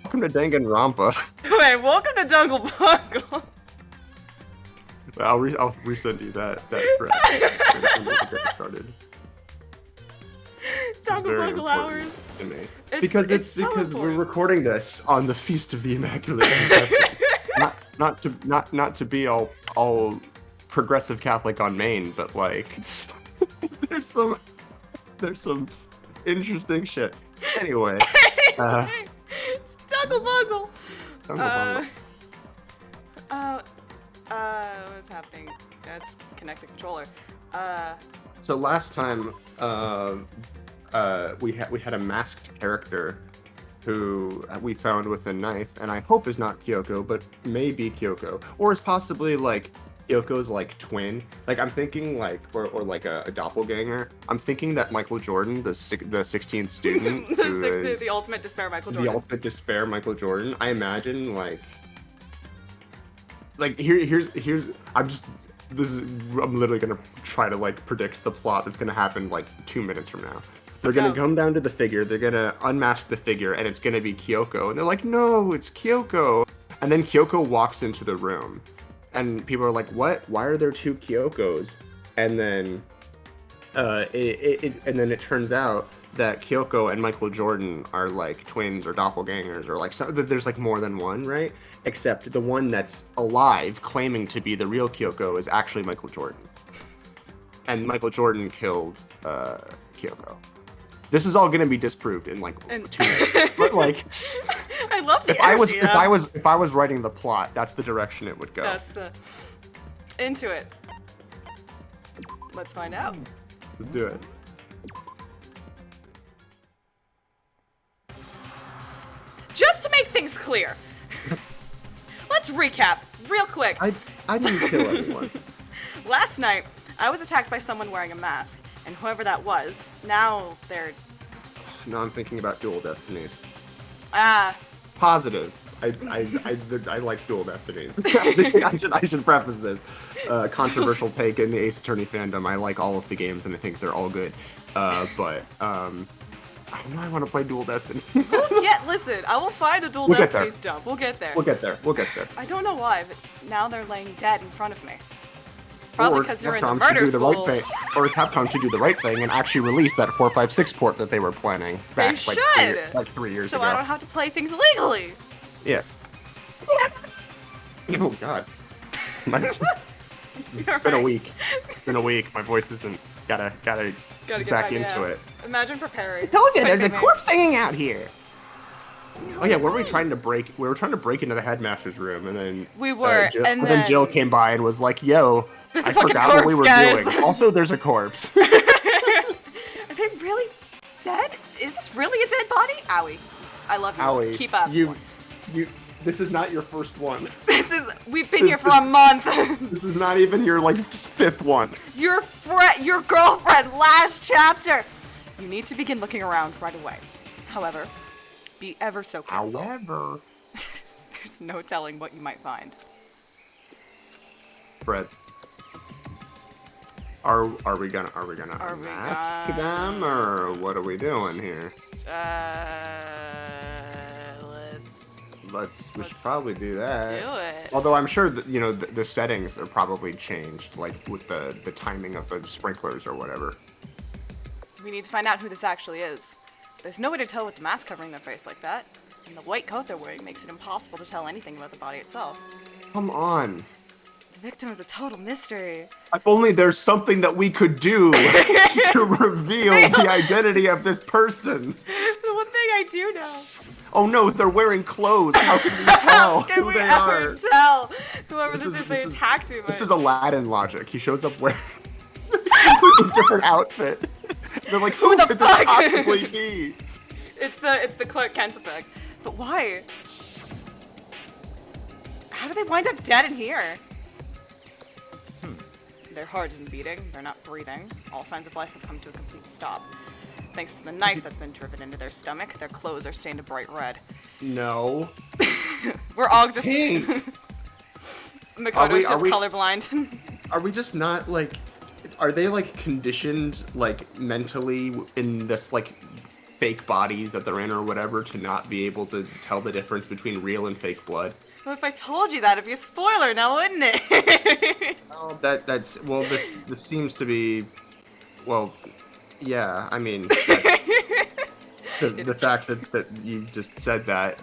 Welcome to Danganronpa. Wait, welcome to Danganronpa. I'll resend you that thread when we get started. Danganronpa hours. To me. Because we're recording this on the Feast of the Immaculate Conception. not to be all progressive Catholic on Maine, but like there's some interesting shit. Anyway. It's Danganronpa. What's happening? That's connect the controller. So last time, we had a masked character who we found with a knife, and I hope is not Kyoko, but may be Kyoko, or is possibly like Kyoko's like twin. Like I'm thinking like, or like a doppelganger. I'm thinking that Michael Jordan, the 16th student, the ultimate despair Michael Jordan. The ultimate despair Michael Jordan. I imagine like here's I'm literally gonna try to like predict the plot that's gonna happen like 2 minutes from now. They're gonna come down to the figure, they're gonna unmask the figure, and it's gonna be Kyoko, and they're like, no, it's Kyoko. And then Kyoko walks into the room, and people are like, what? Why are there two Kyokos? And then it turns out that Kyoko and Michael Jordan are like twins or doppelgangers, or like there's like more than one, right? Except the one that's alive, claiming to be the real Kyoko, is actually Michael Jordan. And Michael Jordan killed Kyoko. This is all gonna be disproved in like 2 minutes. But like, I love the if I was writing the plot, that's the direction it would go. That's the into it. Let's find out. Let's do it. Just to make things clear, let's recap real quick. I didn't kill anyone. Last night, I was attacked by someone wearing a mask, and whoever that was, now they're... No, I'm thinking about Dual Destinies. Positive. I like Dual Destinies. I should preface this. Controversial take in the Ace Attorney fandom. I like all of the games, and I think they're all good. But I know I want to play Dual Destinies. Listen, I will find a Dual Destinies dump. We'll get there. We'll get there. I don't know why, but now they're laying dead in front of me. Probably because you're in the Capcom murder school. Or Capcom should do the right thing and actually release that 456 port that they were planning back like 3 years ago. So I don't have to play things illegally. Yes. Oh God. It's been a week. My voice isn't. Gotta get back into it. Imagine preparing. I told you there's a corpse hanging out here. Oh yeah, we were trying to break into the headmaster's room, and then we were, and then Jill came by and was like, "Yo, I forgot what we were doing. Also, there's a corpse." Are they really dead? Is this really a dead body? Owie. I love you. Owie. Keep up. You. This is not your first one. We've been here for a month. This is not even your like 5th one. Your girlfriend, last chapter. You need to begin looking around right away. However, be ever so careful. However, there's no telling what you might find. Brett, are we gonna unmask them, or what are we doing here? We should probably do that. Do it. Although I'm sure that the settings are probably changed, like with the timing of the sprinklers or whatever. We need to find out who this actually is. There's no way to tell with the mask covering their face like that, and the white coat they're wearing makes it impossible to tell anything about the body itself. Come on. The victim is a total mystery. If only there's something that we could do to reveal the identity of this person. The one thing I do know. Oh no, they're wearing clothes. How can we tell who they are? How can we ever tell whoever this is? They attacked me. This is Aladdin logic. He shows up wearing a completely different outfit. They're like, who could this possibly be? It's the Clark Kent effect. But why? How do they wind up dead in here? Their heart isn't beating. They're not breathing. All signs of life have come to a complete stop. Thanks to the knife that's been driven into their stomach, their clothes are stained a bright red. No. We're all just... Pink. Makoto's just colorblind. Are we just not, like... Are they, like, conditioned, like, mentally in this, like, fake bodies that they're in or whatever to not be able to tell the difference between real and fake blood. Well, if I told you that, it'd be a spoiler now, wouldn't it? Well, that's well, this seems to be, well, yeah. I mean, the fact that you just said that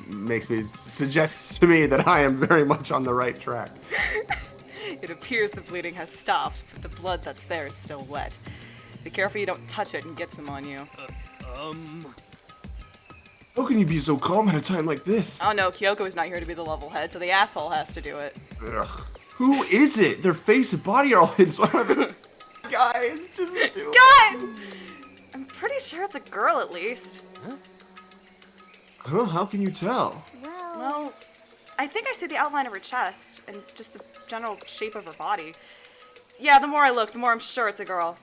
suggests to me that I am very much on the right track. It appears the bleeding has stopped, but the blood that's there is still wet. Be careful you don't touch it and get some on you. How can you be so calm at a time like this? Oh no, Kyoko is not here to be the level head, so the asshole has to do it. Ugh. Who is it? Their face and body are all hidden, so I don't have Guys, just do it. Guys! I'm pretty sure it's a girl at least. Huh? How can you tell? Well, I think I see the outline of her chest and just the general shape of her body. Yeah, the more I look, the more I'm sure it's a girl.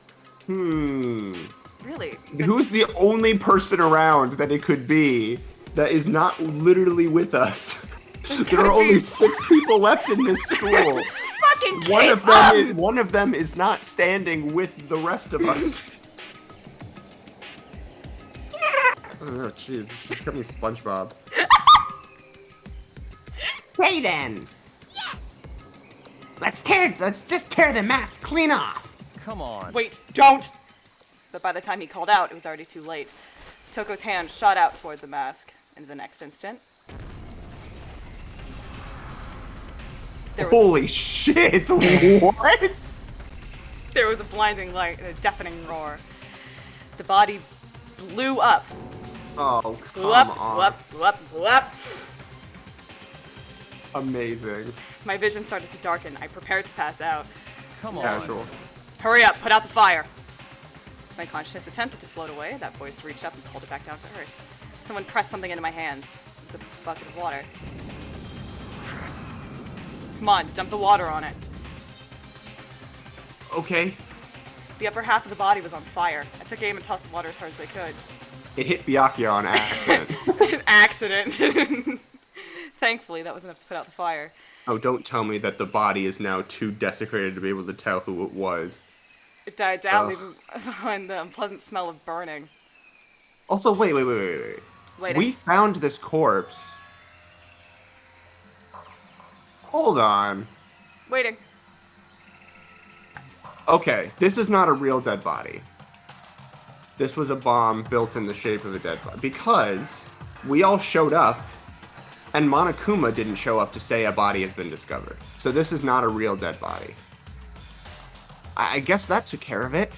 Really? Who's the only person around that it could be that is not literally with us? There are only 6 people left in this school. Fucking keep One of them is not standing with the rest of us. Oh, jeez. She's becoming SpongeBob. Hey, then. Yes! Let's just tear the mask clean off. Come on. Wait, don't! But by the time he called out, it was already too late. Toko's hand shot out toward the mask, and the next instant... Holy shit! What? There was a blinding light and a deafening roar. The body blew up. Oh, Blew come up, on. blew up, blew up, blew up. Amazing. My vision started to darken. I prepared to pass out. Come on. Casual. Hurry up, put out the fire. As my consciousness attempted to float away, that voice reached up and pulled it back down to earth. Someone pressed something into my hands. It was a bucket of water. Come on, dump the water on it. Okay. The upper half of the body was on fire. I took aim and tossed the water as hard as I could. It hit Byakuya on accident. Accident. Thankfully, that was enough to put out the fire. Oh, don't tell me that the body is now too desecrated to be able to tell who it was. It died down, Ugh. leaving behind the unpleasant smell of burning. Also, wait. Waiting. We found this corpse. Hold on. Waiting. Okay, this is not a real dead body. This was a bomb built in the shape of a dead body. Because we all showed up, and Monokuma didn't show up to say a body has been discovered. So this is not a real dead body. I guess that took care of it.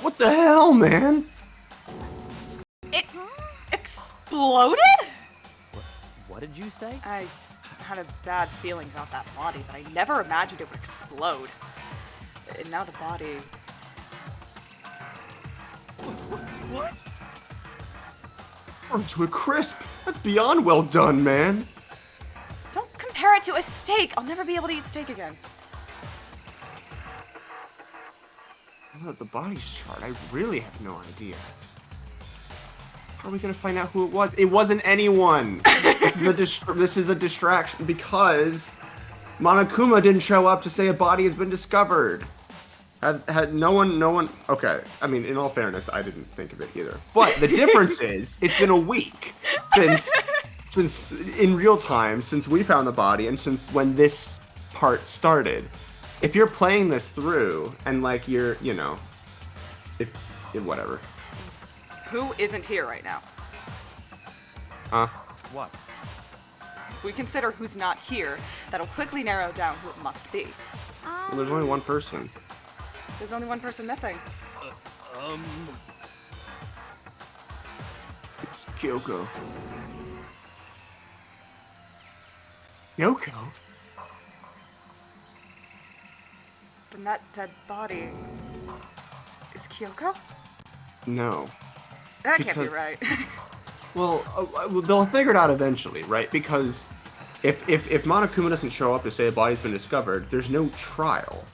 What the hell, man? It exploded? What did you say? I had a bad feeling about that body, but I never imagined it would explode. And now the body... What? Burned to a crisp. That's beyond well done, man. Don't compare it to a steak! I'll never be able to eat steak again. Now that the body's charred, I really have no idea. How are we gonna find out who it was? It wasn't anyone. This is a distraction because Monokuma didn't show up to say a body has been discovered. Had no one. Okay, I mean, in all fairness, I didn't think of it either. But the difference is, it's been a week since in real time since we found the body and since when this part started. If you're playing this through and like you're, you know, whatever. Who isn't here right now? What? If we consider who's not here, that'll quickly narrow down who it must be. Well, there's only one person. There's only one person missing. It's Kyoko. Kyoko? Then that dead body... is Kyoko? No. That can't be Because- right. Well, they'll figure it out eventually, right? Because if Monokuma doesn't show up to say a body's been discovered, there's no trial.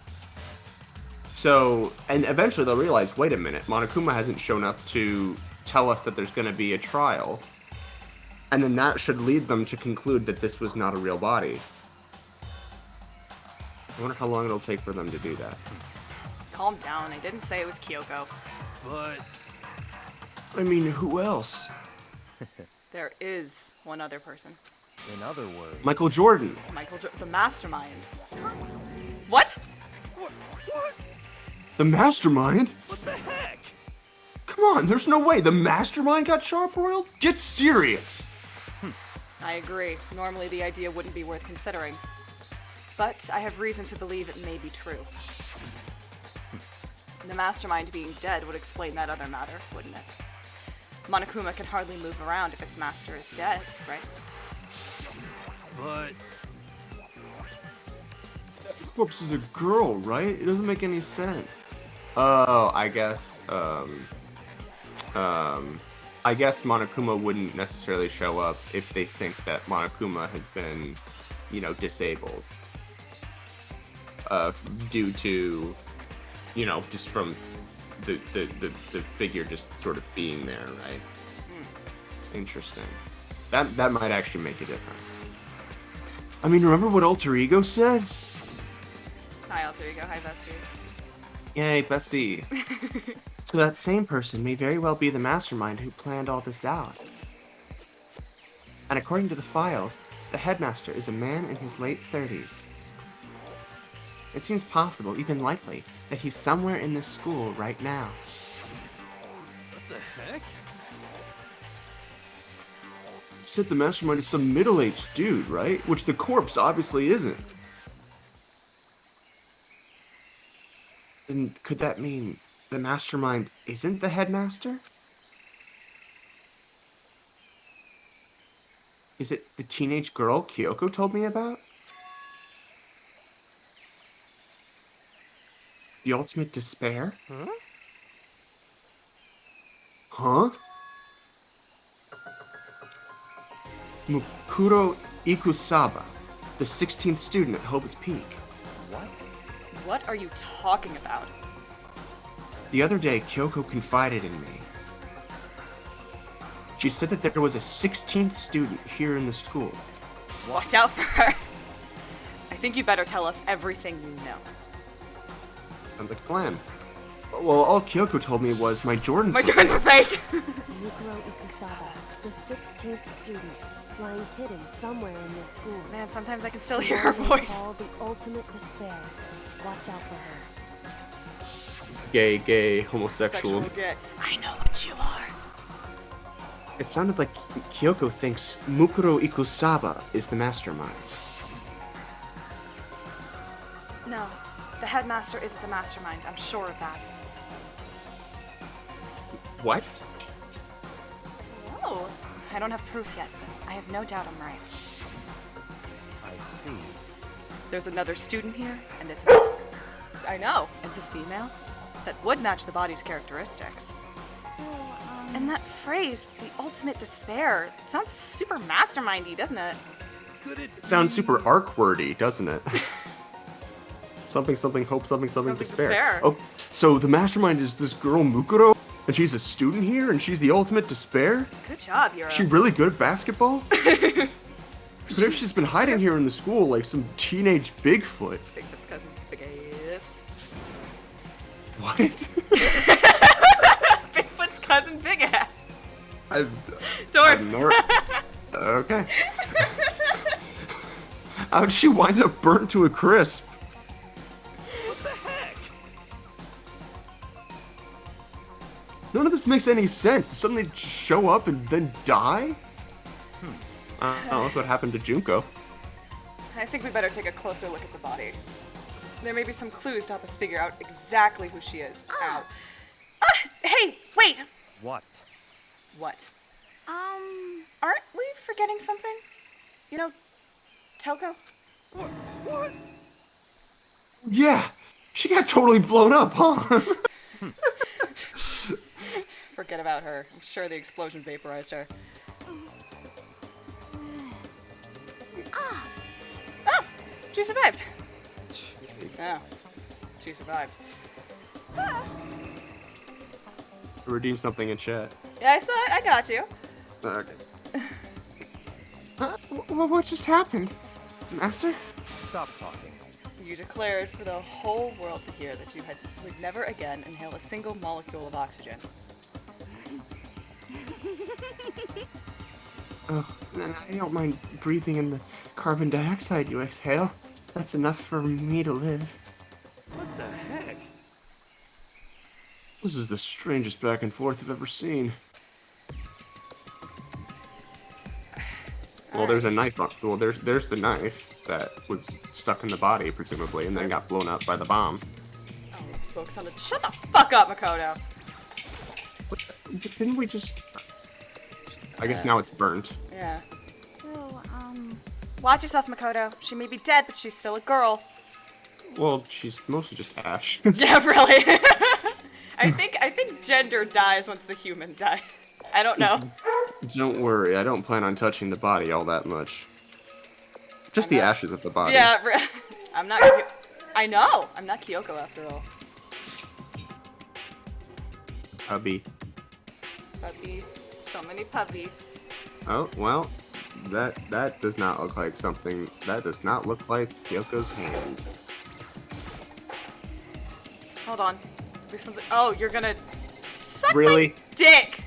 So, and eventually they'll realize, wait a minute, Monokuma hasn't shown up to tell us that there's going to be a trial. And then that should lead them to conclude that this was not a real body. I wonder how long it'll take for them to do that. Calm down, I didn't say it was Kyoko. But I mean, who else? There is one other person. in other words, Michael Jordan. The mastermind. What? what? The mastermind? What the heck? Come on, there's no way the mastermind got sharp-roiled? Get serious! I agree. Normally the idea wouldn't be worth considering. But I have reason to believe it may be true. The mastermind being dead would explain that other matter, wouldn't it? Monokuma can hardly move around if its master is dead, right? But Corpse is a girl, right? It doesn't make any sense. Oh, I guess Monokuma wouldn't necessarily show up if they think that Monokuma has been, you know, disabled. Due to, you know, just from the figure just sort of being there, right? Interesting. That might actually make a difference. I mean, remember what Alter Ego said? Hi, Alter Ego. Hi, Bestie. Yay, bestie. So that same person may very well be the mastermind who planned all this out. And according to the files, the headmaster is a man in his late 30s. It seems possible, even likely, that he's somewhere in this school right now. what the heck? You said the mastermind is some middle-aged dude, right? Which the corpse obviously isn't. Then could that mean the mastermind isn't the headmaster? Is it the teenage girl Kyoko told me about? The ultimate despair? Huh? Huh? Mukuro Ikusaba, the 16th student at Hope's Peak. What? What are you talking about? The other day, Kyoko confided in me. She said that there was a 16th student here in the school. Watch out for her. I think you better tell us everything you know. Sounds like a plan. Well, all Kyoko told me was my Jordans. My Jordans are fake! Mukuro Ikusaba, the 16th student, lying hidden somewhere in this school. Man, sometimes I can still hear her voice. Called the ultimate despair. Watch out for her. Gay, homosexual. Sexual gay. I know what you are. It sounded like Kyoko thinks Mukuro Ikusaba is the mastermind. No, the headmaster isn't the mastermind. I'm sure of that. What? Oh, I don't have proof yet, but I have no doubt I'm right. I see. There's another student here, and I know, it's a female. That would match the body's characteristics. So, And that phrase, the ultimate despair, it sounds super mastermindy, doesn't it? Could it It sounds super arc-wordy, doesn't it? Something, hope, something, Something despair. despair. Oh, so the mastermind is this girl Mukuro, and she's a student here, and she's the ultimate despair? Good job, Hero. Is she really good at basketball? But if she's been hiding here in the school like some teenage Bigfoot. Bigfoot's cousin, Big Ass. What? Bigfoot's cousin, Big Ass. I've Dwarf. never... Okay. How'd she wind up burnt to a crisp? what the heck? None of this makes any sense. To suddenly just show up and then die? Oh, that's what happened to Junko. I think we better take a closer look at the body. There may be some clues to help us figure out exactly who she is. Ow. Hey, wait! What? What? Aren't we forgetting something? You know, Toko? What? Yeah, she got totally blown up, huh? Forget about her. I'm sure the explosion vaporized her. Oh, she survived. Oh, she survived. Redeem something in chat. Yeah, I saw it. I got you. Okay. What just happened? Master? Stop talking. You declared for the whole world to hear that you would never again inhale a single molecule of oxygen. Oh, then I don't mind breathing in the carbon dioxide you exhale. That's enough for me to live. What the heck? This is the strangest back and forth I've ever seen. Well, there's a knife. Well, there's the knife that was stuck in the body, presumably, and then got blown up by the bomb. Oh, let's focus on the. Shut the fuck up, Makoto. Didn't we just? I guess now it's burnt. Yeah. So, Watch yourself, Makoto. She may be dead, but she's still a girl. Well, she's mostly just ash. Yeah, really. I think gender dies once the human dies. I don't know. Don't worry, I don't plan on touching the body all that much. Just the ashes of the body. Yeah, I'm not. I know. I'm not Kyoko after all. Hubby. Puppy. So many puppy. Oh, well, that does not look like something. That does not look like Kyoko's hand. Hold on. There's something. Oh, you're gonna suck Really? my dick.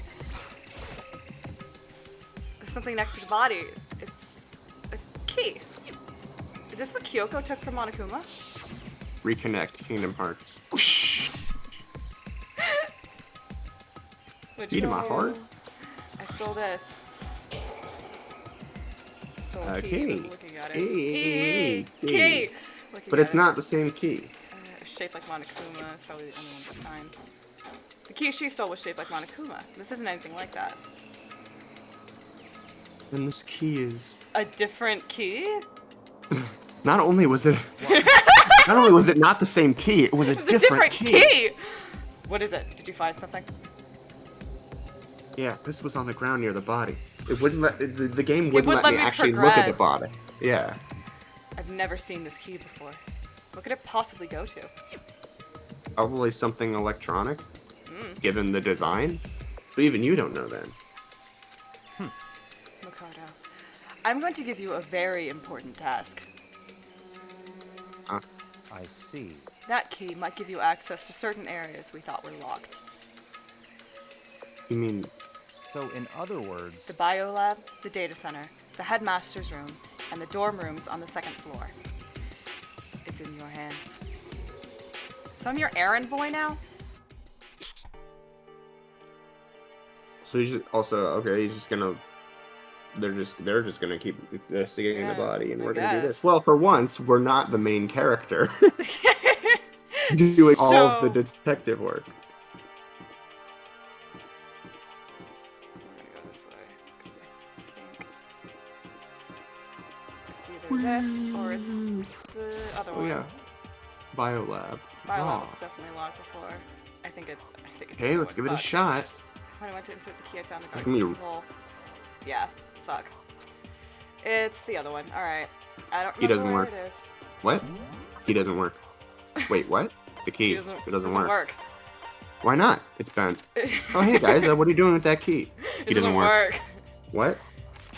There's something next to the body. It's a key. Is this what Kyoko took from Monokuma? Reconnect Kingdom Hearts. Key to my heart? I stole this. I stole a key. Key. I'm looking at it. Key. Key. Looking But at it's it. not the same key. Shaped like Monokuma. It's probably the only one that's fine. The key she stole was shaped like Monokuma. This isn't anything like that. And this key is. A different key? Not only was it. Not only was it not the same key, it was a It's a different key. What is it? Did you find something? Yeah, this was on the ground near the body. It wouldn't let the game wouldn't wouldn't let me let me actually look at the progress. body. Yeah. I've never seen this key before. What could it possibly go to? Probably something electronic, given the design. But even you don't know then. Makoto, I'm going to give you a very important task. I see. That key might give you access to certain areas we thought were locked. You mean So, in other words, The biolab, the data center, the headmaster's room, and the dorm rooms on the second floor. It's in your hands. So I'm your errand boy now? so? He's just, also okay. He's just gonna. They're just gonna keep investigating the Yeah, body, and I we're gonna do this. guess. Well, for once, we're not the main character doing all of the detective work. I'm gonna go this way, 'cause I think it's either this or it's the other Oh one. yeah, biolab. Biolab Oh. was definitely locked before. I think it's. Hey, let's give it a shot. When I went to insert the key, I found the It's gonna garden be- hole. Yeah, fuck. It's the other one. All right. I don't He remember doesn't where work. it is. What? He doesn't work. Wait, what? The key. It doesn't work. work. Why not? It's bent. Oh, hey guys, what are you doing with that key? It doesn't work. What?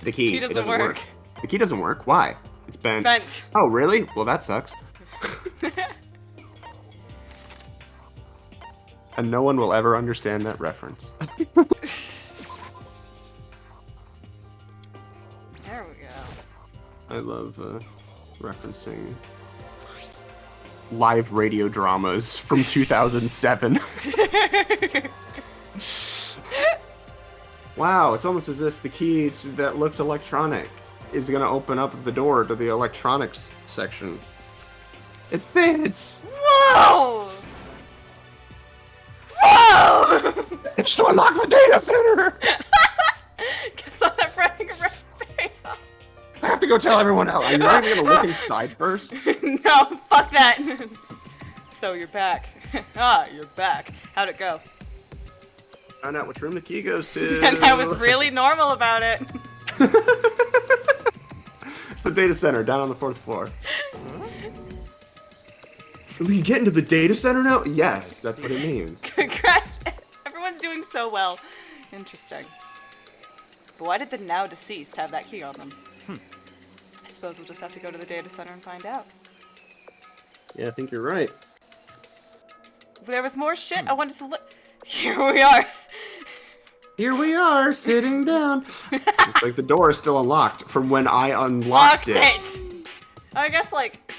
The key. Key It doesn't work. The key doesn't work. Why? It's bent. Bent. Oh, really? Well, that sucks. And no one will ever understand that reference. There we go. I love referencing live radio dramas from 2007. Wow, it's almost as if the key that looked electronic is going to open up the door to the electronics section. It fits! Whoa! Whoa! It's to unlock the data center! Guess I'm not running around. I have to go tell everyone else. Are you not even going to look inside first? No, fuck that. So you're back. Ah, you're back. How'd it go? Find out which room the key goes to. And I was really normal about it. It's the data center down on the 4th floor. We can get into the data center now? Yes, that's what it means. Congrats. Everyone's doing so well. Interesting. But why did the now deceased have that key on them? I suppose we'll just have to go to the data center and find out. Yeah, I think you're right. There was more shit I wanted to look. Here we are. Here we are, sitting down. Looks like the door is still unlocked from when I unlocked Locked it. I guess like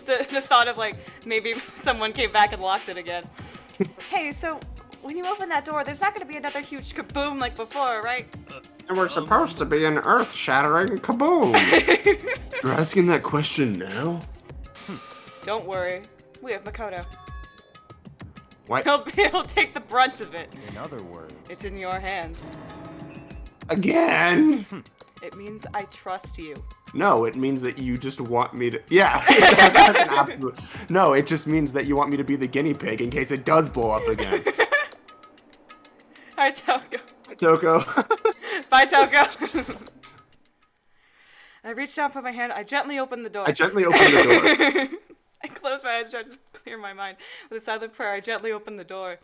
the thought of like maybe someone came back and locked it again. Hey, so when you open that door, there's not going to be another huge kaboom like before, right? And we're supposed to be an earth-shattering kaboom. You're asking that question now? Don't worry, we have Makoto. What? He'll take the brunt of it. In other words, It's in your hands. Again? It means I trust you. No, it means that you just want me to... Yeah, that's an absolute... No, it just means that you want me to be the guinea pig in case it does blow up again. Hi, Toko. Toko. Bye, Toko. I reached down, put my hand. I gently opened the door. I gently opened the door. I closed my eyes, tried to clear my mind. With a silent prayer, I gently opened the door.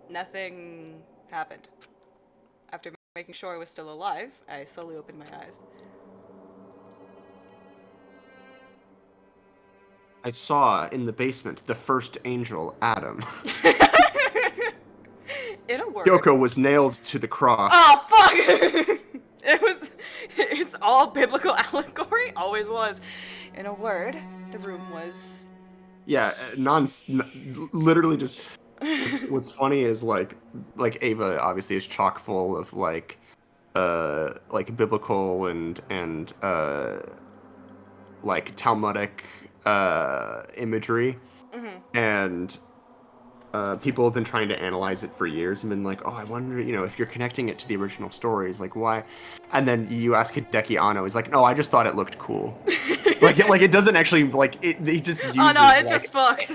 Nothing happened. After making sure I was still alive, I slowly opened my eyes. I saw in the basement the first angel, Adam. In a word. Yoko was nailed to the cross. Oh, fuck! It's all biblical allegory. Always was. In a word, the room was... Yeah, literally just... What's funny is like Ava obviously is chock full of like biblical and like Talmudic imagery, and people have been trying to analyze it for years and been like, oh, I wonder, if you're connecting it to the original stories, like why? And then you ask Hideki Anno, he's like, no, I just thought it looked cool. like it doesn't actually he just uses Oh no, it just fucks.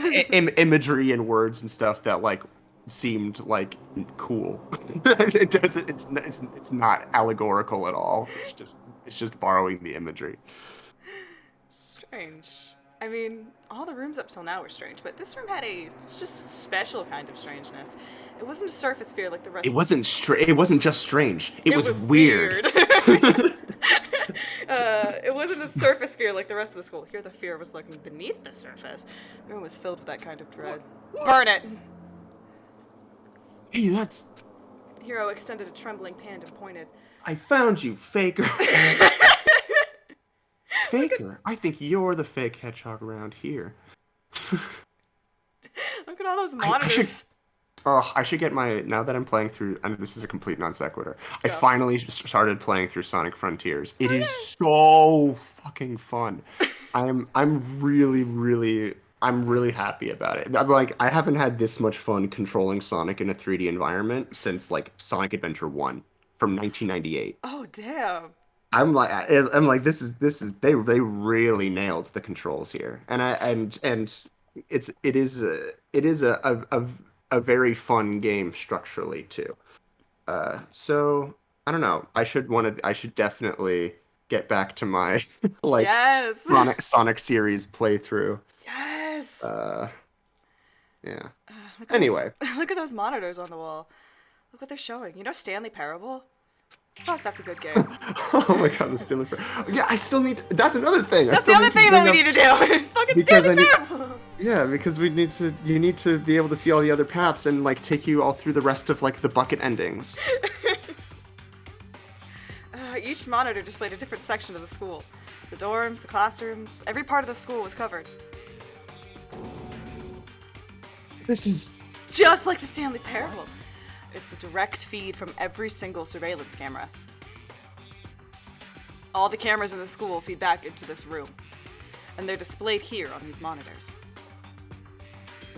Imagery and words and stuff that like seemed like cool. It doesn't. It's not allegorical at all. It's just borrowing the imagery. Strange. I mean, all the rooms up till now were strange, but this room had a just special kind of strangeness. It wasn't a surface fear like the rest. It wasn't It wasn't just strange. It was weird. It wasn't a surface fear like the rest of the school. Here, the fear was lurking beneath the surface. The room was filled with that kind of dread. Burn it! Hey, that's... Hiro extended a trembling hand and pointed. I found you, Faker. Faker? I think you're the fake hedgehog around here. Look at all those monitors. I should get my... Now that I'm playing through... And this is a complete non sequitur. I Yeah. finally started playing through Sonic Frontiers. It is so fucking fun. I'm really happy about it. I haven't had this much fun controlling Sonic in a 3D environment since like Sonic Adventure 1 from 1998. Oh, damn. I'm like this is they really nailed the controls here, and it is a very fun game structurally too. So I don't know. I should definitely get back to my like Yes. Sonic series playthrough. Yes. Yeah. Look at Anyway. Look at those monitors on the wall. Look what they're showing. You know Stanley Parable? Fuck, that's a good game. Oh my god, the Stanley Parable. Yeah, I still need to, that's another thing. That's the other thing that we need to do. Is fucking Because Stanley Parable. Yeah, because you need to be able to see all the other paths and like take you all through the rest of like the bucket endings. Each monitor displayed a different section of the school. The dorms, the classrooms, every part of the school was covered. This is Just like the Stanley Parable. It's a direct feed from every single surveillance camera. All the cameras in the school feed back into this room, and they're displayed here on these monitors.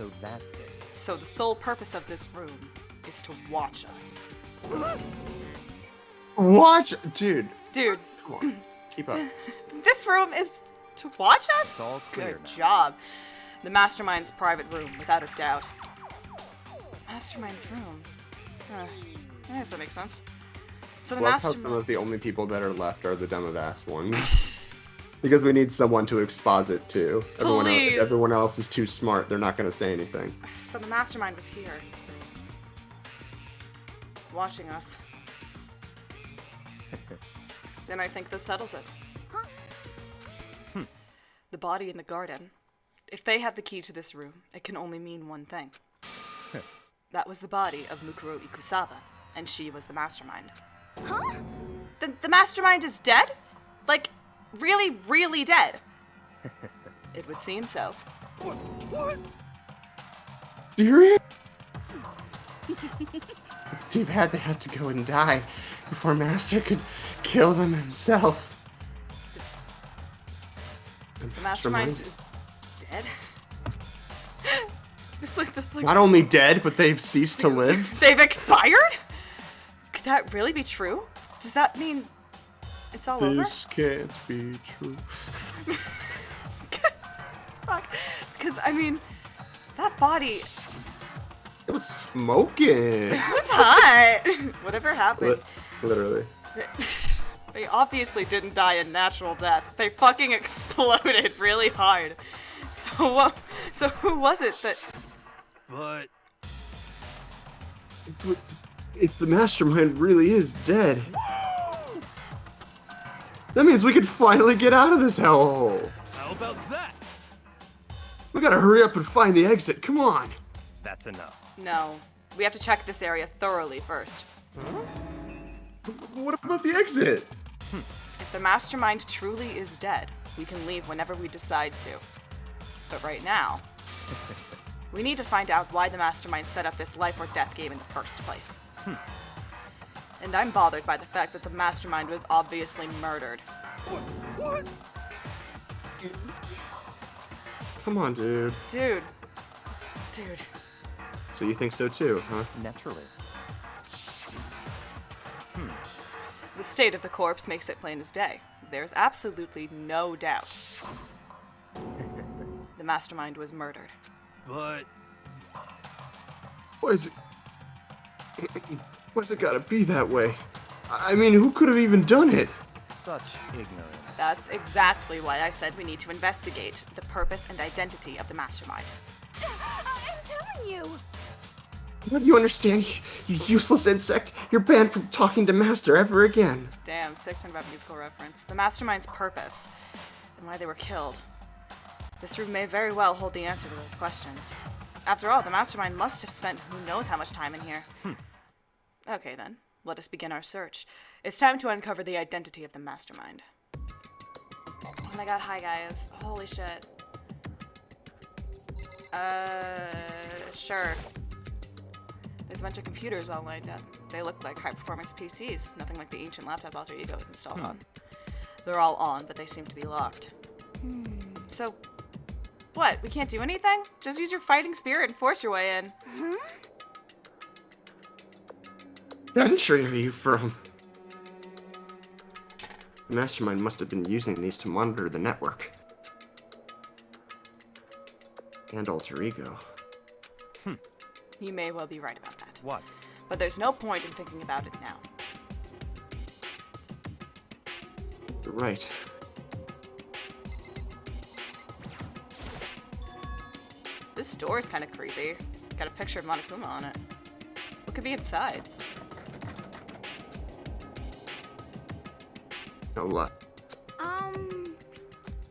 so that's it. So the sole purpose of this room is to watch us. watch, dude. Dude, Come on, keep up. this room is to watch us? It's all clear Good now. job. The Mastermind's private room, without a doubt. Mastermind's room? I guess that makes sense. So the Love how some Mastermind... of the only people that are left are the dumb of ass ones. Because we need someone to exposit to. Please. Everyone else is too smart. They're not going to say anything. So the Mastermind was here. Watching us. Then I think this settles it. body in the garden. If they have the key to this room, it can only mean one thing. That was the body of Mukuro Ikusaba, and she was the mastermind. Huh? The mastermind is dead? Like, really, really dead? It would seem so. What? Serious? It's too bad they had to go and die before Master could kill them himself. The mastermind is dead? Just like this, like... Not only dead, but they've ceased to live? They've expired? Could that really be true? Does that mean it's all over? This can't be true. Fuck. Because, I mean, that body... It was smoking. It was hot. Whatever happened. Literally. They obviously didn't die a natural death. They fucking exploded really hard. So who was it that... But... If the mastermind really is dead, that means we could finally get out of this hellhole. How about that? We gotta hurry up and find the exit. Come on. That's enough. No. We have to check this area thoroughly first. What about the exit? If the mastermind truly is dead, we can leave whenever we decide to. But right now, we need to find out why the mastermind set up this life or death game in the first place. And I'm bothered by the fact that the mastermind was obviously murdered. What? Come on, dude. Dude. So you think so too, huh? Naturally. The state of the corpse makes it plain as day. There's absolutely no doubt. The mastermind was murdered. But... Why's it gotta be that way? I mean, who could have even done it? Such ignorance. That's exactly why I said we need to investigate the purpose and identity of the mastermind. I'm telling you. Don't you understand, you useless insect? You're banned from talking to Master ever again. Damn, sick ton of musical reference. The mastermind's purpose and why they were killed. This room may very well hold the answer to those questions. After all, the mastermind must have spent who knows how much time in here. Okay then, let us begin our search. It's time to uncover the identity of the mastermind. Oh my god, hi guys. Holy shit. Sure. There's a bunch of computers all lined up. They look like high-performance PCs, nothing like the ancient laptop Alter Ego is installed on. They're all on, but they seem to be locked. So, what? We can't do anything? Just use your fighting spirit and force your way in. What country are you from? The mastermind must have been using these to monitor the network. And Alter Ego. You may well be right about that. What? But there's no point in thinking about it now. You're right. This door is kind of creepy. It's got a picture of Monokuma on it. What could be inside? No luck.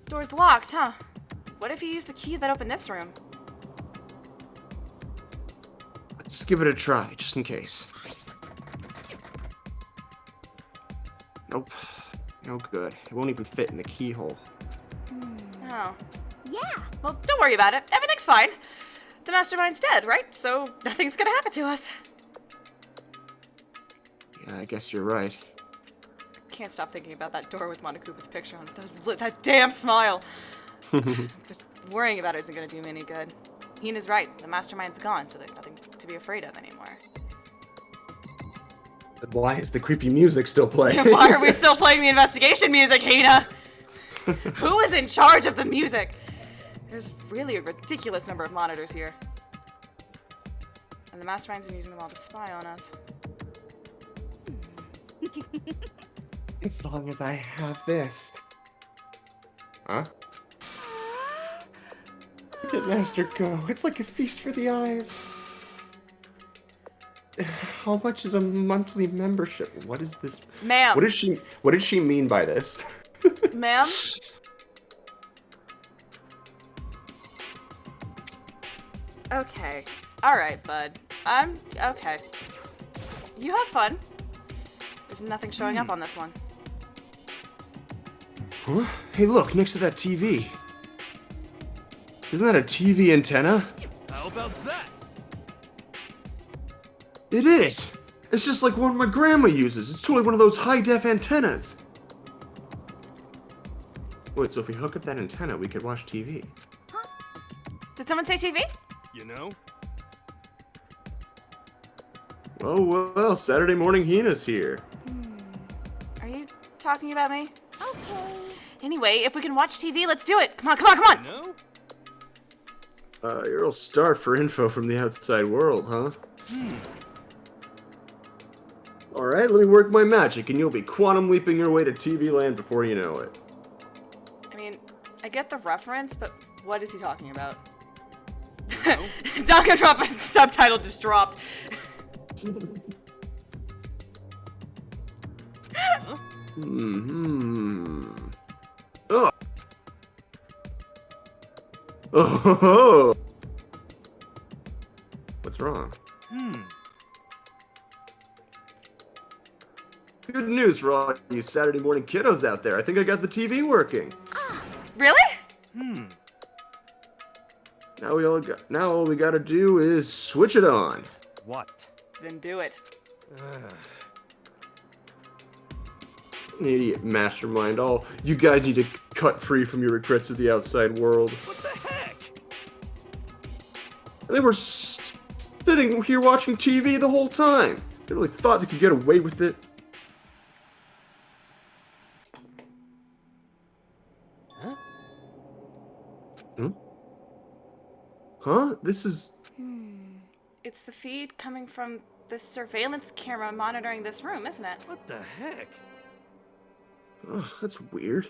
Door's locked, huh? What if you use the key that opened this room? Let's give it a try, just in case. Nope. No good. It won't even fit in the keyhole. Oh. Yeah. Well, don't worry about it. Everything's fine. The mastermind's dead, right? So nothing's gonna happen to us. Yeah, I guess you're right. Can't stop thinking about that door with Monokuma's picture on it. That damn smile. But worrying about it isn't gonna do me any good. Hina's right. The mastermind's gone, so there's nothing to be afraid of anymore. But why is the creepy music still playing? Why are we still playing the investigation music, Hina? Who is in charge of the music? There's really a ridiculous number of monitors here. And the mastermind's been using them all to spy on us. As long as I have this. Huh? Look at Master go. It's like a feast for the eyes. How much is a monthly membership? What is this? Ma'am. What did she mean by this? Ma'am? Okay. Alright, bud. I'm okay. You have fun. There's nothing showing up on this one. Huh? Hey, look, next to that TV. Isn't that a TV antenna? How about that? It is! It's just like one my grandma uses. It's totally one of those high-def antennas. Wait, so if we hook up that antenna, we could watch TV. Did someone say TV? You know? Oh, well, Saturday morning Hina's here. Are you talking about me? Okay. Anyway, if we can watch TV, let's do it. Come on, come on, come on! You know? You're all starved for info from the outside world, huh? Alright, let me work my magic and you'll be quantum leaping your way to TV land before you know it. I mean, I get the reference, but what is he talking about? No. Danganronpa subtitle just dropped. Oh. Oh. What's wrong? Good news for all you Saturday morning kiddos out there. I think I got the TV working. Really? Now all we gotta do is switch it on. What? Then do it. An idiot mastermind. All you guys need to cut free from your regrets of the outside world. What the heck? They were sitting here watching TV the whole time. They really thought they could get away with it. Huh? Huh? This is... It's the feed coming from the surveillance camera monitoring this room, isn't it? What the heck? Oh, that's weird.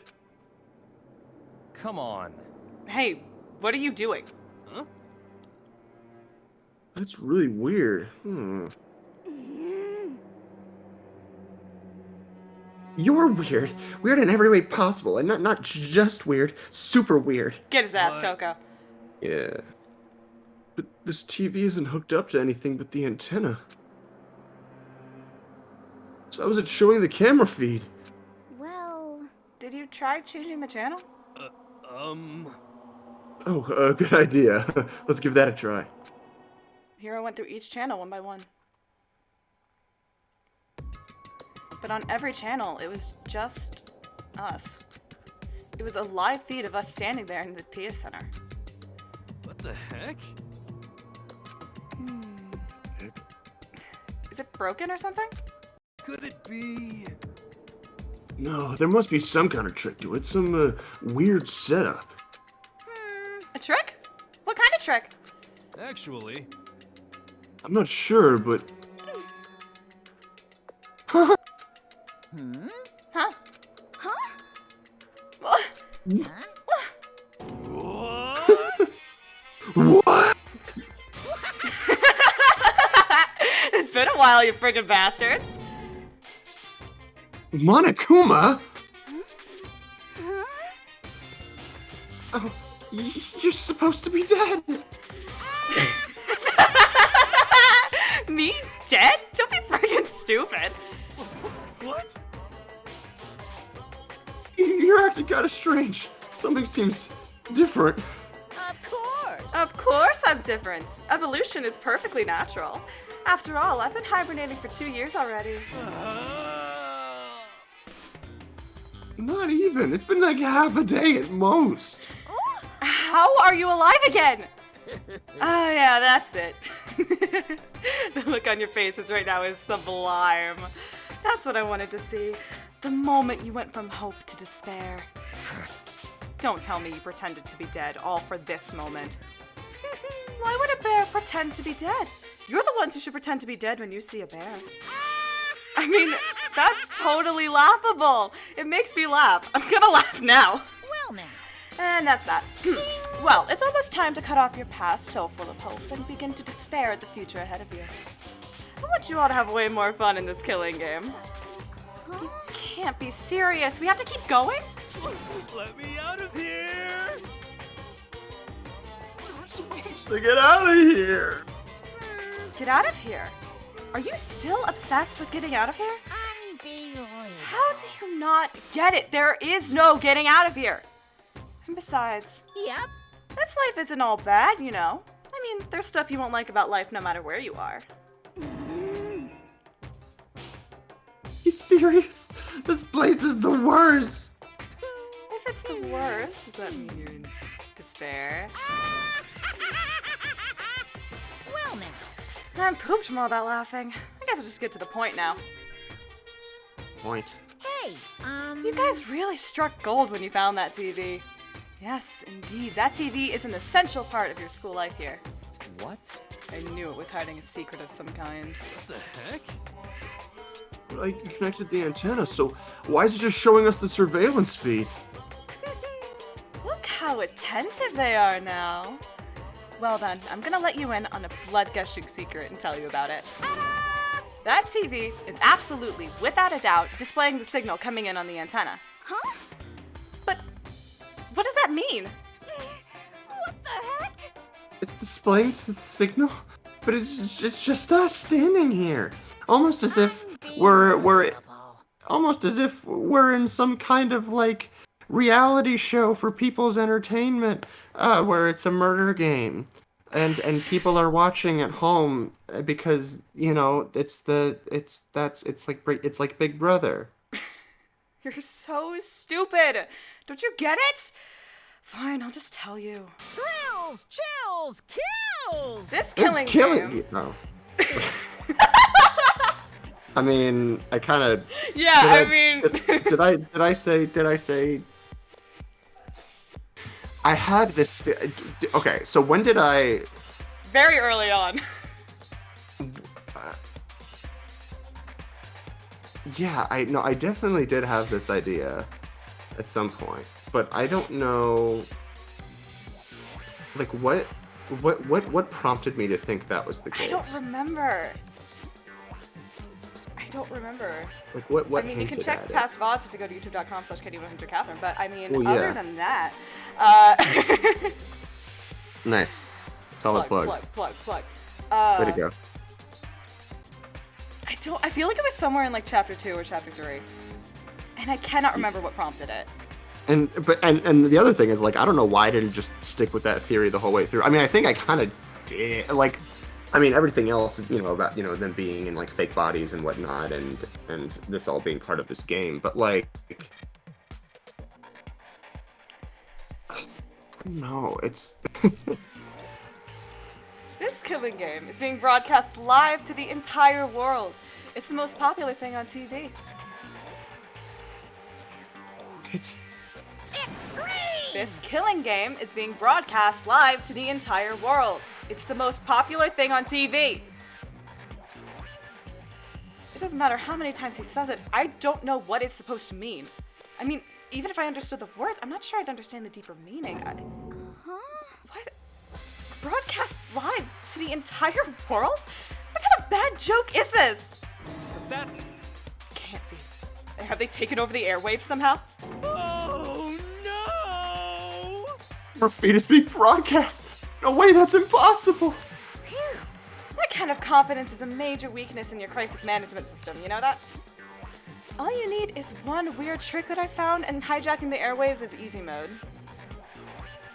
Come on. Hey, what are you doing? Huh? That's really weird. You're weird. Weird in every way possible. And not just weird. Super weird. Get his ass, What? Toko. Yeah. But this TV isn't hooked up to anything but the antenna. So how is it showing the camera feed? Well, Did you try changing the channel? Oh, good idea. Let's give that a try. Hero went through each channel one by one. But on every channel, it was just us. It was a live feed of us standing there in the data center. What the heck? Is it broken or something? Could it be? No, there must be some kind of trick to it. Some weird setup. A trick? What kind of trick? Actually, I'm not sure, but... Huh? huh? what? What? It's been a while, you friggin' bastards. Monokuma? Oh, you're supposed to be dead. Me? Dead? Don't be friggin' stupid. What? You're acting kind of strange. Something seems different. Of course. Of course I'm different. Evolution is perfectly natural. After all, I've been hibernating for 2 years already. Not even. It's been like half a day at most. How are you alive again? Oh yeah, that's it. The look on your faces right now is sublime. That's what I wanted to see. The moment you went from hope to despair. Don't tell me you pretended to be dead all for this moment. Why would a bear pretend to be dead? You're the ones who should pretend to be dead when you see a bear. I mean, that's totally laughable. It makes me laugh. I'm gonna laugh now. Well now. And that's that. Well, it's almost time to cut off your past so full of hope and begin to despair at the future ahead of you. I want you all to have way more fun in this killing game. You can't be serious. We have to keep going? Let me out of here! sweeps to get out of here. Get out of here. Are you still obsessed with getting out of here? Unbelievable. How do you not get it? There is no getting out of here. And besides, Yep. this life isn't all bad, you know. I mean, there's stuff you won't like about life no matter where you are. You serious? This place is the worst. If it's the worst, does that mean you're in despair? Well now. I'm pooped from all that laughing. I guess I'll just get to the point now. Point. Hey, You guys really struck gold when you found that TV. Yes, indeed. That TV is an essential part of your school life here. What? I knew it was hiding a secret of some kind. What the heck? I connected the antenna, so why is it just showing us the surveillance feed? Look how attentive they are now. Well then, I'm gonna let you in on a blood-gushing secret and tell you about it. That TV is absolutely, without a doubt, displaying the signal coming in on the antenna. Huh? But what does that mean? What the heck? It's displaying the signal, but it's just us standing here, almost as if we're almost as if we're in some kind of like reality show for people's entertainment, where it's a murder game, and people are watching at home because you know it's like Big Brother. You're so stupid. Don't you get it? Fine, I'll just tell you. Thrills, chills, kills! This It's killing killing. game. No. I mean, I kind of. Yeah, I mean. Did I say? I had this. Okay, so when did I? Very early on. Yeah, I definitely did have this idea at some point, but I don't know. Like what prompted me to think that was the case? I don't remember. Like what? I mean, you can hinted check at it? past VODs if you go to youtube.com/Katie100Catherine, but I mean, Well, other yeah. than that, Nice, solid plug. plug. Way to go. I feel like it was somewhere in like chapter 2 or chapter 3. And I cannot remember what prompted it. And the other thing is, like, I don't know why I didn't just stick with that theory the whole way through. I mean, I think I kind of did. Like, I mean, everything else, you know, about, you know, them being in, like, fake bodies and whatnot, and this all being part of this game. But, like, no, it's... This killing game is being broadcast live to the entire world. It's the most popular thing on TV. It's... Extreme! This killing game is being broadcast live to the entire world. It's the most popular thing on TV. It doesn't matter how many times he says it, I don't know what it's supposed to mean. I mean, even if I understood the words, I'm not sure I'd understand the deeper meaning. What? Broadcast live to the entire world? What kind of bad joke is this? But that's... Can't be. Have they taken over the airwaves somehow? Oh no! Our feed is being broadcast! No way, that's impossible! Phew. That kind of confidence is a major weakness in your crisis management system, you know that? All you need is one weird trick that I found, and hijacking the airwaves is easy mode.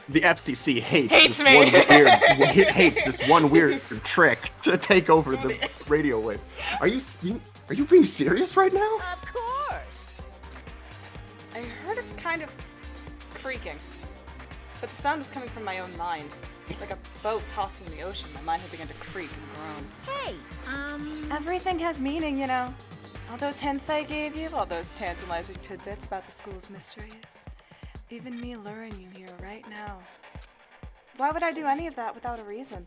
The FCC hates Hates this me. hates this one weird trick to take over the radio waves. Are you being serious right now? Of course! I heard it kind of creaking, but the sound was coming from my own mind. Like a boat tossing in the ocean, my mind had begun to creak and groan. Hey, Everything has meaning, you know. All those hints I gave you, all those tantalizing tidbits about the school's mysteries. Even me luring you here right now. Why would I do any of that without a reason?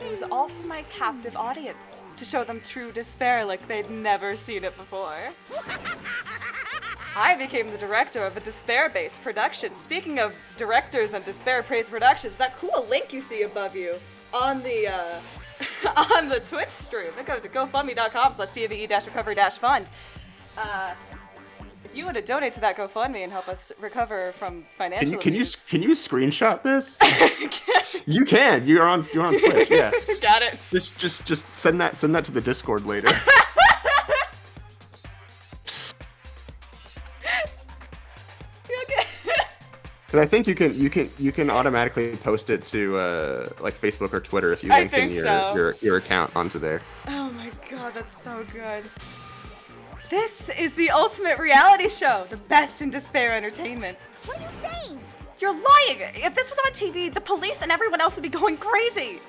It was all for my captive audience, to show them true despair like they'd never seen it before. I became the director of a despair-based production. Speaking of directors and despair-praised productions, that cool link you see above you on the on the Twitch stream, then go to gofundme.com/TVE-recovery-fund. If You want to donate to that GoFundMe and help us recover from financial Can you abuse. screenshot this? You can. You're on Switch. Yeah. Got it. Just send that to the Discord later. Okay. But I think you can automatically post it to like Facebook or Twitter if you I link in think so. your account onto there. Oh my god, that's so good. This is the ultimate reality show, the best in despair entertainment. What are you saying? You're lying! If this was on TV, the police and everyone else would be going crazy!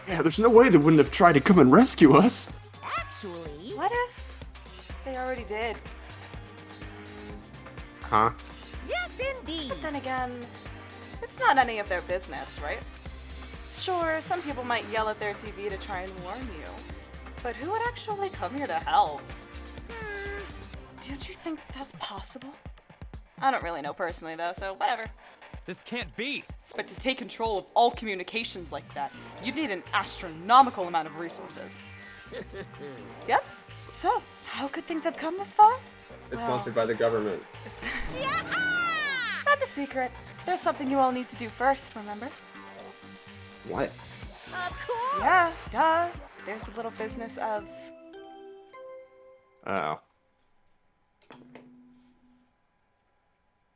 Yeah, there's no way they wouldn't have tried to come and rescue us. Actually, What if they already did? Huh? yes, indeed. But then again, it's not any of their business, right? Sure, some people might yell at their TV to try and warn you, but who would actually come here to help? Don't you think that's possible? I don't really know personally though, so whatever. This can't be. But to take control of all communications like that, you'd need an astronomical amount of resources. Yep. So, how could things have come this far? It's Well, sponsored by the government. It's That's a secret. There's something you all need to do first, remember? What? Of course. Yeah, duh. There's the little business of... Oh.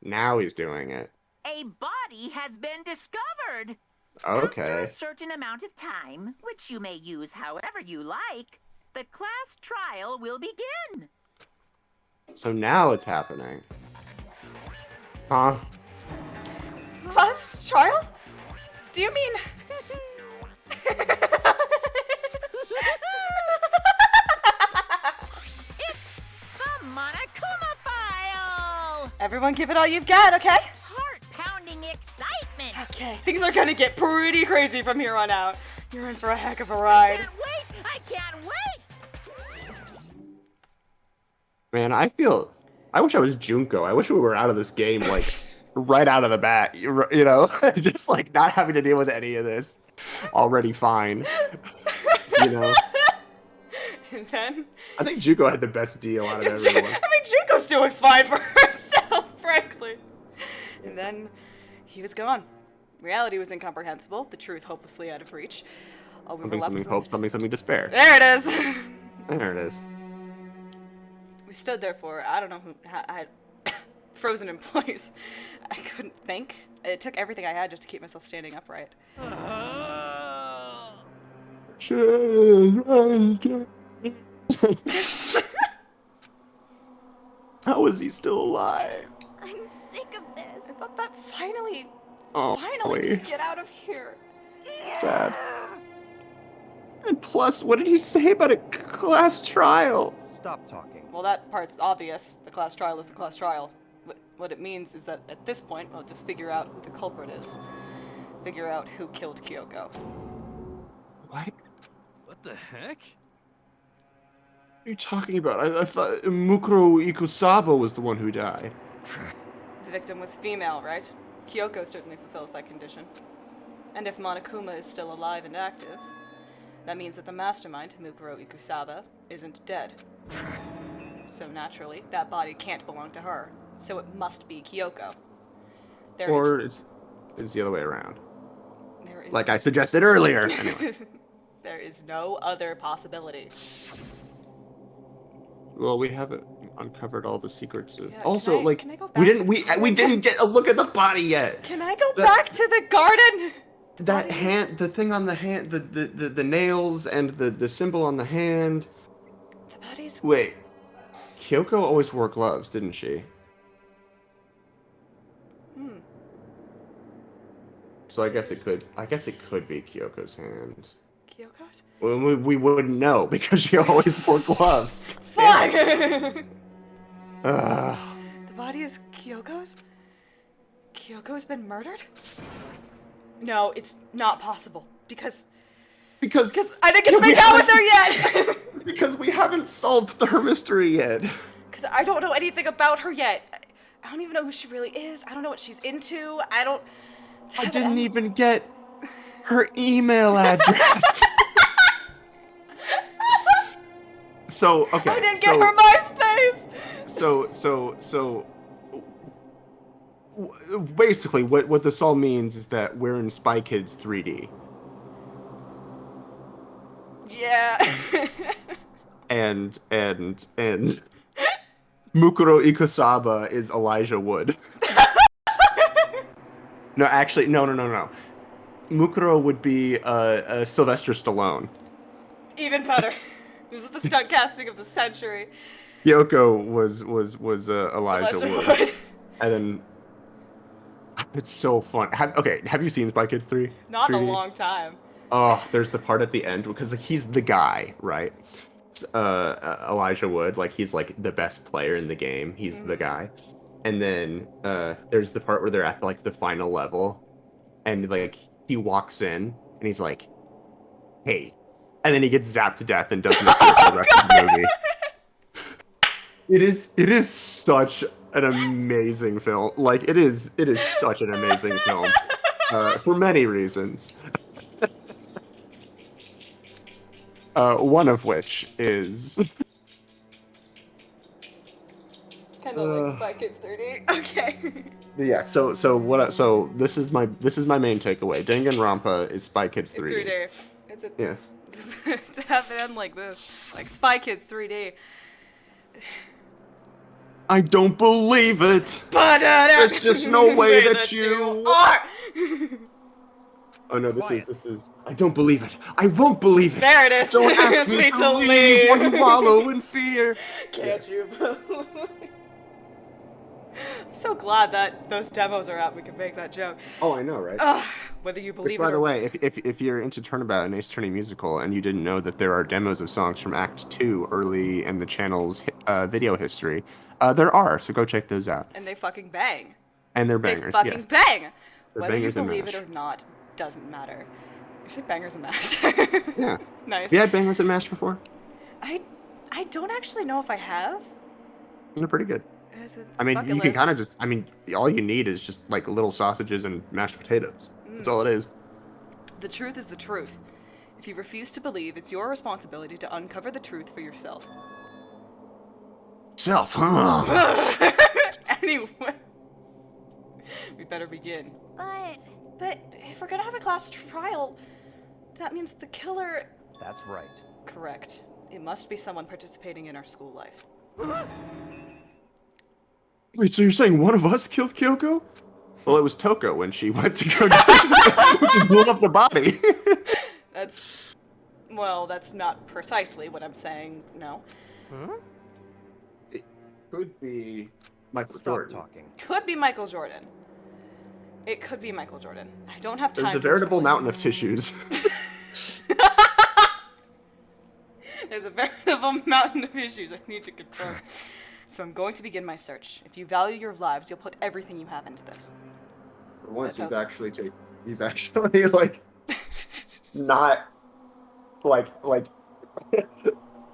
Now he's doing it. A body has been discovered. Okay. After a certain amount of time, which you may use however you like, the class trial will begin. So now it's happening. Huh? Class trial? Do you mean... It's the Monokuma file. Everyone give it all you've got, okay? Heart-pounding excitement. Okay, things are gonna get pretty crazy from here on out. You're in for a heck of a ride. Can't wait. I can't wait. Man, I wish I was Junko. I wish we were out of this game, like, right out of the bat. You know? Just, like, not having to deal with any of this. Already fine. You know? And then... I think Junko had the best deal out of everyone. I mean, Junko's doing fine for herself, frankly. And then he was gone. Reality was incomprehensible, the truth hopelessly out of reach. All we were left Something with... hope, something despair. There it is! There it is. We stood there for, I don't know who, I had frozen in place. I couldn't think. It took everything I had just to keep myself standing upright. How is he still alive? I'm sick of this. I thought that finally Oh, we could get out of here. sad. And plus, what did he say about a class trial? Stop talking. Well, that part's obvious. The class trial is the class trial. What it means is that at this point, we'll have to figure out who the culprit is. Figure out who killed Kyoko. What? What the heck? What are you talking about? I thought Mukuro Ikusaba was the one who died. The victim was female, right? Kyoko certainly fulfills that condition. And if Monokuma is still alive and active, that means that the mastermind, Mukuro Ikusaba, isn't dead. So naturally, that body can't belong to her. So it must be Kyoko. Or it's the other way around. There is Like I suggested earlier. Anyway. there is no other possibility. Well, we haven't uncovered all the secrets of. Yeah, also, can I like go we back didn't to- we didn't get a look at the body yet. Can I go The- back to the garden? That bodies. hand, the thing on the hand, the nails and the symbol on the hand. The body's... Wait, Kyoko always wore gloves, didn't she? So I guess it could be Kyoko's hand. Kyoko's? Well, we wouldn't know because she always wore gloves. Fuck! Ugh. The body is Kyoko's? Kyoko's been murdered? No, it's not possible. Because Because I didn't get to make out with her yet! Because we haven't solved the mystery yet. Because I don't know anything about her yet. I don't even know who she really is. I don't know what she's into. I didn't even get her email address. So okay. I didn't so, get her MySpace. So basically, what this all means is that we're in Spy Kids 3D. Yeah. And Mukuro Ikusaba is Elijah Wood. No, actually, no. Mukuro would be Sylvester Stallone. Even better. This is the stunt casting of the century. Kyoko was Elijah Wood. Wood. And then it's so fun. Have you seen Spy Kids 3? Not in a 3D? long time. Oh, there's the part at the end because like, he's the guy, right? Elijah Wood, like he's like the best player in the game. He's the guy. And then there's the part where they're at like the final level, and like he walks in and he's like, "Hey," and then he gets zapped to death and doesn't appear for the rest of the movie. It is such an amazing film. Like it is such an amazing film for many reasons. One of which is Kind of like Spy Kids 3D. Okay. yeah. So this is my main takeaway. Danganronpa is Spy Kids 3D. 3D. It's a, Yes. to have it end like this, like Spy Kids 3D. I don't believe it. There's just no way that you are. Oh no, this is. I don't believe it. I won't believe it. There it is. Don't ask It's me to leave while you wallow in fear. Can't you believe? I'm so glad that those demos are out. We can make that joke. Oh, I know, right? Whether you Which, believe by it the or way, if you're into Turnabout, an Ace Attorney musical, and you didn't know that there are demos of songs from Act 2 early in the channel's video history, there are, so go check those out. and they fucking bang. And they're They bangers, fucking yes. bang. They're Whether you bangers and believe it mash. or not doesn't matter. You say bangers and mash. Yeah. Nice. You had bangers and mash before? I don't actually know if I have. They're pretty good. It's a I mean, bucket you can list. kind of just, I mean, all you need is just like little sausages and mashed potatoes. That's all it is. The truth is the truth. If you refuse to believe, it's your responsibility to uncover the truth for yourself. Self, huh? Anyway, we better begin. But if we're gonna have a class trial, that means the killer. That's right. Correct. It must be someone participating in our school life. Wait, so you're saying one of us killed Kyoko? Well, it was Toko when she went to go when she blew up the body. That's not precisely what I'm saying. No. It could be Michael Stop Jordan. talking. Could be Michael Jordan. It could be Michael Jordan. I don't have time. There's a to veritable explain. mountain of tissues. There's a veritable mountain of issues I need to confirm. So I'm going to begin my search. If you value your lives, you'll put everything you have into this. For once, That's he's actually like not like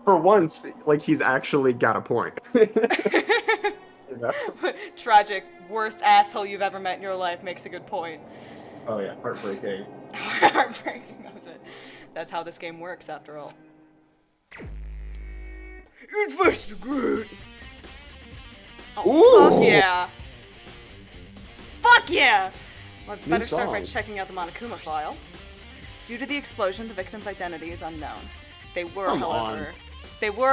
for once, like he's actually got a point. You know? Tragic, worst asshole you've ever met in your life makes a good point. Oh yeah, heartbreaking. Heartbreaking, that was it. That's how this game works, after all. Investigate! Oh, fuck yeah! Fuck yeah! Well, I'd better start by song. checking out the Monokuma file. Due to the explosion, the victim's identity is unknown. They were, Come on.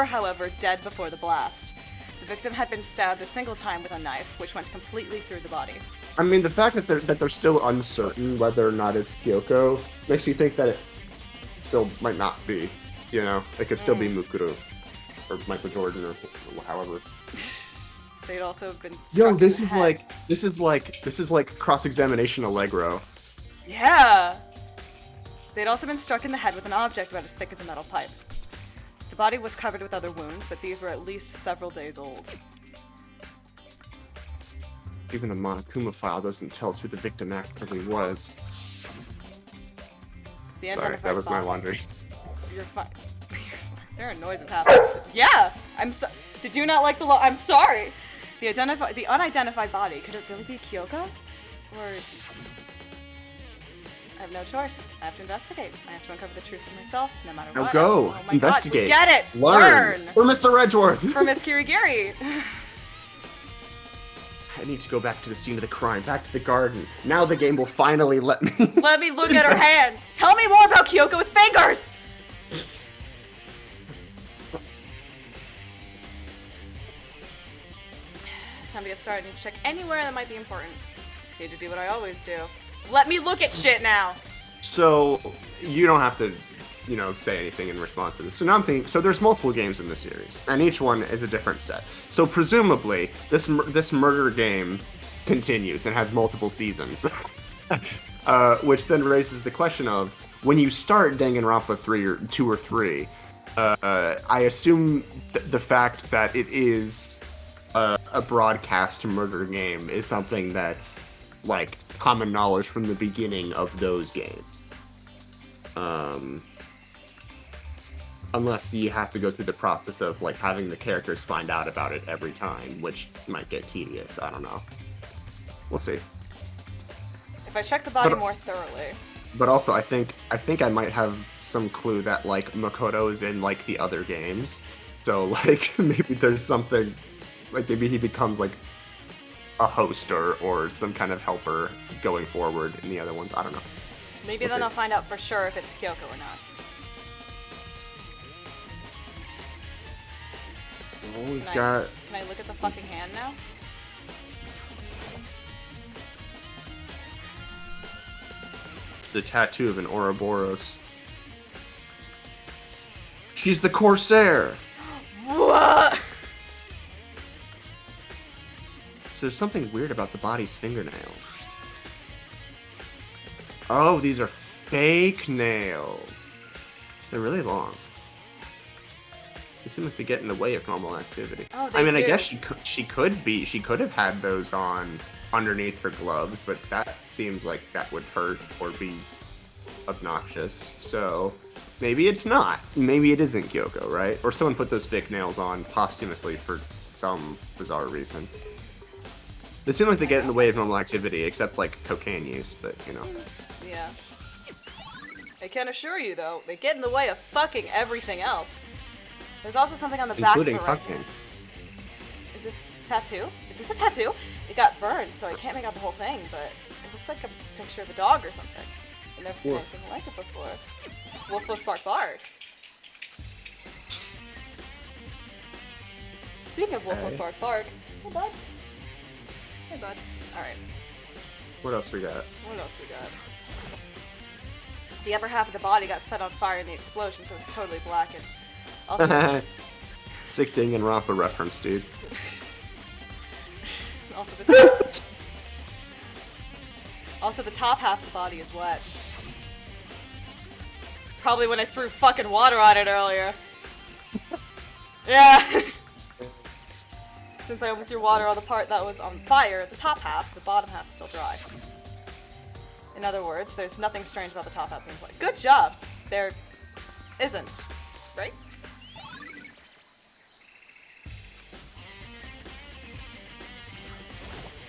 however, dead before the blast. The victim had been stabbed a single time with a knife, which went completely through the body. I mean, the fact that they're still uncertain whether or not it's Kyoko makes me think that it still might not be. You know, it could still be Mukuro or Michael Jordan or however. They'd also been Yo, struck in this the is head. this is like cross-examination Allegro. Yeah! They'd also been struck in the head with an object about as thick as a metal pipe. The body was covered with other wounds, but these were at least several days old. Even the Monokuma file doesn't tell us who the victim actually was. The Sorry, unidentified that was my body- laundry. You're fine. There are noises happening. Yeah! I'm so- Did you not like the I'm sorry! The unidentified body, could it really be Kyoko? Or... I have no choice. I have to investigate. I have to uncover the truth for myself, no matter Now what. go. Oh my Investigate. God, we get it. Learn. For Mr. Redgeworth. For Miss Kirigiri. I need to go back to the scene of the crime, back to the garden. Now the game will finally let me. Let me look at her hand. Tell me more about Kyoko's fingers. Time to get started. I need to check anywhere that might be important. I need to do what I always do. Let me look at shit now. So you don't have to, say anything in response to this. So now I'm thinking. So there's multiple games in the series, and each one is a different set. So presumably this murder game continues and has multiple seasons, which then raises the question of when you start Danganronpa 3 or 2 or 3. I assume the fact that it is a broadcast murder game is something that's like common knowledge from the beginning of those games. Unless you have to go through the process of like having the characters find out about it every time, which might get tedious. I don't know. We'll see. If I check the body more thoroughly. But also, I think I might have some clue that like Makoto is in like the other games, so like maybe there's something, like maybe he becomes like a host or some kind of helper going forward in the other ones. I don't know. Maybe We'll then see. I'll find out for sure if it's Kyoko or not. Oh, we've Can got. I look at the fucking hand now? The tattoo of an Ouroboros. She's the Corsair! What? So there's something weird about the body's fingernails. Oh, these are fake nails. They're really long. They seem like they get in the way of normal activity. Oh, they I mean, I do. guess she could have had those on underneath her gloves, but that seems like that would hurt or be obnoxious. So maybe it's not. Maybe it isn't Kyoko, right? Or someone put those fake nails on posthumously for some bizarre reason. They seem like they get in the way of normal activity, except like cocaine use, but Yeah. I can assure you, though, they get in the way of fucking everything else. There's also something on the back including of her right fucking. hand. Is this tattoo? Is this a tattoo? It got burned, so I can't make out the whole thing, but it looks like a picture of a dog or something. I've never seen Woof. anything like it before. Wolf, woof, bark, bark. Speaking of wolf, Hey. woof, bark, bark. Hey, bud. Hey, bud. Alright, What else we got? what else we got? The upper half of the body got set on fire in the explosion, so it's totally blackened. Also, Sick Danganronpa reference, dude. also the top half of the body is wet. Probably when I threw fucking water on it earlier. Yeah. Since I only threw water on the part that was on fire, the top half, the bottom half is still dry. In other words, there's nothing strange about the top half being wet. Good job! There isn't, right?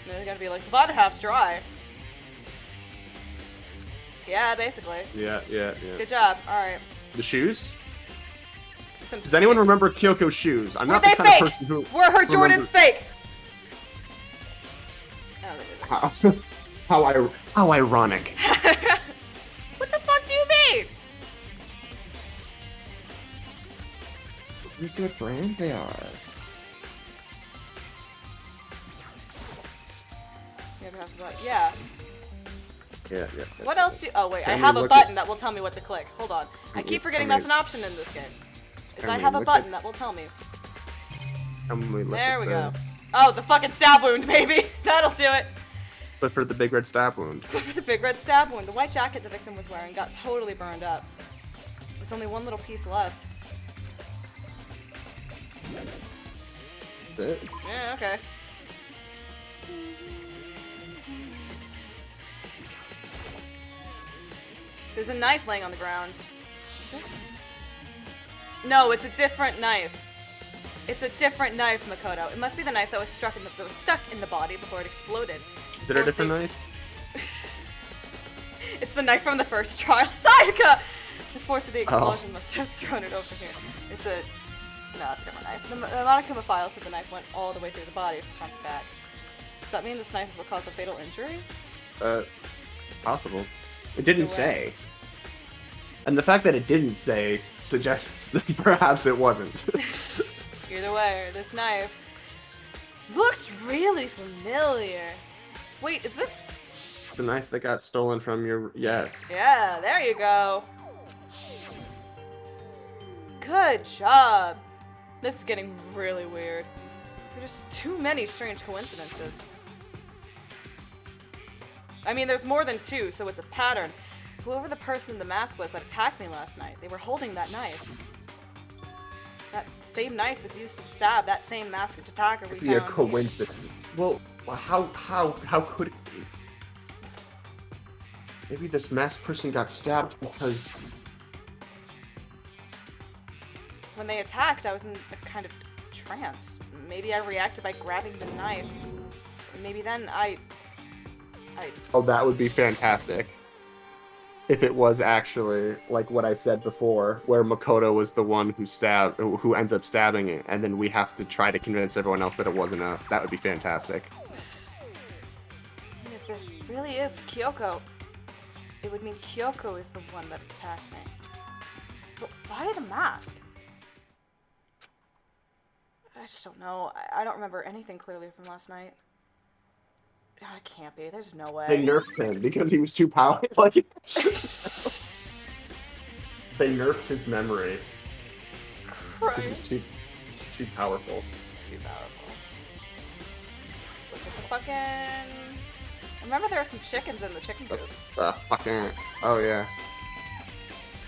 And then it's gonna be like, the bottom half's dry. Yeah, basically. Yeah. Good job. Alright. The shoes? Some Does anyone sick- remember Kyoko's shoes? I'm Were not they the kind fake? of person who. Were her Jordans fake? I don't think they were shoes. How ironic. What the fuck do you mean? Let me see what brand they are. You ever have to buy- Yeah. Yeah. What else do? Oh wait, I Can we have a look button at- that will tell me what to click. Hold on. I keep forgetting can that's we- an option in this game. Is can I we have a look button at- that will tell me. There There we go. Oh, the fucking stab wound, baby. That'll do it. But for the big red stab wound. For the big red stab wound, the white jacket the victim was wearing got totally burned up. With only one little piece left. That's it. Yeah, okay. There's a knife laying on the ground. Is this? No, it's a different knife. It's a different knife, Makoto. It must be the knife that was stuck in the body before it exploded. Is it a Those different things- knife? It's the knife from the first trial. Sayaka! The force of the explosion must have thrown it over here. It's a... No, it's a different knife. The Monokuma file said the knife went all the way through the body from front to back. Does that mean this knife is what caused the fatal injury? Possible. It didn't say. And the fact that it didn't say suggests that perhaps it wasn't. Either way, this knife looks really familiar. Wait, is this... It's the knife that got stolen from your... Yes. Yeah, there you go. Good job. This is getting really weird. There's just too many strange coincidences. I mean, there's more than two, so it's a pattern. Whoever the person in the mask was that attacked me last night, they were holding that knife. That same knife was used to stab that same masked attacker we It'd be a found. coincidence. Well, how could it be? Maybe this masked person got stabbed because... When they attacked, I was in a kind of trance. Maybe I reacted by grabbing the knife. Maybe then I... Oh, that would be fantastic. If it was actually, like what I said before, where Makoto was the one who ends up stabbing it, and then we have to try to convince everyone else that it wasn't us. That would be fantastic. And if this really is Kyoko, it would mean Kyoko is the one that attacked me. But why the mask? I just don't know. I don't remember anything clearly from last night. It can't be. There's no way. They nerfed him because he was too powerful. Like, they nerfed his memory because he's too powerful. Too powerful. Let's look at the fucking... Remember there were some chickens in the chicken coop. Fucking... Oh, yeah.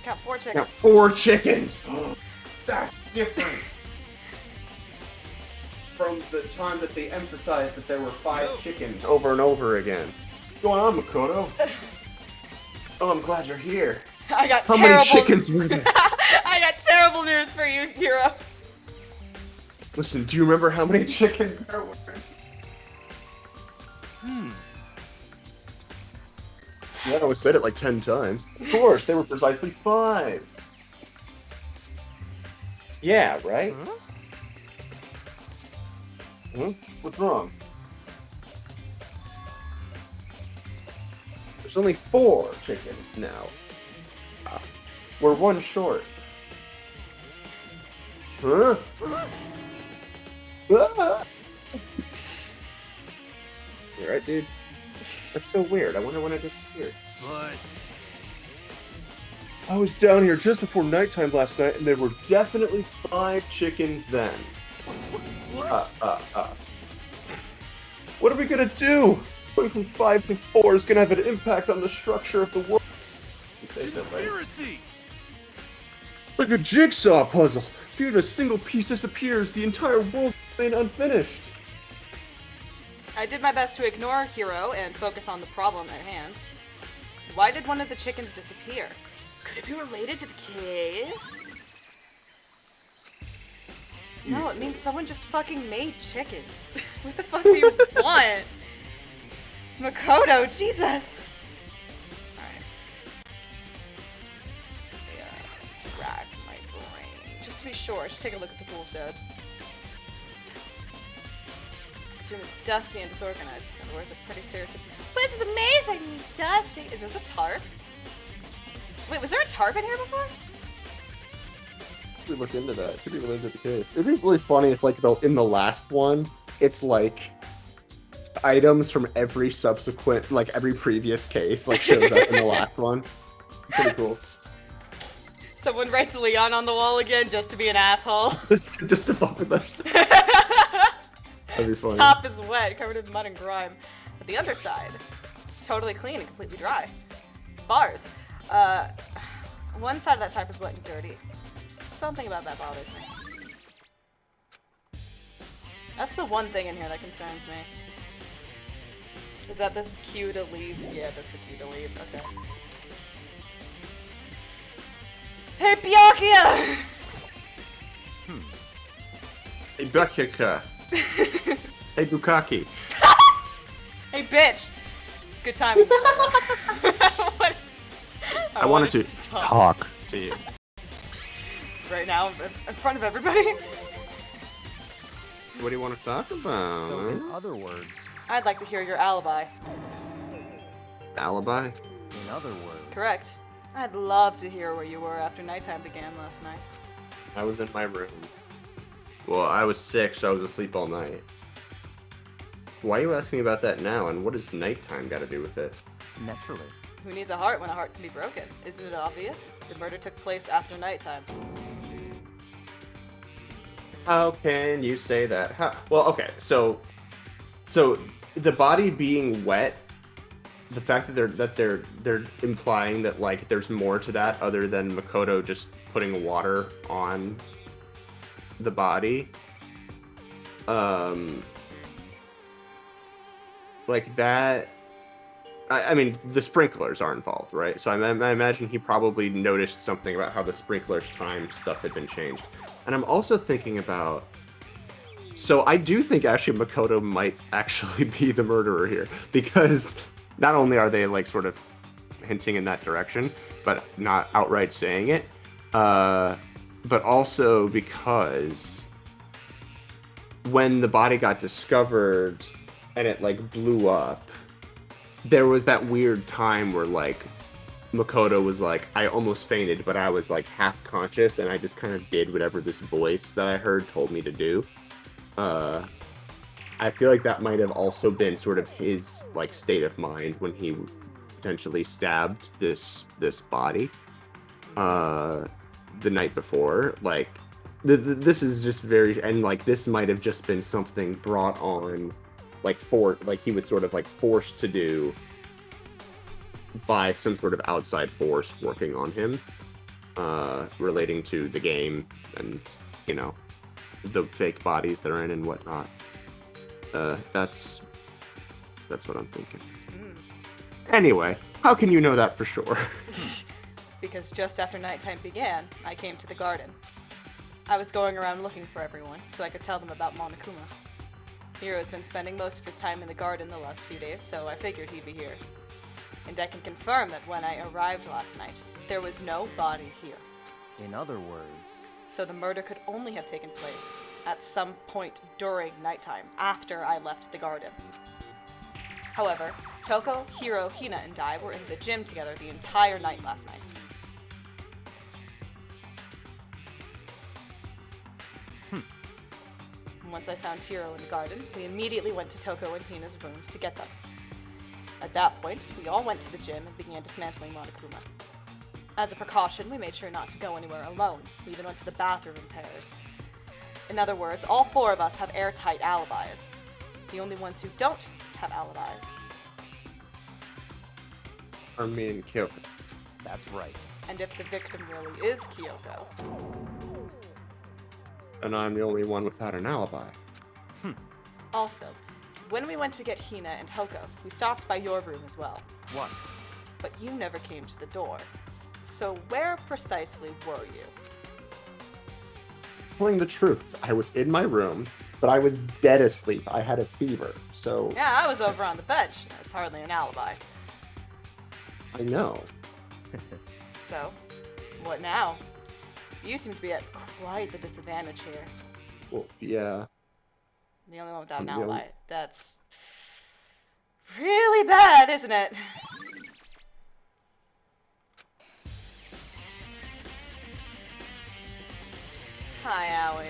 Got 4 chickens. Got 4 chickens! That's different! From the time that they emphasized that there were 5 chickens over and over again. What's going on, Makoto? Oh, I'm glad you're here. I got How terrible... many chickens were there? I got terrible news for you, Hero. Listen, do you remember how many chickens there were? Yeah, I said it like 10 times. Of course, they were precisely 5. Yeah, right? Huh? Huh? What's wrong? There's only 4 chickens now. We're 1 short. Huh? Ah! You right, dude? That's so weird. I wonder when I disappeared. But I was down here just before nighttime last night, and there were definitely 5 chickens then. What are we gonna do? Going from 5 to 4 is gonna have an impact on the structure of the world. conspiracy! Like a jigsaw puzzle. If even a single piece disappears, the entire world will remain unfinished. I did my best to ignore Hero and focus on the problem at hand. Why did one of the chickens disappear? Could it be related to the case? No, it means someone just fucking made chicken. What the fuck do you want? Makoto, Jesus! Alright. Yeah, rack my brain. Just to be sure, I should take a look at the tool shed. This room is dusty and disorganized. In other words, a pretty stereotypical. This place is amazingly dusty. Is this a tarp? Wait, was there a tarp in here before? We look into that. It could be related to the case. It'd be really funny if, like, in the last one, it's like items from every subsequent, like every previous case, like shows up in the last one. Pretty cool. Someone writes Leon on the wall again just to be an asshole. Just to fuck with us. That'd be funny. Top is wet, covered in mud and grime. But the underside, it's totally clean and completely dry. Bars. One side of that tarp is wet and dirty. Something about that bothers me. That's the one thing in here that concerns me. Is that the cue to leave? Yeah, that's the cue to leave. Okay. Hey, Byakuya! Hey, Byakuya. Hey, Bukaki. Hey, bitch! Good timing. What? I wanted to talk to you. Right now, in front of everybody. What do you want to talk about? So, in other words, I'd like to hear your alibi. Alibi? in other words, Correct. I'd love to hear where you were after nighttime began last night. I was in my room. Well, I was sick, so I was asleep all night. Why are you asking me about that now, and what does nighttime got to do with it? naturally. Who needs a heart when a heart can be broken? Isn't it obvious? The murder took place after nighttime. How can you say that? Well, okay, so the body being wet, the fact that they're implying that like there's more to that other than Makoto just putting water on the body, like that. I mean, the sprinklers are involved, right? So I imagine he probably noticed something about how the sprinklers time stuff had been changed. And I'm also thinking about... So I do think actually Makoto might actually be the murderer here. Because not only are they like sort of hinting in that direction, but not outright saying it. But also because when the body got discovered and it like blew up, there was that weird time where like Makoto was like, I almost fainted, but I was like half conscious and I just kind of did whatever this voice that I heard told me to do. I feel like that might have also been sort of his like state of mind when he potentially stabbed this body the night before. Like this is just very, and like this might have just been something brought on like he was sort of like forced to do by some sort of outside force working on him, relating to the game and, you know, the fake bodies that are in and whatnot. That's what I'm thinking. Anyway, how can you know that for sure? Because just after nighttime began, I came to the garden. I was going around looking for everyone, so I could tell them about Monokuma. Hiro's been spending most of his time in the garden the last few days, so I figured he'd be here. And I can confirm that when I arrived last night, there was no body here. In other words, So the murder could only have taken place at some point during nighttime, after I left the garden. However, Toko, Hiro, Hina, and I were in the gym together the entire night last night. Once I found Hiro in the garden, we immediately went to Toko and Hina's rooms to get them. At that point, we all went to the gym and began dismantling Monokuma. As a precaution, we made sure not to go anywhere alone. We even went to the bathroom in pairs. In other words, all four of us have airtight alibis. The only ones who don't have alibis. Are me and Kyoko. that's right. And if the victim really is Kyoko, And I'm the only one without an alibi. also, when we went to get Hina and Hoko, we stopped by your room as well. What? But you never came to the door. So where precisely were you? Telling the truth, I was in my room, but I was dead asleep. I had a fever, so Yeah, I was over on the bench. That's hardly an alibi. I know. So, what now? You seem to be at quite the disadvantage here. Well, yeah. The only one without an Yeah. alibi. That's really bad, isn't it? Hi, Aoi.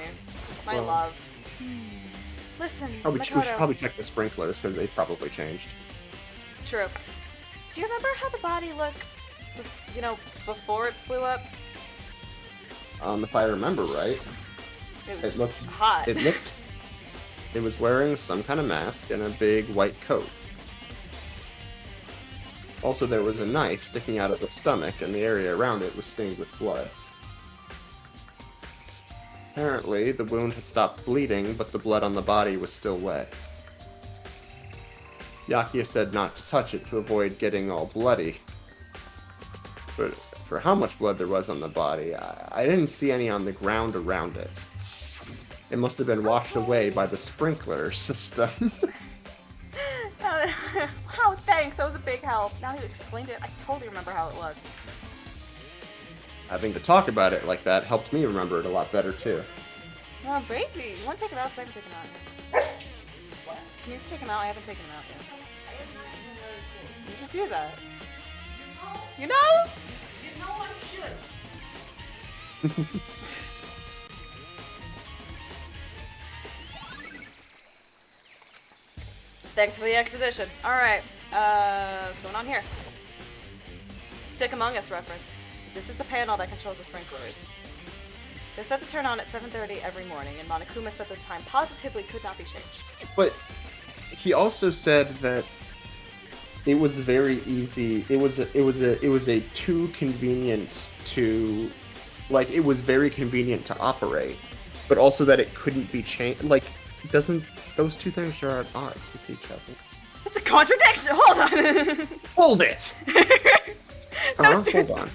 My Well- love. Listen, We Makoto. should probably check the sprinklers because they've probably changed. True. Do you remember how the body looked, before it blew up? If I remember right, It was looked- hot. it was wearing some kind of mask and a big white coat. Also, there was a knife sticking out of the stomach, and the area around it was stained with blood. Apparently, the wound had stopped bleeding, but the blood on the body was still wet. Yakia said not to touch it to avoid getting all bloody. But for how much blood there was on the body, I didn't see any on the ground around it. It must have been washed away by the sprinkler system. Wow, thanks. That was a big help. Now you explained it, I totally remember how it looked. having to talk about it like that helped me remember it a lot better too. Oh, baby. You want to take him out? Because I haven't taken him out yet. Can you take him out? I haven't taken him out yet. You should do that. You know? You know I should. Thanks for the exposition. Alright, what's going on here? Sick Among Us reference. This is the panel that controls the sprinklers. They're set to turn on at 7:30 every morning, and Monokuma said the time positively could not be changed. But he also said that it was very easy. It was a too convenient to, like, it was very convenient to operate, but also that it couldn't be changed. Like, doesn't those two things are at odds with each other? It's a contradiction! Hold on! Hold it! Hold on.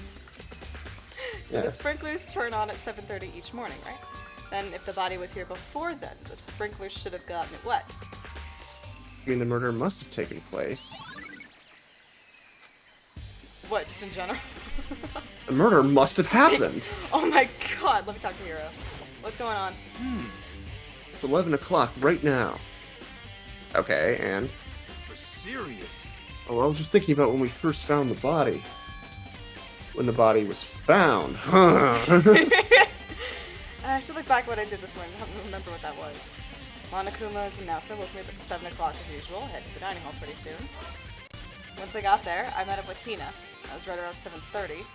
So the Yes. sprinklers turn on at 7:30 each morning, right? Then if the body was here before then, the sprinklers should have gotten it wet. I mean, the murder must have taken place. What, just in general? The murder must have happened. Oh my god, let me talk to Hiro. What's going on? It's 11 o'clock right now. Okay, and? For serious. Oh, I was just thinking about when we first found the body. When the body was found. Huh. I should look back at what I did this morning. I don't remember what that was. Monokuma's announcement woke me up at 7 o'clock as usual. I head to the dining hall pretty soon. Once I got there, I met up with Hina. I was right around 7:30.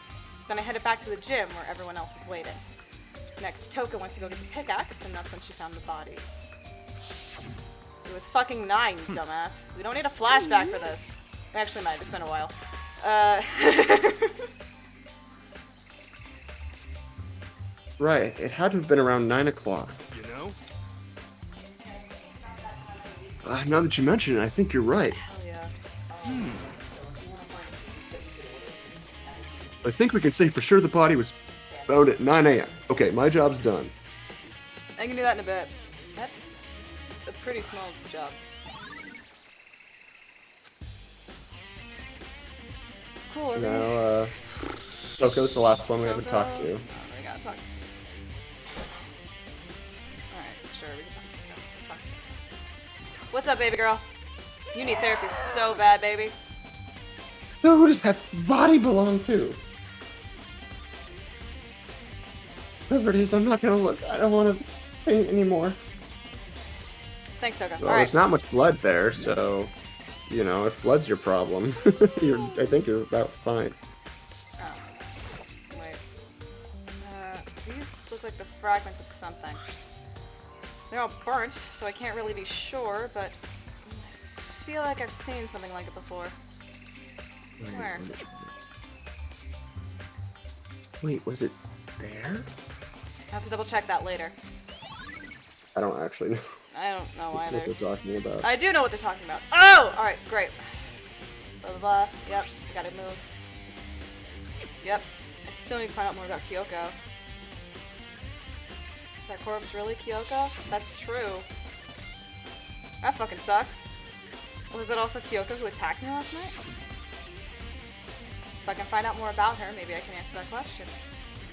Then I headed back to the gym where everyone else was waiting. Next, Toka went to go get the pickaxe, and that's when she found the body. It was fucking 9, you dumbass. We don't need a flashback for this. We actually might. It's been a while. Right, it had to have been around 9 o'clock. You know? Now that you mention it, I think you're right. Hell yeah. I think we can say for sure the body was found at 9 a.m. Okay, my job's done. I can do that in a bit. That's a pretty small job. Cool, Now, Toko's the last one we haven't talked to. Oh, we gotta talk. Alright, sure, we can talk to Toko. Let's talk to Toko. What's up, baby girl? You need therapy so bad, baby. No, who does that body belong to? Whoever it is, I'm not gonna look. I don't want to paint anymore. Thanks, Toko. Well, Alright. there's not much blood there, so, you know, if blood's your problem, I think you're about fine. Oh. Wait. These look like the fragments of something. They're all burnt, so I can't really be sure, but I feel like I've seen something like it before. Where? Wait, was it there? I'll have to double check that later. I don't actually know I don't know what either. they're talking about. I do know what they're talking about. Oh! Alright, great. Blah, blah, blah. Yep, I gotta move. Yep. I still need to find out more about Kyoko. Is that corpse really Kyoko? That's true. That fucking sucks. Was it also Kyoko who attacked me last night? If I can find out more about her, maybe I can answer that question.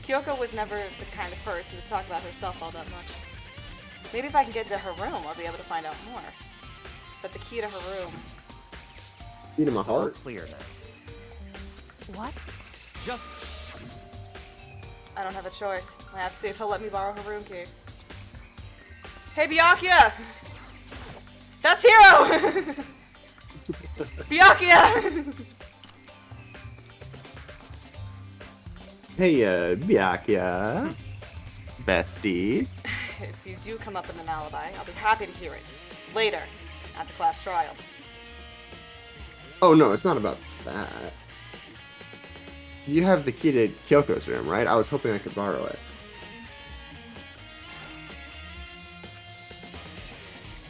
Kyoko was never the kind of person to talk about herself all that much. Maybe if I can get into her room, I'll be able to find out more. But the key to her room... Beat in my It's all heart. clear now. What? Just I don't have a choice. I have to see if he'll let me borrow her room key. Hey, Byakuya! That's Hiro! Byakuya! Hey, Byakuya. Bestie. If you do come up with an alibi, I'll be happy to hear it. Later, at the class trial. Oh, no, it's not about that. You have the key to Kyoko's room, right? I was hoping I could borrow it.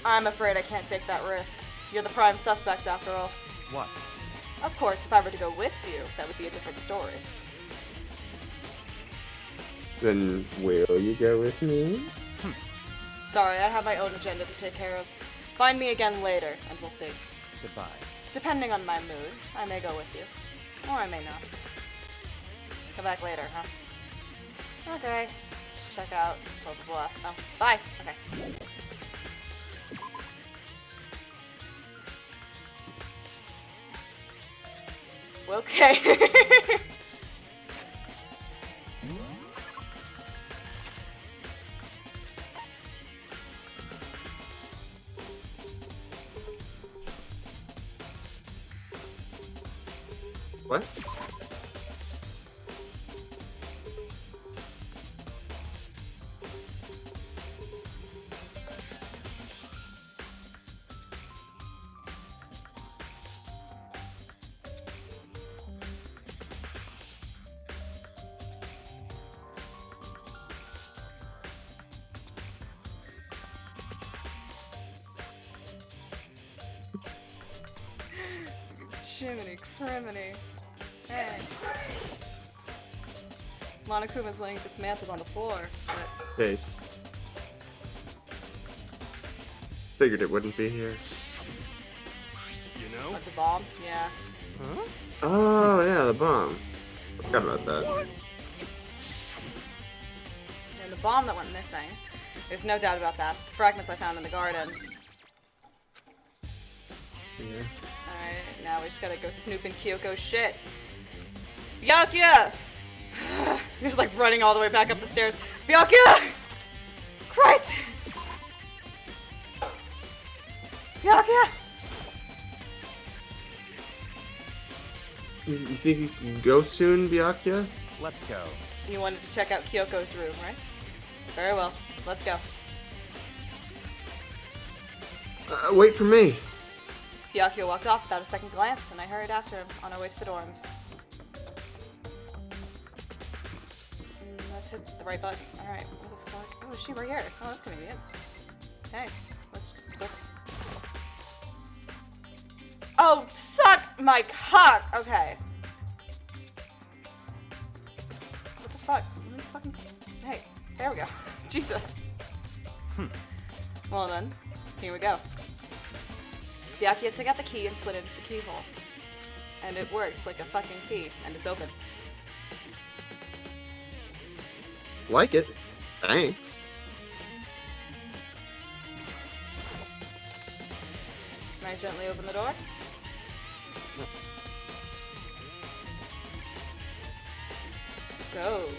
I'm afraid I can't take that risk. You're the prime suspect, after all. what? Of course, if I were to go with you, that would be a different story. Then will you go with me? Sorry, I have my own agenda to take care of. Find me again later, and we'll see. Goodbye. Depending on my mood, I may go with you. Or I may not. Come back later, huh? Okay. Let's check out. Blah blah blah. Oh, bye. Okay. Okay. What? Jiminy criminy. Hey. Monokuma's laying dismantled on the floor. But Days. Figured it wouldn't be here. You know? like the bomb? Yeah. Huh? Oh, yeah, the bomb. Forgot about that. And the bomb that went missing. There's no doubt about that. The fragments I found in the garden. Yeah. Alright, now we just gotta go snoop in Kyoko's shit. Byakuya! He's like running all the way back up the stairs. Byakuya! Christ! Byakuya! You think you can go soon, Byakuya? Let's go. You wanted to check out Kyoko's room, right? Very well. Let's go. Wait for me. Byakuya walked off without a second glance, and I hurried after him on our way to the dorms. Let's hit the right button. Alright, what the fuck? Oh, is she right here? Oh, that's convenient. Okay, let's... Oh, suck my cock! Okay. What the fuck? Let me fucking... Hey, there we go. Jesus. Well then, here we go. Byakuya took out the key and slid it into the keyhole. And it works like a fucking key, and it's open. Like it. Thanks. Can I gently open the door? So,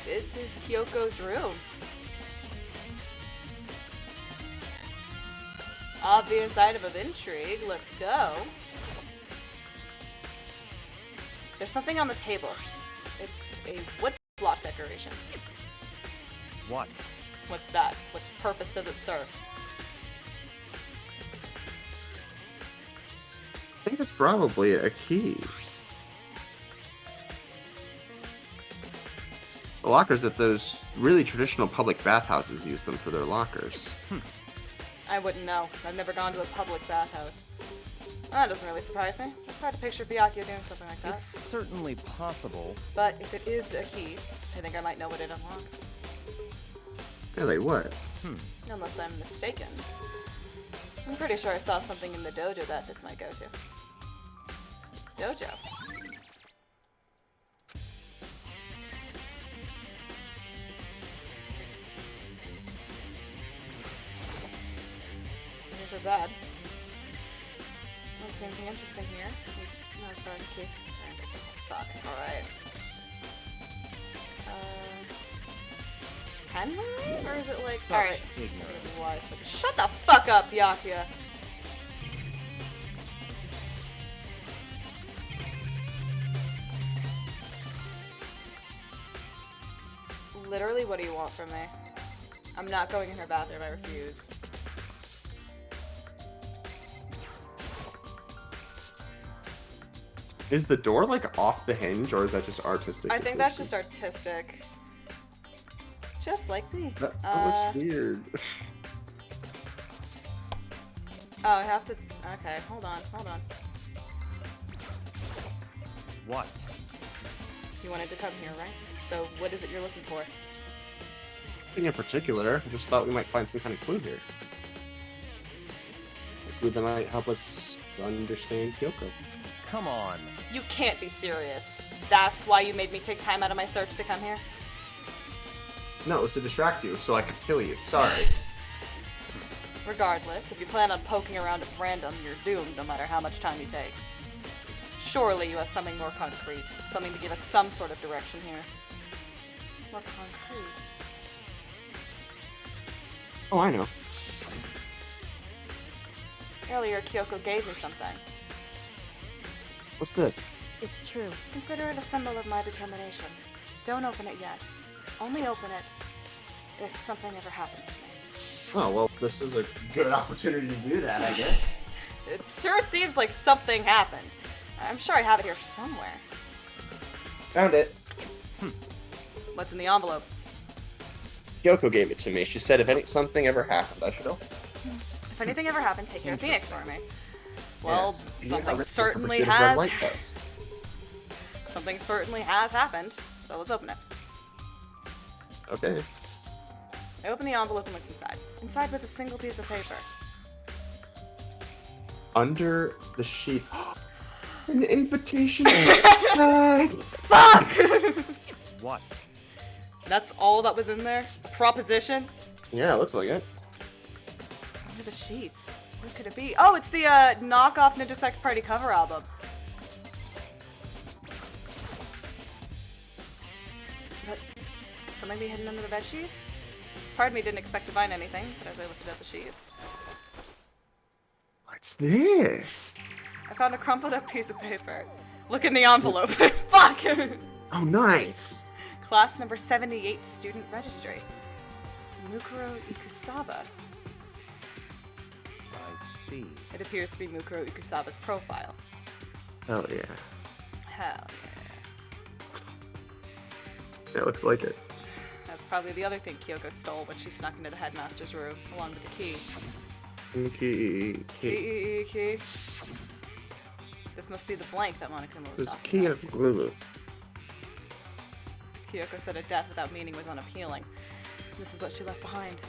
this is Kyoko's room. Obvious item of intrigue. Let's go. There's something on the table. It's a wood block decoration. What? What's that? What purpose does it serve? I think it's probably a key. The lockers at those really traditional public bathhouses use them for their lockers. I wouldn't know. I've never gone to a public bathhouse. That doesn't really surprise me. It's hard to picture Byakuya doing something like that. It's certainly possible. But if it is a key, I think I might know what it unlocks. Really, what? Unless I'm mistaken. I'm pretty sure I saw something in the dojo that this might go to. Dojo. These are bad. I don't see anything interesting here. At least not as far as the case is concerned. Fuck. Alright. Can we? Or is it like... Alright. Ignorant. Shut the fuck up, Byakuya! Literally, what do you want from me? I'm not going in her bathroom, I refuse. Is the door like off the hinge, or is that just artistic? I think that's just artistic. Just like me. That looks weird. Oh, I have to... Okay, hold on. What? You wanted to come here, right? So, what is it you're looking for? Nothing in particular. I just thought we might find some kind of clue here. A clue that might help us understand Kyoko. Come on. You can't be serious. That's why you made me take time out of my search to come here? No, it was to distract you, so I could kill you. Sorry. Regardless, if you plan on poking around at random, you're doomed no matter how much time you take. Surely you have something more concrete, something to give us some sort of direction here. More concrete. Oh, I know. Earlier, Kyoko gave me something. What's this? It's true. Consider it a symbol of my determination. Don't open it yet. Only open it if something ever happens to me. Oh, well, this is a good opportunity to do that, I guess. It sure seems like something happened. I'm sure I have it here somewhere. Found it. What's in the envelope? Kyoko gave it to me. She said if something ever happened, I should open it. If anything ever happened, take care of Phoenix for me. Well, Yeah. something Yeah, certainly I has. like this. Something certainly has happened. So let's open it. Okay. I opened the envelope and looked inside. Inside was a single piece of paper. Under the sheet. An invitation. Fuck! What? That's all that was in there? A proposition? Yeah, it looks like it. Under the sheets. What could it be? Oh, it's the knockoff Ninja Sex Party cover album. But could something be hidden under the bed sheets? Part of me didn't expect to find anything, but as I lifted up the sheets, What's this? I found a crumpled up piece of paper. Look in the envelope. Fuck! Oh, nice. Class number 78 student registry. Mukuro Ikusaba. I see. It appears to be Mukuro Ikusaba's profile. Hell yeah. Hell yeah. It looks like it. That's probably the other thing Kyoko stole when she snuck into the headmaster's room, along with the key. Key. This must be the blank that Monokuma was There's a talking key about. of glue. Kyoko said a death without meaning was unappealing. This is what she left behind.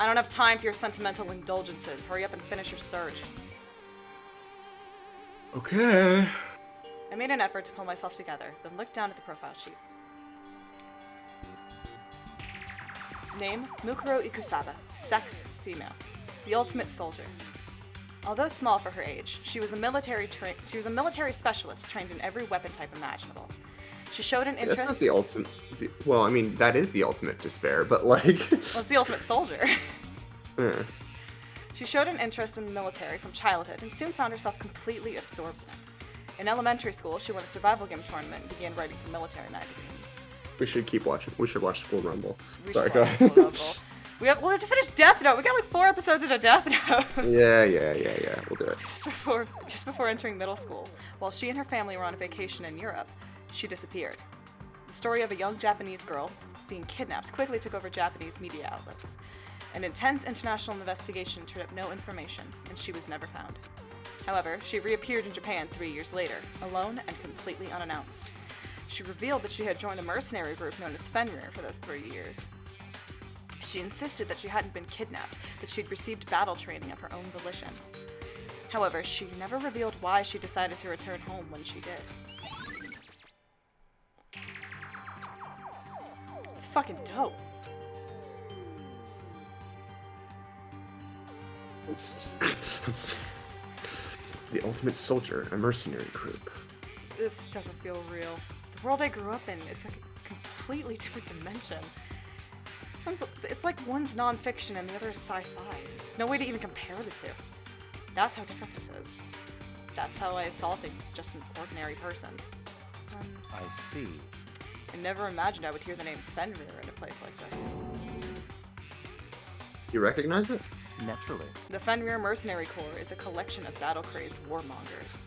I don't have time for your sentimental indulgences. Hurry up and finish your search. Okay. I made an effort to pull myself together, then looked down at the profile sheet. Name, Mukuro Ikusaba. Sex, female. The ultimate soldier. Although small for her age, she was a military specialist trained in every weapon type imaginable. She showed an interest. That's not the ultimate. Well, I mean, that is the ultimate despair, but like. Well, it's the ultimate soldier. eh. She showed an interest in the military from childhood and soon found herself completely absorbed in it. In elementary school, she won a survival game tournament and began writing for military magazines. We should keep watching. We should watch School Rumble. We Sorry, should go watch ahead. School Rumble. We'll have to finish Death Note. We got like 4 episodes into Death Note. Yeah. We'll do it. Just before entering middle school, while she and her family were on a vacation in Europe, she disappeared. The story of a young Japanese girl being kidnapped quickly took over Japanese media outlets. An intense international investigation turned up no information, and she was never found. However, she reappeared in Japan 3 years later, alone and completely unannounced. She revealed that she had joined a mercenary group known as Fenrir for those 3 years. She insisted that she hadn't been kidnapped, that she'd received battle training of her own volition. However, she never revealed why she decided to return home when she did. It's fucking dope. It's the ultimate soldier, a mercenary group. This doesn't feel real. The world I grew up in, it's like a completely different dimension. It's like one's non-fiction and the other is sci-fi. There's no way to even compare the two. That's how different this is. That's how I saw things as just an ordinary person. I see. I never imagined I would hear the name Fenrir in a place like this. You recognize it? Naturally. The Fenrir Mercenary Corps is a collection of battle-crazed warmongers.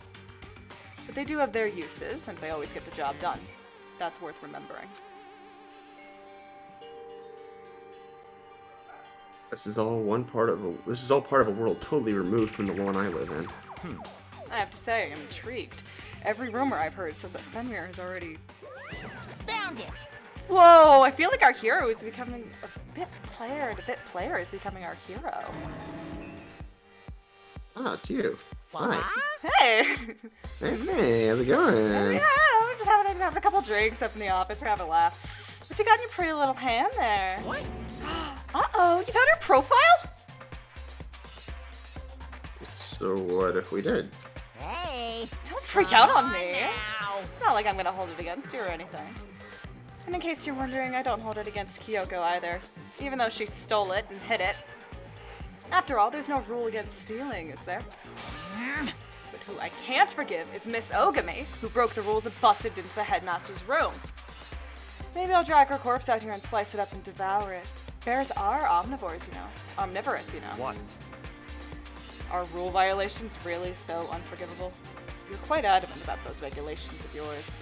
But they do have their uses, and they always get the job done. That's worth remembering. This is all part of a world totally removed from the one I live in. I have to say, I'm intrigued. Every rumor I've heard says that Fenrir has already... Found it! Whoa! I feel like our hero is becoming a bit player, and a bit player is becoming our hero. Ah, it's you. Hi. Hey! Hey, how's it going? Yeah, we're just having a couple drinks up in the office. We're having a laugh. What you got in your pretty little hand there? What? Uh-oh, you found her profile? So what if we did? Hey. Don't freak out on me. It's not like I'm gonna hold it against you or anything. And in case you're wondering, I don't hold it against Kyoko either, even though she stole it and hid it. After all, there's no rule against stealing, is there? But who I can't forgive is Miss Ogami, who broke the rules and busted into the headmaster's room. Maybe I'll drag her corpse out here and slice it up and devour it. Bears are omnivores, you know. Omnivorous, you know. What? Are rule violations really so unforgivable? You're quite adamant about those regulations of yours.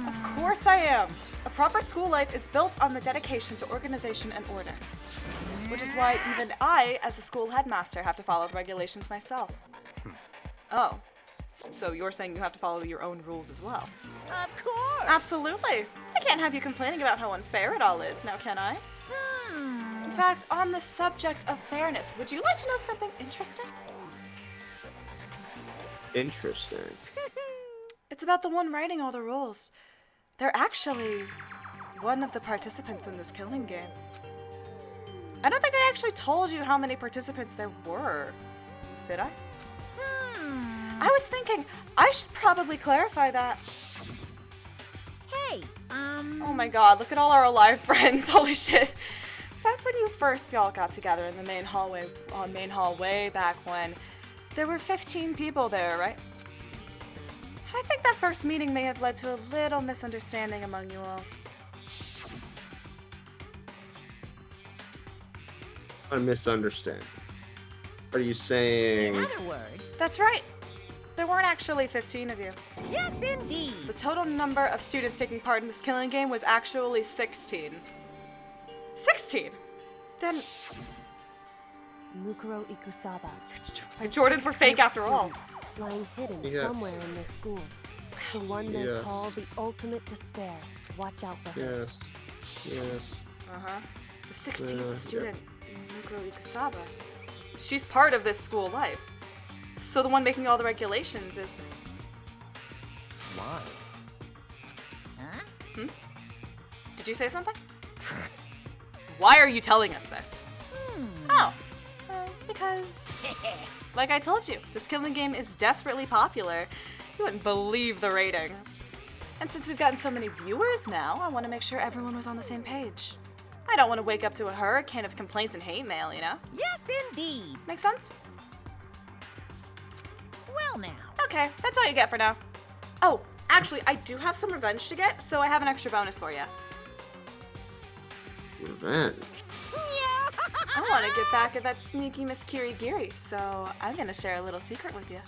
Of course I am. A proper school life is built on the dedication to organization and order. Which is why even I, as a school headmaster, have to follow the regulations myself. Oh, so you're saying you have to follow your own rules as well? Of course. Absolutely. I can't have you complaining about how unfair it all is, now can I? In fact, on the subject of fairness, would you like to know something interesting? Interesting. It's about the one writing all the rules. They're actually one of the participants in this killing game. I don't think I actually told you how many participants there were. Did I? I was thinking I should probably clarify that. Hey, Oh my god, look at all our alive friends. Holy shit. Back when you first y'all got together in the main hall way back when, there were 15 people there, right? I think that first meeting may have led to a little misunderstanding among you all. I misunderstand. Are you saying... in other words, That's right. There weren't actually 15 of you. yes, indeed. The total number of students taking part in this killing game was actually 16. 16? Then Mukuro Ikusaba. my Jordans were fake after all. Lying hidden Yes. somewhere in this school. The one they Yes. call the ultimate despair. Watch out for her. Yes. Yes. Uh-huh. The 16th Yeah. student, Mukuro Ikusaba. She's part of this school life. So the one making all the regulations is... Why? Huh? Did you say something? Why are you telling us this? Oh, because... Like I told you, this killing game is desperately popular. You wouldn't believe the ratings. And since we've gotten so many viewers now, I want to make sure everyone was on the same page. I don't want to wake up to a hurricane of complaints and hate mail, you know? Yes, indeed. Make sense? Well, now. Okay, that's all you get for now. Oh, actually, I do have some revenge to get, so I have an extra bonus for you. Revenge. I want to get back at that sneaky Miss Kirigiri, so I'm going to share a little secret with you.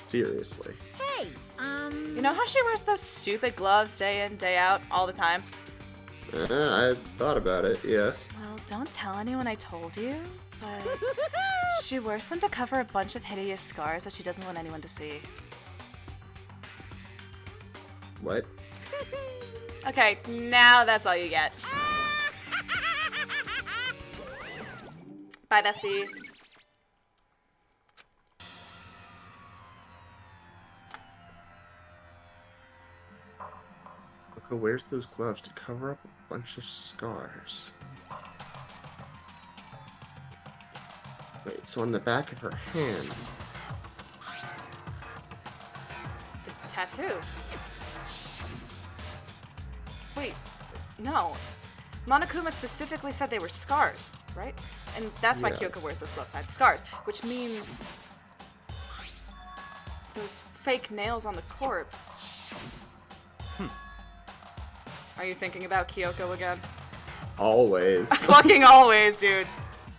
Seriously. Hey, You know how she wears those stupid gloves day in, day out, all the time? I thought about it, yes. Well, don't tell anyone I told you, but she wears them to cover a bunch of hideous scars that she doesn't want anyone to see. What? Okay, now that's all you get. Bye, bestie. Mako wears those gloves to cover up a bunch of scars. Wait, so on the back of her hand... The tattoo. Wait, no. Monokuma specifically said they were scars, right? And that's why Yeah. Kyoko wears those gloves side scars, which means those fake nails on the corpse. Are you thinking about Kyoko again? Always. Fucking always, dude.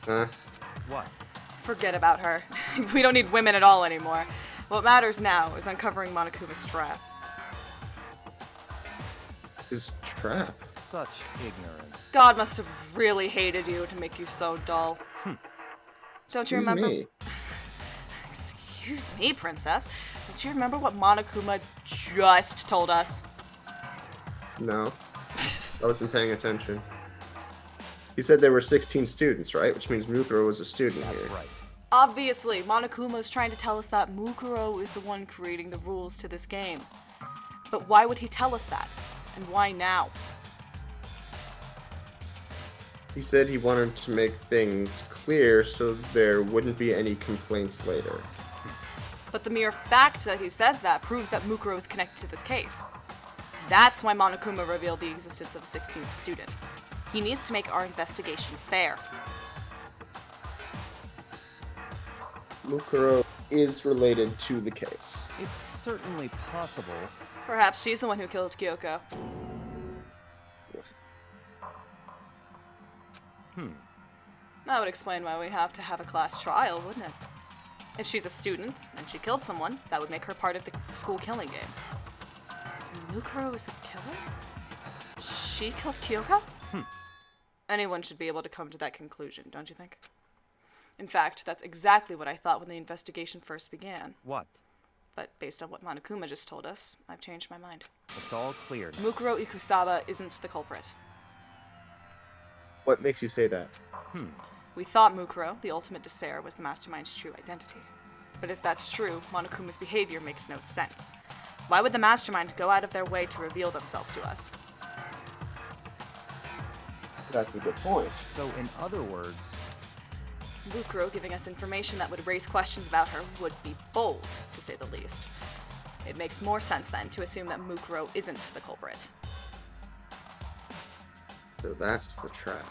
Huh? What? Forget about her. We don't need women at all anymore. What matters now is uncovering Monokuma's trap. His trap. Such ignorance. God must have really hated you to make you so dull. Don't you Excuse remember? me. Excuse me, princess. Don't you remember what Monokuma just told us? No. I wasn't paying attention. He said there were 16 students, right? Which means Mukuro was a student That's here. right. Obviously, Monokuma's trying to tell us that Mukuro is the one creating the rules to this game. But why would he tell us that? And why now? He said he wanted to make things clear so there wouldn't be any complaints later. But the mere fact that he says that proves that Mukuro is connected to this case. That's why Monokuma revealed the existence of a 16th student. He needs to make our investigation fair. Mukuro is related to the case. It's certainly possible. Perhaps she's the one who killed Kyoko. That would explain why we have to have a class trial, wouldn't it? If she's a student and she killed someone, that would make her part of the school killing game. Mukuro is the killer? She killed Kyoko? Anyone should be able to come to that conclusion, don't you think? In fact, that's exactly what I thought when the investigation first began. What? But based on what Monokuma just told us, I've changed my mind. It's all clear now. Mukuro Ikusaba isn't the culprit. What makes you say that? We thought Mukuro, the ultimate despair, was the mastermind's true identity. But if that's true, Monokuma's behavior makes no sense. Why would the mastermind go out of their way to reveal themselves to us? That's a good point. So, in other words, Mukuro giving us information that would raise questions about her would be bold, to say the least. It makes more sense then to assume that Mukuro isn't the culprit. So that's the trap.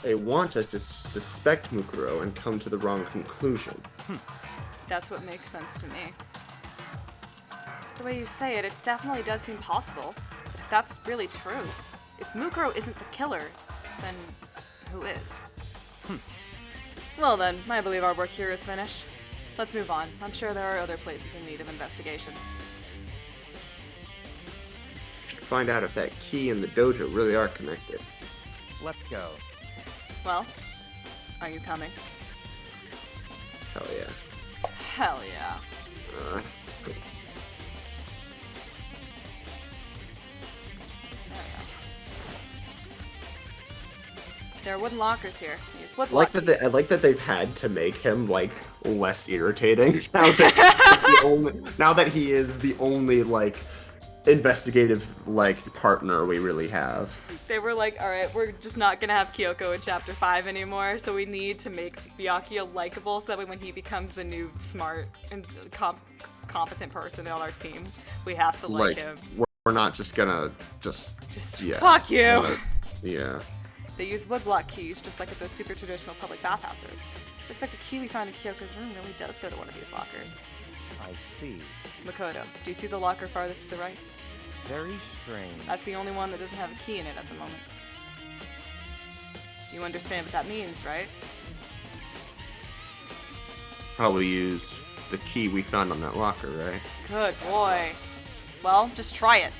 They want us to suspect Mukuro and come to the wrong conclusion. That's what makes sense to me. The way you say it, it definitely does seem possible. But if that's really true, if Mukuro isn't the killer, then who is? Well then, I believe our work here is finished. Let's move on. I'm sure there are other places in need of investigation. Should find out if that key and the dojo really are connected. let's go. Well, are you coming? Hell yeah. Hell yeah. Cool. There we go. There are wooden lockers here. These wood I like block that I like that they've had to make him like less irritating now that now that he is the only like investigative like partner we really have. They were like, alright, we're just not gonna have Kyoko in chapter 5 anymore, so we need to make Byakuya likable so that way when he becomes the new smart and competent person on our team, we have to like him. We're not just gonna just yeah. Fuck you! Yeah. They use woodblock keys just like at those super traditional public bathhouses. Looks like the key we found in Kyoko's room really does go to one of these lockers. I see. Makoto, do you see the locker farthest to the right? Very strange. That's the only one that doesn't have a key in it at the moment. You understand what that means, right? Probably use the key we found on that locker, right? Good boy. Well, just try it.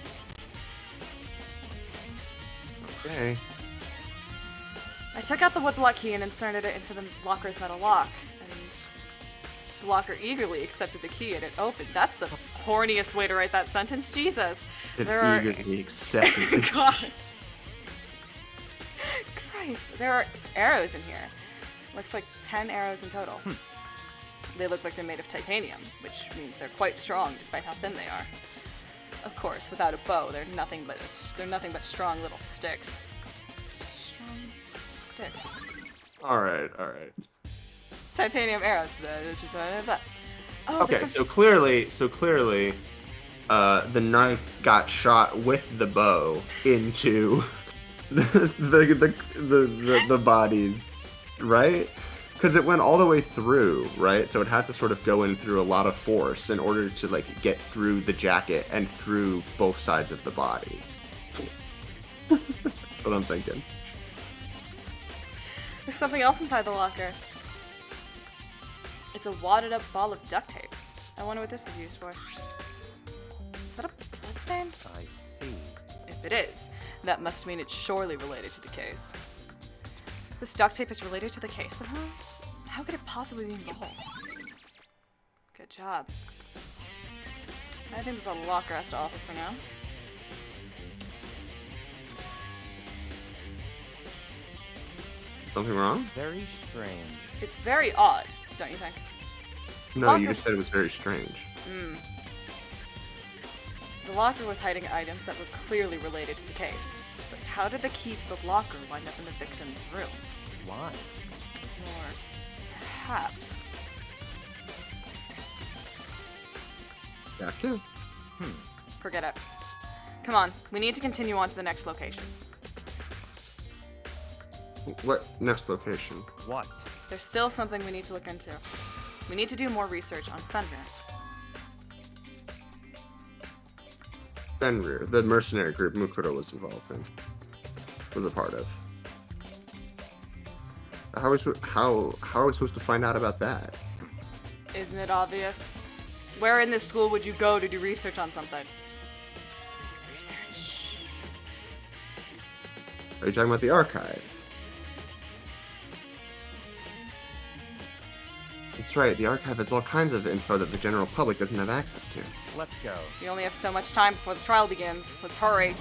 Okay. I took out the woodblock key and inserted it into the locker's metal lock, and the locker eagerly accepted the key and it opened. That's the horniest way to write that sentence, Jesus. It eagerly accepted the key. God. Christ, there are arrows in here. Looks like 10 arrows in total. They look like they're made of titanium, which means they're quite strong despite how thin they are. Of course, without a bow, they're nothing but strong little sticks. Strong sticks. All right. Titanium arrows. Oh, Okay, so clearly, the knife got shot with the bow into the bodies, right? Because it went all the way through, right? So it had to sort of go in through a lot of force in order to like get through the jacket and through both sides of the body. That's what I'm thinking. There's something else inside the locker. It's a wadded up ball of duct tape. I wonder what this was used for. Is that a bloodstain? I see. If it is, that must mean it's surely related to the case. This duct tape is related to the case somehow? How could it possibly be involved? Good job. I think that's all the locker has to offer for now. Something wrong? Very strange. It's very odd, don't you think? No, Locker- you just said it was very strange. The locker was hiding items that were clearly related to the case. But how did the key to the locker wind up in the victim's room? Why? Or perhaps... Gotcha. Forget it. Come on, we need to continue on to the next location. What next location? What? There's still something we need to look into. We need to do more research on Fenrir. Fenrir, the mercenary group Mukuro was involved in, was a part of. How are we supposed to find out about that? Isn't it obvious? Where in this school would you go to do research on something? Research. Are you talking about the archive? That's right, the archive has all kinds of info that the general public doesn't have access to. Let's go. We only have so much time before the trial begins. Let's hurry.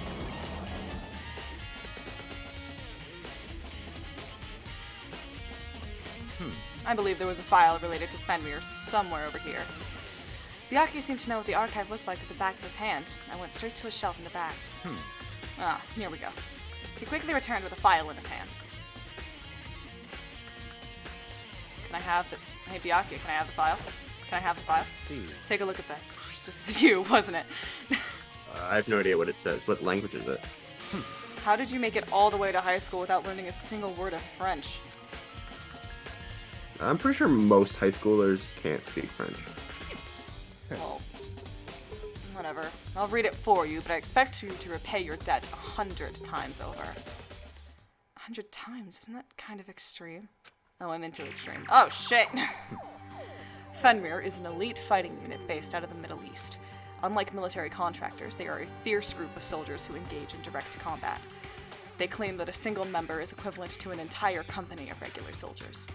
I believe there was a file related to Fenrir somewhere over here. Byakuya seemed to know what the archive looked like at the back of his hand. I went straight to a shelf in the back. Ah, here we go. He quickly returned with a file in his hand. Can I have the... Hey, Byakuya, can I have the file? Can I have the file? See. Take a look at this. This was you, wasn't it? I have no idea what it says. What language is it? How did you make it all the way to high school without learning a single word of French? I'm pretty sure most high schoolers can't speak French. Well, whatever. I'll read it for you, but I expect you to repay your debt 100 times over. 100 times? Isn't that kind of extreme? Oh, I'm into extreme. Oh, shit! Fenrir is an elite fighting unit based out of the Middle East. Unlike military contractors, they are a fierce group of soldiers who engage in direct combat. They claim that a single member is equivalent to an entire company of regular soldiers.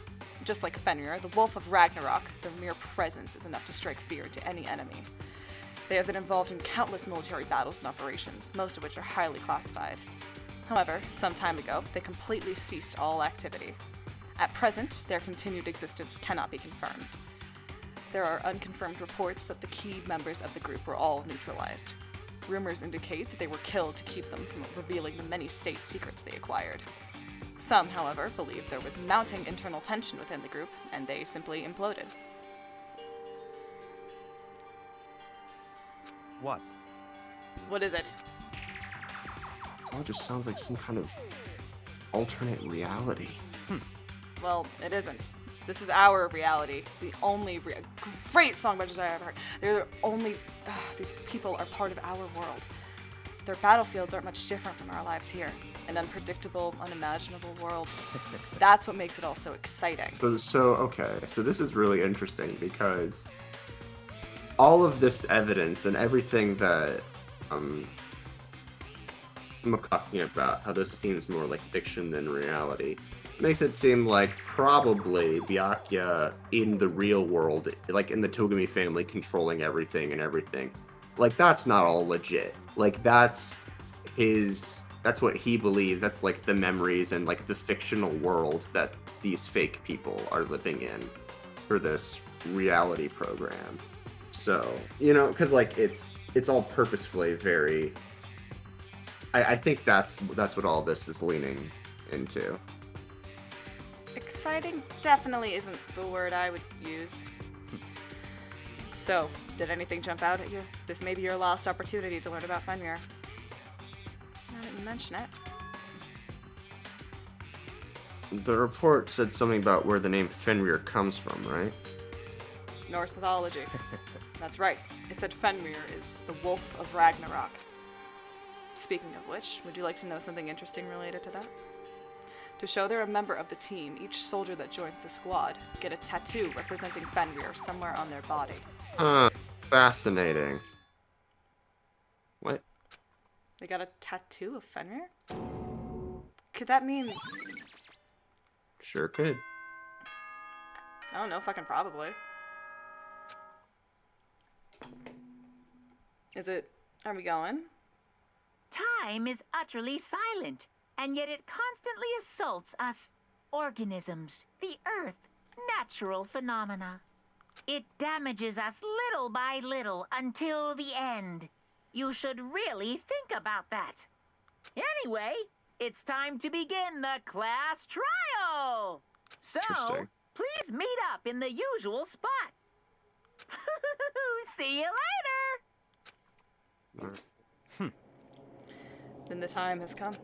Just like Fenrir, the Wolf of Ragnarok, their mere presence is enough to strike fear into any enemy. They have been involved in countless military battles and operations, most of which are highly classified. However, some time ago, they completely ceased all activity. At present, their continued existence cannot be confirmed. There are unconfirmed reports that the key members of the group were all neutralized. Rumors indicate that they were killed to keep them from revealing the many state secrets they acquired. Some, however, believe there was mounting internal tension within the group, and they simply imploded. What? What is it? It all just sounds like some kind of alternate reality. Well, it isn't. This is our reality. The only great songbudgets I ever heard. They're the only... these people are part of our world. Their battlefields aren't much different from our lives here. An unpredictable, unimaginable world. That's what makes it all so exciting. So this is really interesting because all of this evidence and everything that I'm talking about, how this seems more like fiction than reality, makes it seem like probably Byakuya in the real world, like in the Togami family, controlling everything and everything. Like, that's not all legit. Like, that's what he believes. That's like the memories and like the fictional world that these fake people are living in for this reality program. So, because like it's all purposefully very... I think that's what all this is leaning into. Exciting definitely isn't the word I would use. So, did anything jump out at you? This may be your last opportunity to learn about Fenrir. Now that you mention it. The report said something about where the name Fenrir comes from, right? Norse mythology. That's right. It said Fenrir is the Wolf of Ragnarok. Speaking of which, would you like to know something interesting related to that? To show they're a member of the team, each soldier that joins the squad get a tattoo representing Fenrir somewhere on their body. Fascinating. What? They got a tattoo of Fenrir? Could that mean... Sure could. I don't know, fucking probably. Is it... Are we going? Time is utterly silent, and yet it constantly assaults us organisms, the Earth, natural phenomena. It damages us little by little until the end. You should really think about that. Anyway, it's time to begin the class trial. So, Interesting. please meet up in the usual spot. See you later. Then the time has come.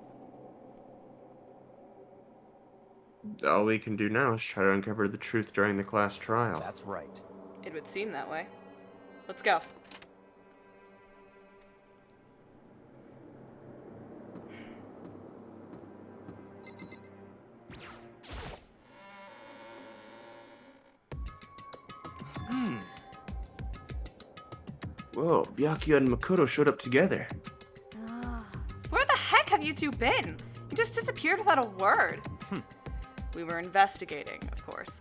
All we can do now is try to uncover the truth during the class trial. That's right. It would seem that way. Let's go. Whoa, Byakuya and Makoto showed up together. Where the heck have you two been? You just disappeared without a word. We were investigating, of course.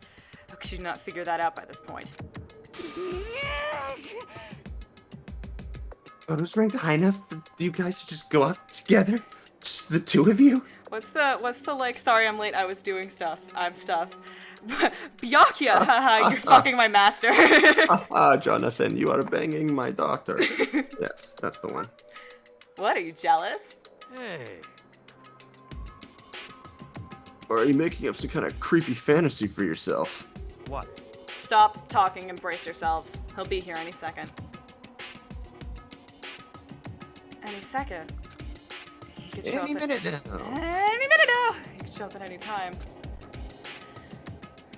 How could you not figure that out by this point? Oh, it was ranked high enough for you guys to just go off together? Just the two of you? What's the like, sorry I'm late, I was doing stuff. I'm stuff. Byakuya, haha, you're fucking my master. Jonathan, you are banging my daughter. Yes, that's the one. What, are you jealous? Hey. Or are you making up some kind of creepy fantasy for yourself? What? Stop talking and brace yourselves. He'll be here any second. Any second? He could show Any up minute now. Any minute now! He could show up at any time.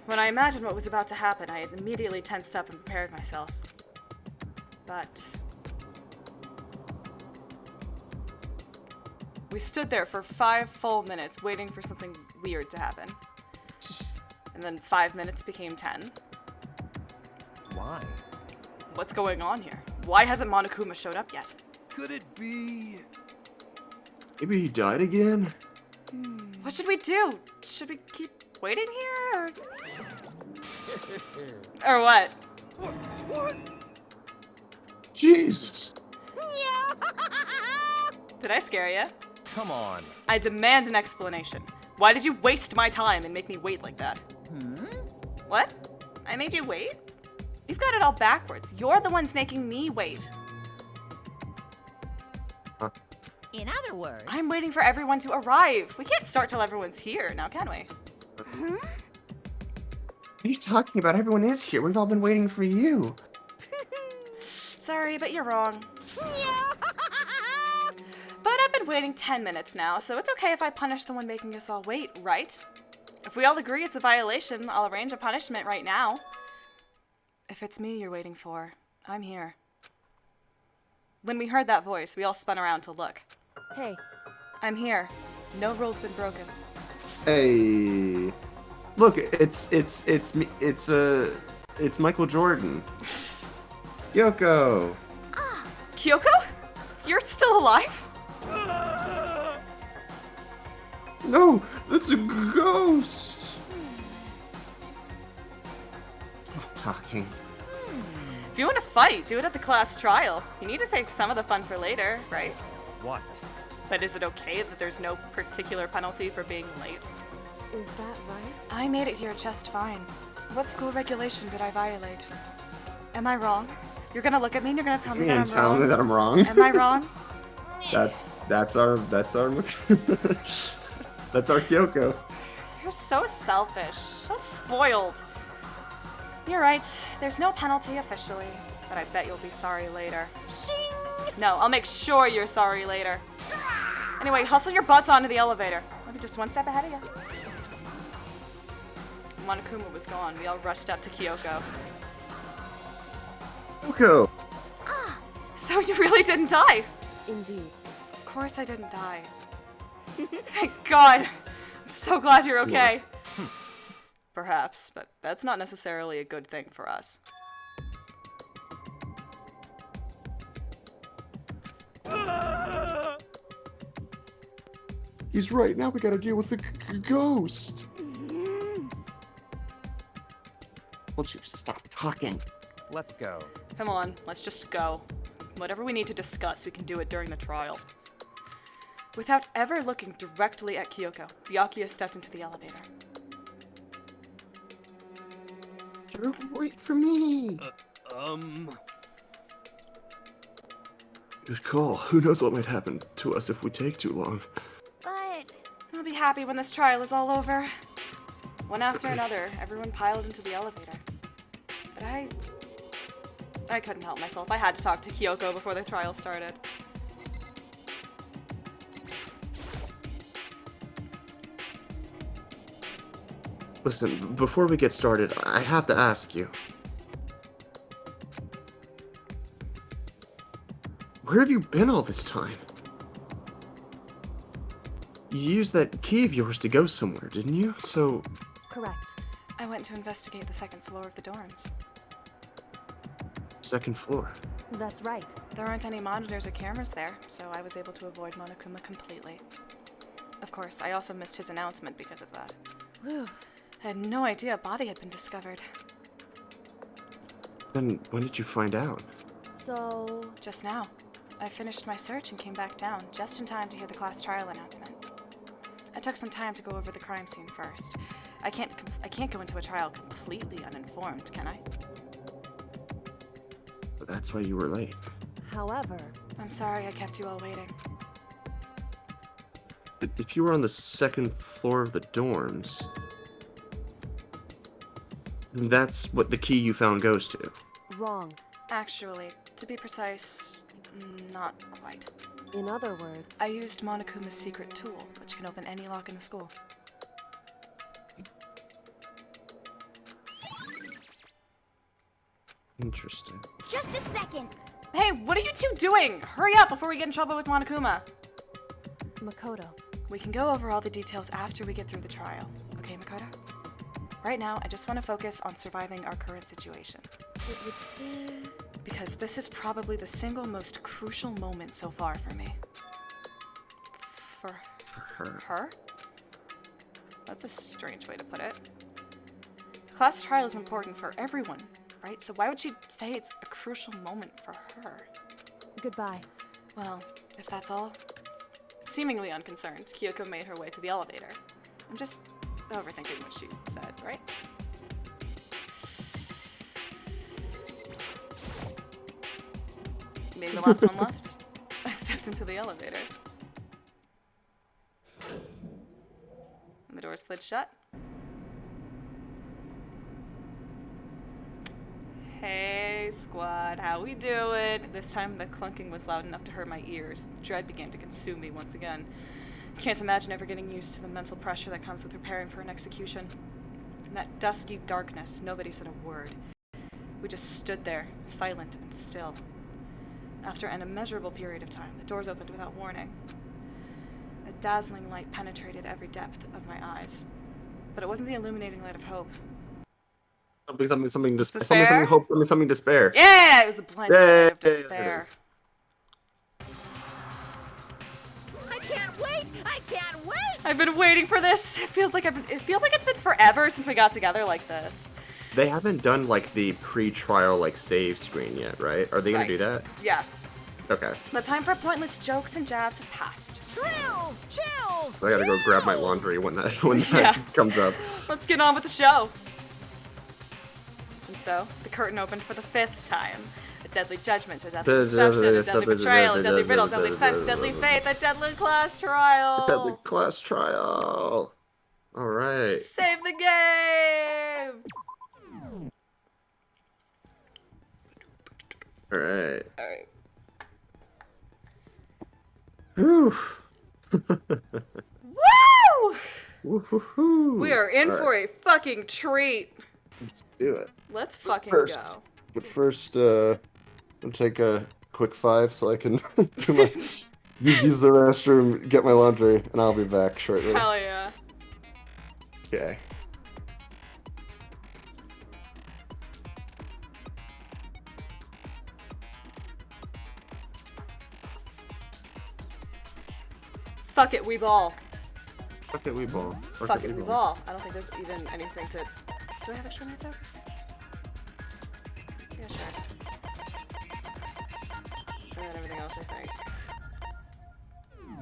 When I imagined what was about to happen, I had immediately tensed up and prepared myself. But we stood there for 5 full minutes waiting for something weird to happen. And then 5 minutes became 10. Why? What's going on here? Why hasn't Monokuma showed up yet? Could it be? Maybe he died again? What should we do? Should we keep waiting here, or what? What? Jesus! Did I scare you? Come on. I demand an explanation. Why did you waste my time and make me wait like that? What? I made you wait? You've got it all backwards. You're the ones making me wait. In other words, I'm waiting for everyone to arrive. We can't start till everyone's here, now can we? What are you talking about? Everyone is here. We've all been waiting for you. Sorry, but you're wrong. But I've been waiting 10 minutes now, so it's okay if I punish the one making us all wait, right? If we all agree it's a violation, I'll arrange a punishment right now. If it's me you're waiting for, I'm here. When we heard that voice, we all spun around to look. Hey, I'm here. No rule's been broken. Hey, look, it's me. It's Michael Jordan. Yoko. Kyoko? You're still alive? No, that's a ghost. Stop talking. If you want to fight, do it at the class trial. You need to save some of the fun for later, right? What? But is it okay that there's no particular penalty for being late? is that right? I made it here just fine. What school regulation did I violate? Am I wrong? You're gonna look at me and you're gonna tell me that I'm Tell wrong? me that I'm wrong. Am I wrong? That's our that's our Kyoko. You're so selfish, so spoiled. You're right, there's no penalty officially, but I bet you'll be sorry later. No, I'll make sure you're sorry later. Anyway, hustle your butts onto the elevator. I'll be just one step ahead of you. Monokuma was gone. We all rushed up to Kyoko. Kyoko. So you really didn't die? Indeed. Of course I didn't die. Thank God. I'm so glad you're okay. Perhaps, but that's not necessarily a good thing for us. He's right. Now we gotta deal with the ghost. Won't you stop talking? Let's go. Come on, let's just go. Whatever we need to discuss, we can do it during the trial. Without ever looking directly at Kyoko, Byakuya stepped into the elevator. Wait for me. Good call. Who knows what might happen to us if we take too long. But I'll be happy when this trial is all over. One after another, everyone piled into the elevator. But I couldn't help myself. I had to talk to Kyoko before the trial started. Listen, before we get started, I have to ask you. Where have you been all this time? You used that key of yours to go somewhere, didn't you? So, correct. I went to investigate the second floor of the dorms. second floor. That's right. There aren't any monitors or cameras there, so I was able to avoid Monokuma completely. Of course, I also missed his announcement because of that. Whew. I had no idea a body had been discovered. Then when did you find out? So, Just now. I finished my search and came back down, just in time to hear the class trial announcement. I took some time to go over the crime scene first. I can't go into a trial completely uninformed, can I? But that's why you were late. however, I'm sorry I kept you all waiting. If you were on the second floor of the dorms, that's what the key you found goes to. wrong. Actually, to be precise, not quite. In other words, I used Monokuma's secret tool, which can open any lock in the school. Interesting. Just a second. Hey, what are you two doing? Hurry up before we get in trouble with Monokuma. Makoto. We can go over all the details after we get through the trial. Okay, Makoto? Right now, I just want to focus on surviving our current situation. It would seem... Because this is probably the single most crucial moment so far for me. For Her. her? That's a strange way to put it. The class trial is important for everyone, right? So why would she say it's a crucial moment for her? Goodbye. Well, if that's all. Seemingly unconcerned, Kyoko made her way to the elevator. I'm just overthinking what she said, right? Being the last one left, I stepped into the elevator. And the door slid shut. Hey, squad, how we doing? This time the clunking was loud enough to hurt my ears. Dread began to consume me once again. Can't imagine ever getting used to the mental pressure that comes with preparing for an execution. In that dusky darkness, nobody said a word. We just stood there, silent and still. After an immeasurable period of time, the doors opened without warning. A dazzling light penetrated every depth of my eyes. But it wasn't the illuminating light of hope. Something Despair? hope, something despair. Yeah, it was the blinding light of Yay, it despair. is. I can't wait! I can't wait! I've been waiting for this. It feels like it's been forever since we got together like this. They haven't done like the pre-trial like save screen yet, right? Are they gonna do Right. that? Yeah. Okay. The time for pointless jokes and jabs has passed. Thrills! Chills! I gotta go grab my thrills! laundry when that Yeah. comes up. Let's get on with the show. And so, the curtain opened for the 5th time. A deadly judgment, a deadly deception, a deadly betrayal, a deadly riddle, a deadly defense, a deadly faith, a deadly class trial. Deadly class trial. All right. Save the game! All right. Alright. Whew. Woo! Woo-hoo-hoo. We are in All for right, a fucking treat. Let's do it. Let's fucking First. go. But first, I'll take a quick 5 so I can do my use the restroom, get my laundry, and I'll be back shortly. Hell yeah. Okay. Fuck it, we ball. Fuck it, we ball. Fuck it, we ball. I don't think there's even anything to... Do I have extra night focus? Yeah, sure. And then everything else, I think.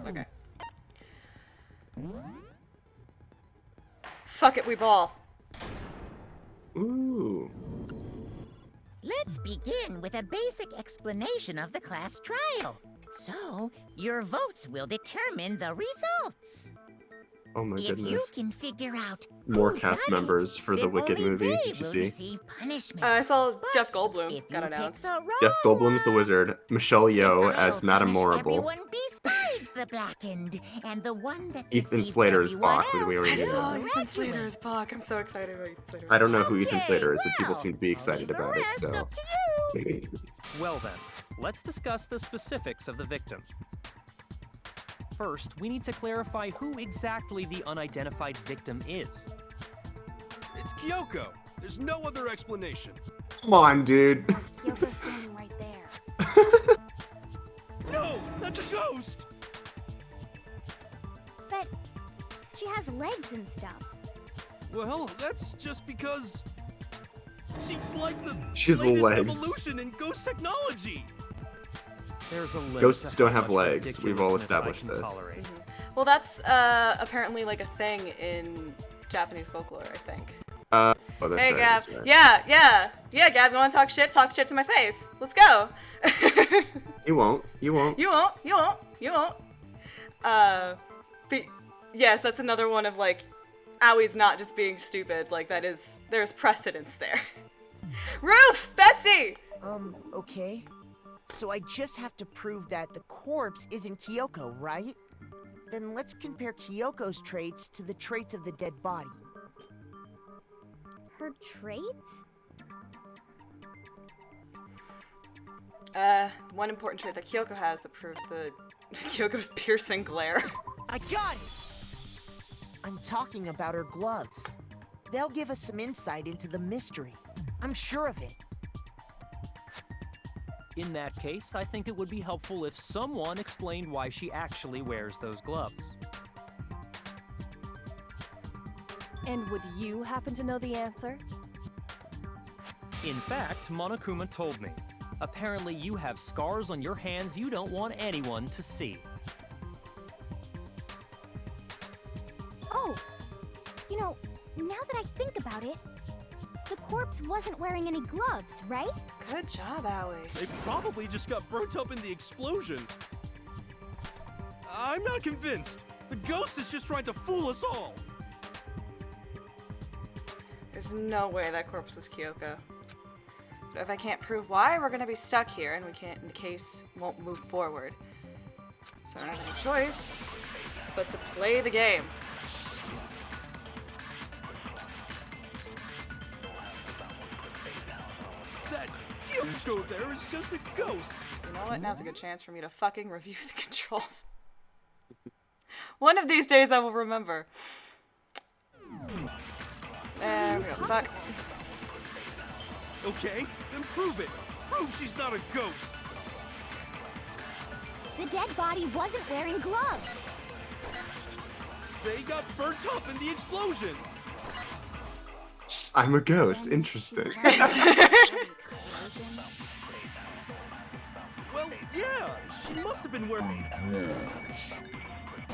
Okay. Fuck it, we ball. Ooh. Let's begin with a basic explanation of the class trial. So, your votes will determine the results. Oh my If you goodness. can figure out More who cast done it, members for the then Wicked only movie. they Did you will see? receive punishment. I saw But Jeff Goldblum if got you pick announced. the wrong Jeff Goldblum's the one, wizard. Michelle Yeoh then as I'll Madame punish Morrible. everyone besides the blackened, and the one that Ethan deceived Slater is everyone Bach, we else already I knew will saw that. Ethan graduate. Slater as Bach. I'm so excited about Ethan Slater. I don't know who Ethan Okay, Slater is, but people well, seem to be I'll excited leave the about it, rest so. up to you. Well then, let's discuss the specifics of the victim. First, we need to clarify who exactly the unidentified victim is. It's Kyoko. There's no other explanation. Come on, dude. Kyoko's standing right there. No, that's a ghost! But she has legs and stuff. Well, that's just because she's like the She's latest legs. evolution in ghost technology. There's a limit Ghosts to don't how have much legs. We've all ridiculousness I established can this. tolerate. Well, that's apparently like a thing in Japanese folklore, I think. Oh, that's Hey, right. Gab. That's right. Yeah, Gab. You want to talk shit? Talk shit to my face. Let's go. You won't. You won't. You won't. But yes, that's another one of like, Awie's not just being stupid. Like there's precedence there. Roof, bestie. Okay. So I just have to prove that the corpse isn't Kyoko, right? Then let's compare Kyoko's traits to the traits of the dead body. Her traits? One important trait that Kyoko has that proves the Kyoko's piercing glare. I got it! I'm talking about her gloves. They'll give us some insight into the mystery. I'm sure of it. In that case, I think it would be helpful if someone explained why she actually wears those gloves. And would you happen to know the answer? In fact, Monokuma told me. Apparently you have scars on your hands you don't want anyone to see. Oh, you know, now that I think about it, the corpse wasn't wearing any gloves, right? Good job, Aoi. They probably just got burnt up in the explosion. I'm not convinced. The ghost is just trying to fool us all. There's no way that corpse was Kyoko. But if I can't prove why, we're gonna be stuck here, and the case won't move forward. So I don't have any choice but to play the game. That Kyoko there is just a ghost. You know what? Now's a good chance for me to fucking review the controls. One of these days I will remember. There we go. Fuck. Okay, then prove it. Prove she's not a ghost. The dead body wasn't wearing gloves. They got burnt up in the explosion. I'm a ghost. Interesting. Well, yeah, she must have been wearing.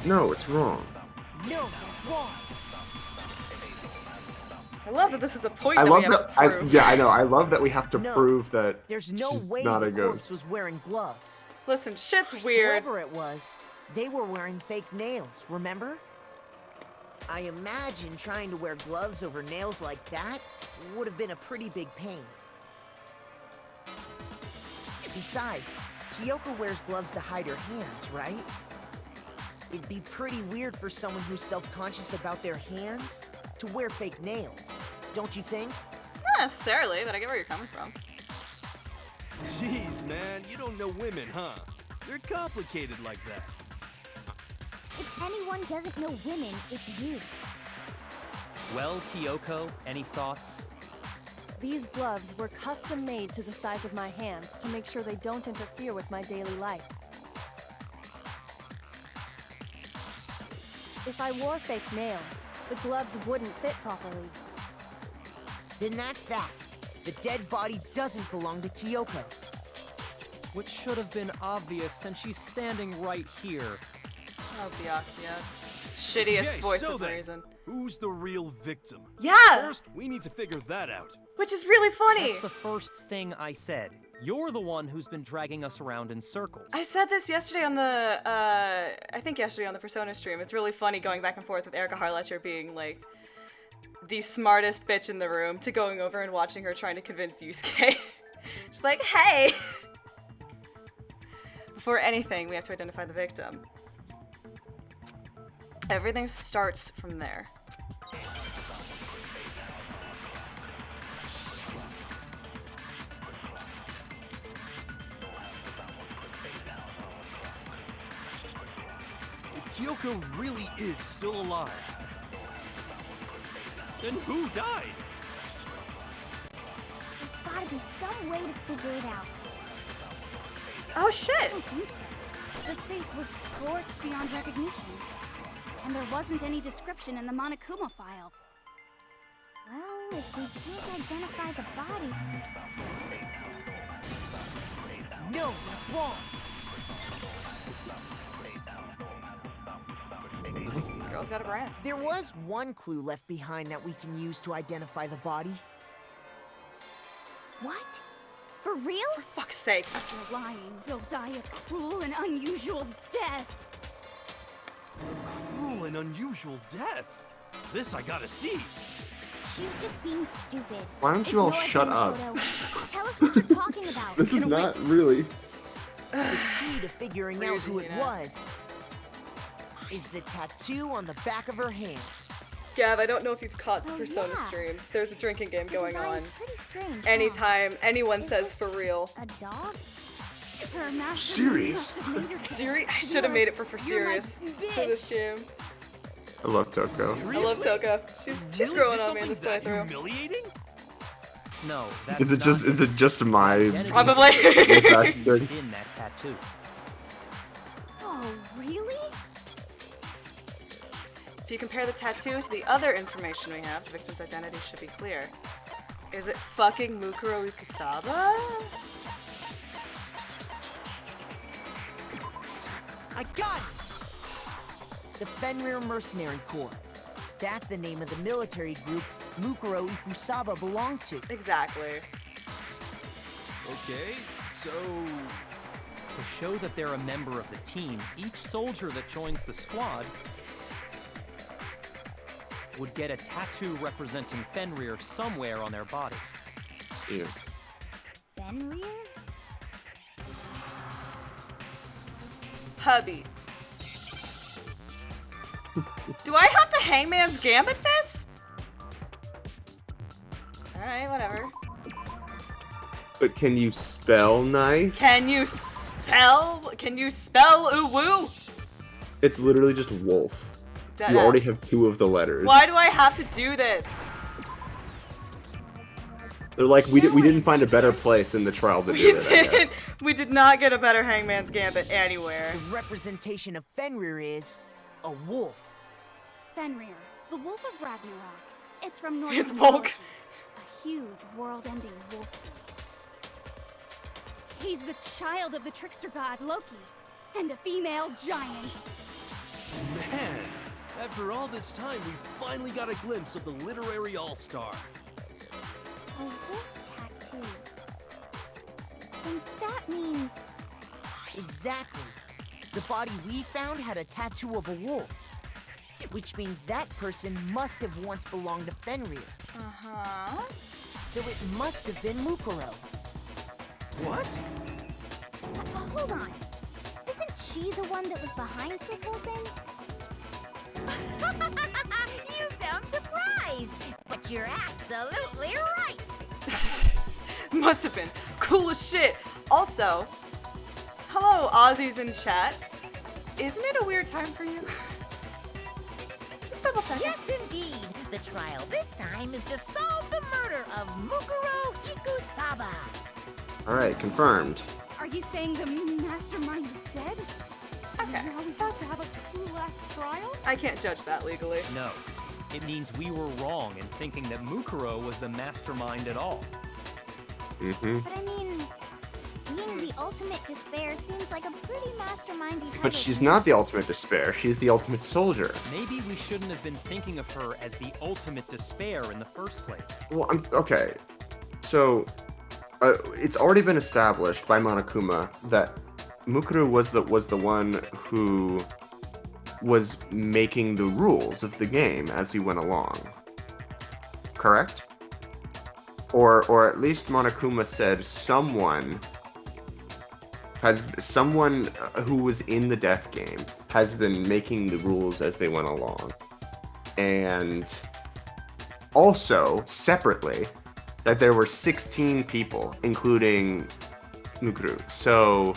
No, it's wrong. No, that's wrong. I love that this is a point I that love we have that. to prove. Yeah, I know. I love that we have to No, prove that There's no she's way not the a corpse ghost. was wearing gloves. Listen, shit's weird. Whoever it was, they were wearing fake nails, remember? I imagine trying to wear gloves over nails like that would have been a pretty big pain. Besides, Kyoko wears gloves to hide her hands, right? It'd be pretty weird for someone who's self-conscious about their hands to wear fake nails, don't you think? Not necessarily, but I get where you're coming from. Jeez, man, you don't know women, huh? They're complicated like that. If anyone doesn't know women, it's you. Well, Kyoko, any thoughts? These gloves were custom made to the size of my hands to make sure they don't interfere with my daily life. If I wore fake nails, the gloves wouldn't fit properly. Then that's that. The dead body doesn't belong to Kyoko. Which should have been obvious since she's standing right here. Oh, Byakuya. Shittiest Okay, voice so of then, reason. Who's the real victim? Yeah! First, we need to figure that out. Which is really funny. That's the first thing I said. You're the one who's been dragging us around in circles. I said this yesterday on the, I think yesterday on the Persona stream. It's really funny going back and forth with Erica Harlacher being like the smartest bitch in the room to going over and watching her trying to convince Yusuke. She's like, hey! Before anything, we have to identify the victim. Everything starts from there. If Kyoko really is still alive, then who died? There's gotta be some way to figure it out. Oh shit! I don't think so. The face was scorched beyond recognition. And there wasn't any description in the Monokuma file. Well, if we can't identify the body... No, that's wrong. Girl's got a brand. There was one clue left behind that we can use to identify the body. What? For real? For fuck's sake. You're lying. You'll die a cruel and unusual death. Cruel and unusual death. This I gotta see. She's just being stupid. Why don't you all Ignore shut him, up? Kodo. Tell us what you're talking about. This is not really. The key to figuring out who it Regina. was is the tattoo on the back of her hand. Gav, I don't know if you've caught the Oh, Persona yeah. streams. There's a drinking game The going on. design's pretty strange, Anytime anyone Is says this for real. A dog? Her master Serious? must have made her Siri? I should have made it for You're my serious for this bitch. game. I love Toko. I love Toka. She's Really growing did on me in this something that playthrough. humiliating? No, that's Is it not just my identity Probably. exact thing? in that tattoo. Oh, really? If you compare the tattoo to the other information we have, the victim's identity should be clear. Is it fucking Mukuro Ikusaba? I got it! The Fenrir Mercenary Corps. That's the name of the military group Mukuro Ikusaba belonged to. Exactly. Okay, so To show that they're a member of the team, each soldier that joins the squad would get a tattoo representing Fenrir somewhere on their body. Yeah. Fenrir? Hubby. Do I have to Hangman's Gambit this? Alright, whatever. But can you spell knife? Can you spell uwu? It's literally just wolf. Deadass. You already have 2 of the letters. Why do I have to do this? They're like, we didn't find a better place in the trial to do We it, I did. guess. We did not get a better Hangman's Gambit anywhere. The representation of Fenrir is a wolf. Fenrir, the Wolf of Ragnarok. It's from Norse It's Volk. mythology. A huge, world-ending wolf beast. He's the child of the trickster god Loki, and a female giant. man, after all this time, we finally got a glimpse of the literary all-star. A wolf tattoo. And that means... Exactly. The body we found had a tattoo of a wolf. Which means that person must have once belonged to Fenrir. Uh-huh. So it must have been Mukuro. What? Hold on. Isn't she the one that was behind this whole thing? You sound surprised, but you're absolutely right. Must have been. Cool as shit. Also, hello, Aussies in chat. Isn't it a weird time for you? Just double check. Yes, indeed. The trial this time is to solve the murder of Mukuro Ikusaba. Alright, confirmed. Are you saying the mastermind is dead? Okay. Now we have to have a cool-ass trial? I can't judge that legally. No. It means we were wrong in thinking that Mukuro was the mastermind at all. Mm-hmm. But I mean, being the ultimate despair seems like a pretty mastermindy type But of she's thing. not the ultimate despair. She's the ultimate soldier. Maybe we shouldn't have been thinking of her as the ultimate despair in the first place. Well, okay. So, it's already been established by Monokuma that Mukuru was the one who was making the rules of the game as we went along. Correct? Or at least Monokuma said someone who was in the death game has been making the rules as they went along. And also, separately, that there were 16 people, including Mukuru. So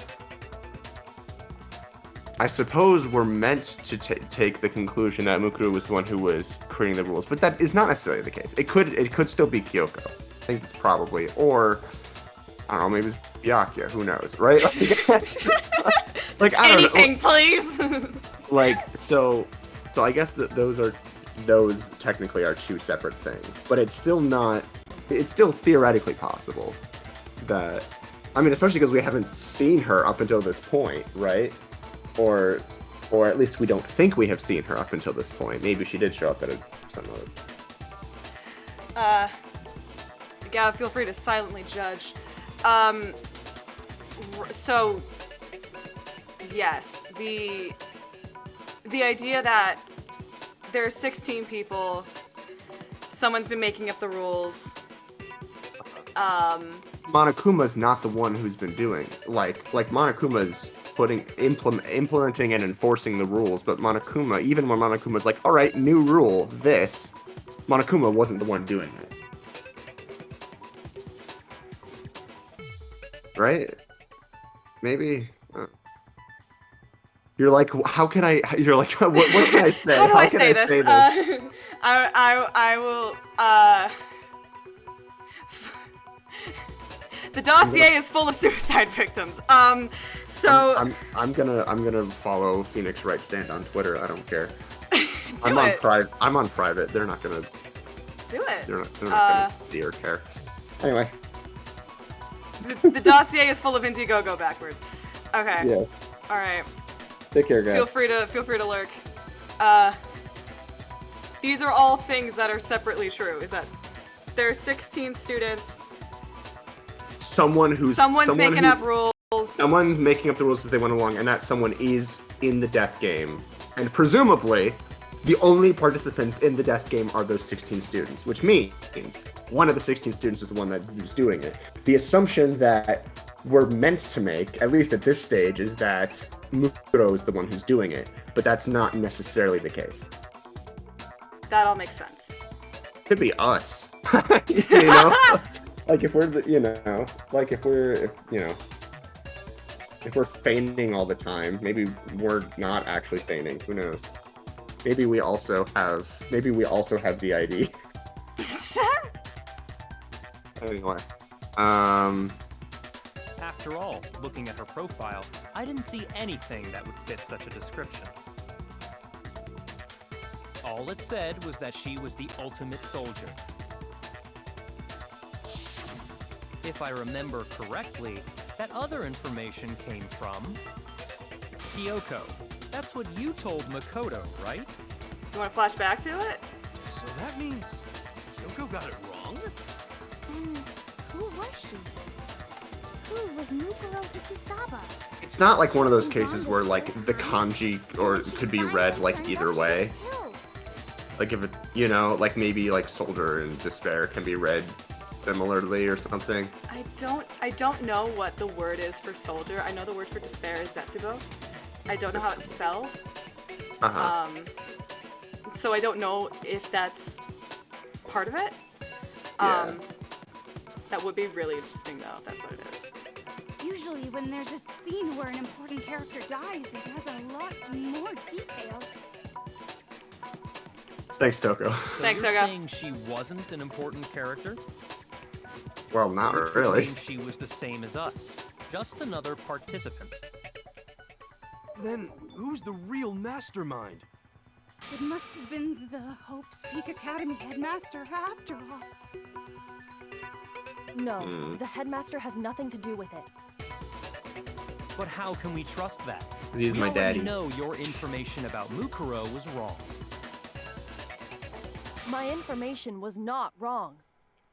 I suppose we're meant to take the conclusion that Mukuru was the one who was creating the rules, but that is not necessarily the case. It could still be Kyoko. I think it's probably, or I don't know, maybe it's Byakuya. Who knows, right? Like I don't Anything, know. please. Like so I guess that those technically are two separate things, but it's still theoretically possible that, I mean, especially because we haven't seen her up until this point, right? Or at least we don't think we have seen her up until this point. Maybe she did show up at some other. Gav, feel free to silently judge. So, yes, the idea that there are 16 people, someone's been making up the rules. Monokuma's not the one who's been doing like Monokuma's implementing and enforcing the rules, but Monokuma, even when Monokuma's like, all right, new rule, this, Monokuma wasn't the one doing it. Right? Maybe. You're like, how can I? You're like, what can I say? How do I can say I this? say this? I will. The dossier is full of suicide victims. So I'm gonna follow Phoenix Wright Stand on Twitter. I don't care. I'm on private. They're not gonna do it. They're not gonna see or care. Anyway. The dossier is full of Indiegogo backwards. Okay. Yes. All right. Take care, guys. Feel free to lurk. These are all things that are separately true. Is that there are 16 students. Someone's making up rules. Someone's making up the rules as they went along, and that someone is in the death game. And presumably, the only participants in the death game are those 16 students, which means one of the 16 students is the one that was doing it. The assumption that we're meant to make, at least at this stage, is that Mukuro is the one who's doing it, but that's not necessarily the case. That all makes sense. Could be us, you know? Like if we're, if we're feigning all the time, maybe we're not actually feigning. Who knows? Maybe we also have the ID. Anyway, After all, looking at her profile, I didn't see anything that would fit such a description. All it said was that she was the ultimate soldier. If I remember correctly, that other information came from Kyoko. That's what you told Makoto, right? You want to flash back to it? So that means Kyoko got it wrong? Then who was she? Who was Mukuro Ikusaba? it's not like one of those cases where like the kanji or could be read like either way. Like if it, you know, like maybe like soldier and despair can be read similarly or something. I don't know what the word is for soldier. I know the word for despair is zetsubo. I don't know how it's spelled. So I don't know if that's part of it. Yeah. That would be really interesting though, if that's what it is. Usually when there's a scene where an important character dies, it has a lot more detail. Thanks, Toko. So Thanks, you're Togo. saying she wasn't an important character? Well, not Which would really. mean she was the same as us, just another participant. Then who's the real mastermind? It must have been the Hope's Peak Academy headmaster after all. No, the headmaster has nothing to do with it. But how can we trust that? He's my daddy. We know your information about Mukuro was wrong. My information was not wrong.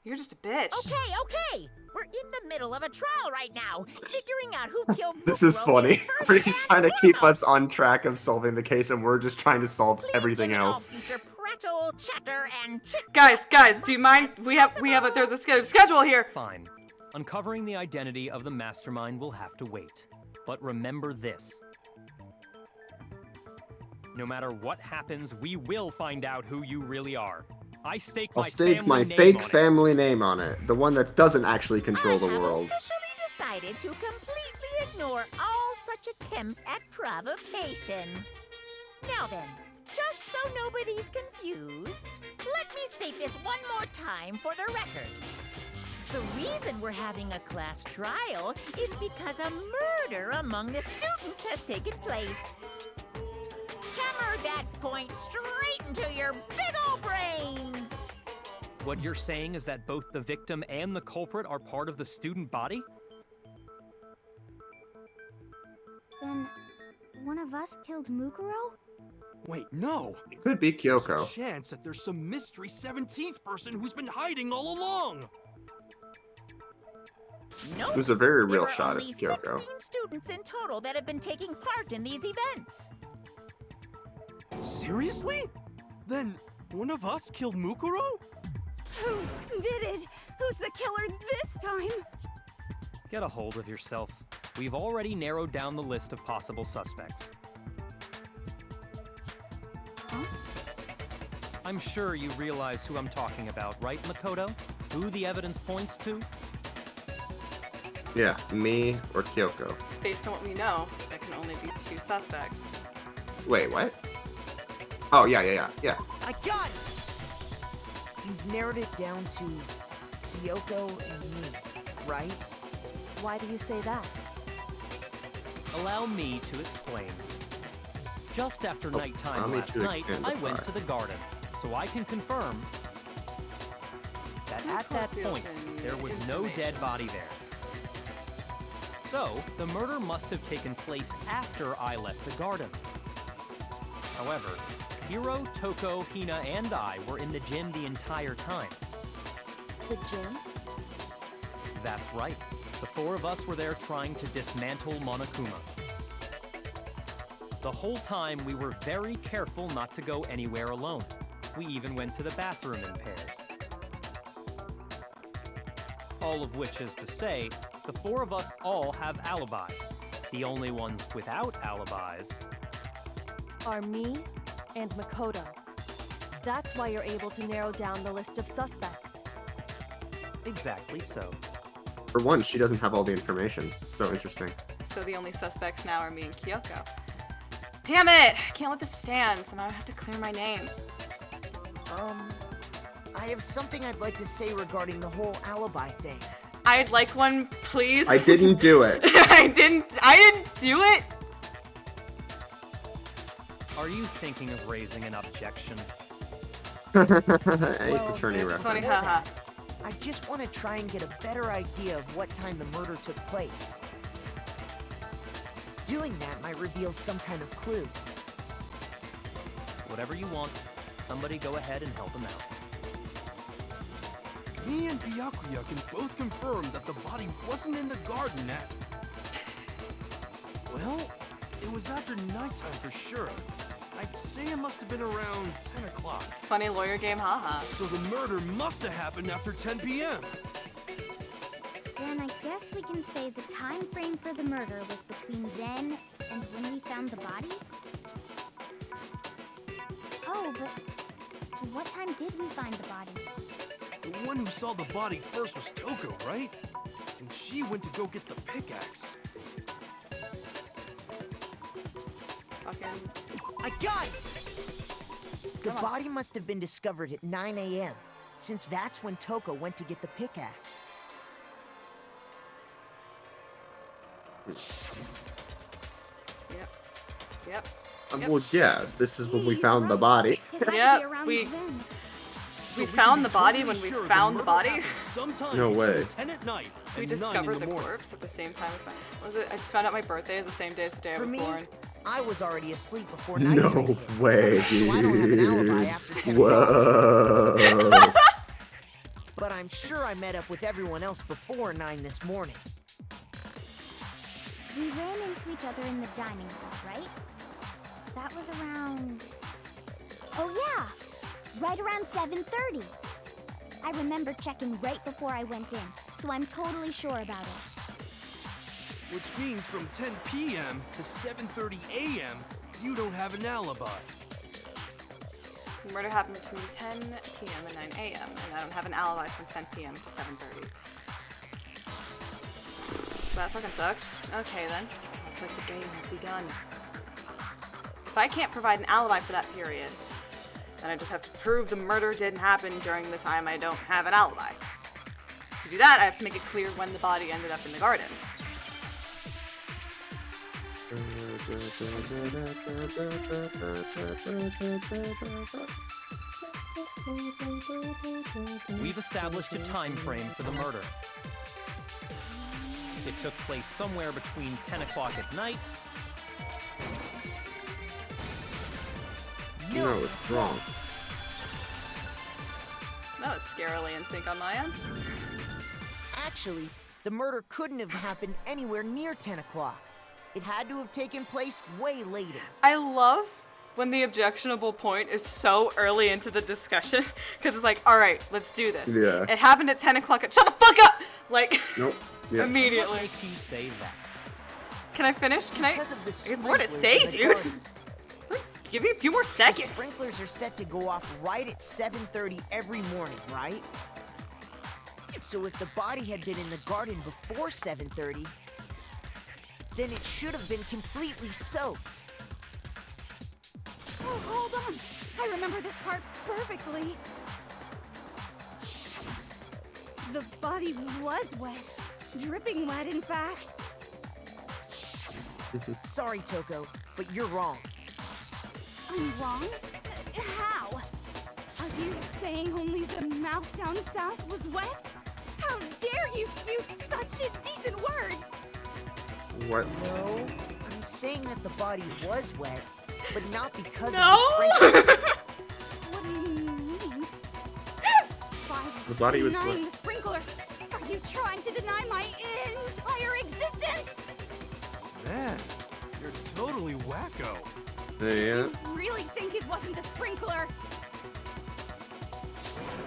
You're just a bitch. Okay. We're in the middle of a trial right now, figuring out who killed This is Mukuro funny. in first He's and trying to keep us foremost. on track of solving the case, and we're just trying to solve Please everything limit all else. future prattle, chatter, and chit Guys, do you mind? There's a schedule here. Fine. Uncovering the identity of the mastermind will have to wait. But remember this. No matter what happens, we will find out who you really are. I stake I'll my stake family my name fake on it. family name on it. The one that doesn't actually control the I have world. officially decided to completely ignore all such attempts at provocation. Now then, just so nobody's confused, let me state this one more time for the record. The reason we're having a class trial is because a murder among the students has taken place. Hammer that point straight into your big ol' brains! What you're saying is that both the victim and the culprit are part of the student body? Then, one of us killed Mukuro? Wait, no. It could be There's Kyoko. a chance that there's some mystery 17th person who's been hiding all along. Nope. It was a very real There are shot only at Kyoko. 16 students in total that have been taking part in these events. Seriously? Then one of us killed Mukuro? Who did it? Who's the killer this time? Get a hold of yourself. We've already narrowed down the list of possible suspects. Huh? I'm sure you realize who I'm talking about, right, Makoto? Who the evidence points to? Yeah, me or Kyoko. Based on what we know, there can only be 2 suspects. Wait, what? Oh, yeah. I got it! You've narrowed it down to Kyoko and me, right? Why do you say that? Allow me to explain. Just after allow nighttime me last to night, expand I the went fire. to the garden, so I can confirm that at that deals point, in there was no dead information. body there. So, the murder must have taken place after I left the garden. However, Hiro, Toko, Hina, and I were in the gym the entire time. The gym? That's right. The 4 of us were there trying to dismantle Monokuma. The whole time, we were very careful not to go anywhere alone. We even went to the bathroom in pairs. All of which is to say, the 4 of us all have alibis. The only ones without alibis Are me and Makoto. That's why you're able to narrow down the list of suspects. exactly so. For once, she doesn't have all the information. It's so interesting. So the only suspects now are me and Kyoko. Damn it! I can't let this stand, so now I have to clear my name. I have something I'd like to say regarding the whole alibi thing. I'd like one, please. I didn't do it. I didn't do it. Are you thinking of raising an objection? Ace Attorney It's funny, reference. haha. I just want to try and get a better idea of what time the murder took place. Doing that might reveal some kind of clue. Whatever you want, somebody go ahead and help him out. Me and Byakuya can both confirm that the body wasn't in the garden at... Well, it was after nighttime for sure. I'd say it must have been around 10 o'clock. Funny lawyer game, haha. So the murder must have happened after 10 p.m. Then I guess we can say the time frame for the murder was between then and when we found the body? Oh, but what time did we find the body? The one who saw the body first was Toko, right? And she went to go get the pickaxe. Fucking. I got it! The body must have been discovered at 9 a.m., since that's when Toko went to get the pickaxe. Yep. Well, yeah, this is when we found the body. It had to be Yep, around we- then. So We can found be the body totally when we sure found the murder body? happened sometime No between way. 10 at night We and 9 in discovered the morning. corpse at the same time. Was it? I just found out my birthday is the same day as the day I For was me, born. I was already asleep before nighttime No hit. way, So I don't have an alibi dude. after 10 o'clock. Whoa. But I'm sure I met up with everyone else before 9 this morning. We ran into each other in the dining hall, right? That was around... Oh yeah! Right around 7:30. I remember checking right before I went in, so I'm totally sure about it. Which means from 10 p.m. to 7:30 a.m., you don't have an alibi. The murder happened between 10 p.m. and 9 a.m., and I don't have an alibi from 10 p.m. to 7:30. That fucking sucks. Okay then. Looks like the game has begun. If I can't provide an alibi for that period, then I just have to prove the murder didn't happen during the time I don't have an alibi. To do that, I have to make it clear when the body ended up in the garden. We've established a time frame for the murder. It took place somewhere between 10 o'clock at night. No, it's wrong. That was scarily in sync on my end. Actually, the murder couldn't have happened anywhere near 10 o'clock. It had to have taken place way later. I love when the objectionable point is so early into the discussion, because it's like, alright, let's do this. Yeah. It happened at 10 o'clock shut the fuck up! Like, Nope. Yeah. What immediately. makes you say that? Can I finish? Can I? Because of the I have more to sprinklers say, in the dude. garden. Give me a few more The seconds. sprinklers are set to go off right at 7:30 every morning, right? So if the body had been in the garden before 7:30, then it should have been completely soaked. Oh, hold on. I remember this part perfectly. The body was wet. Dripping wet, in fact. Sorry, Toko, but you're wrong. I'm wrong? How? Are you saying only the mouth down south was wet? How dare you spew such indecent words? What? No, I'm saying that the body was wet, but not because No. of the sprinklers. What do you mean? By The body was denying wet. the sprinkler, are you trying to deny my entire existence? Man, you're totally wacko. Yeah. You really think it wasn't the sprinkler?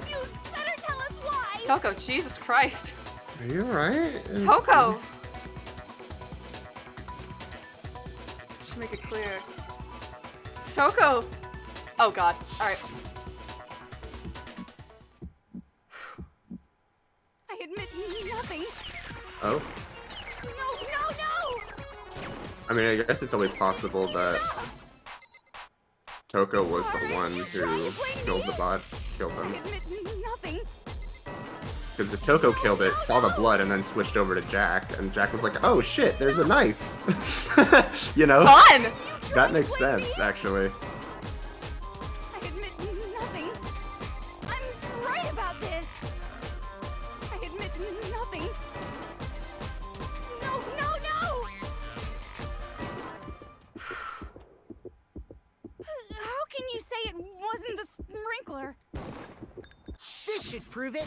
You'd better tell us why! Toko, Jesus Christ. Are you alright? Toko! Just make it clear. Toko! Oh god. Alright. I admit nothing. Oh. No! I mean, I guess it's always possible that Toko was the one who killed the bot, killed I him. admit nothing. Because if Toko killed it, saw the blood, and then switched over to Jack, and Jack was like, "Oh shit, there's a knife." You know? Fun! That makes sense, actually. I admit nothing. I'm right about this. I admit nothing. No! How can you say it wasn't the sprinkler? This should prove it.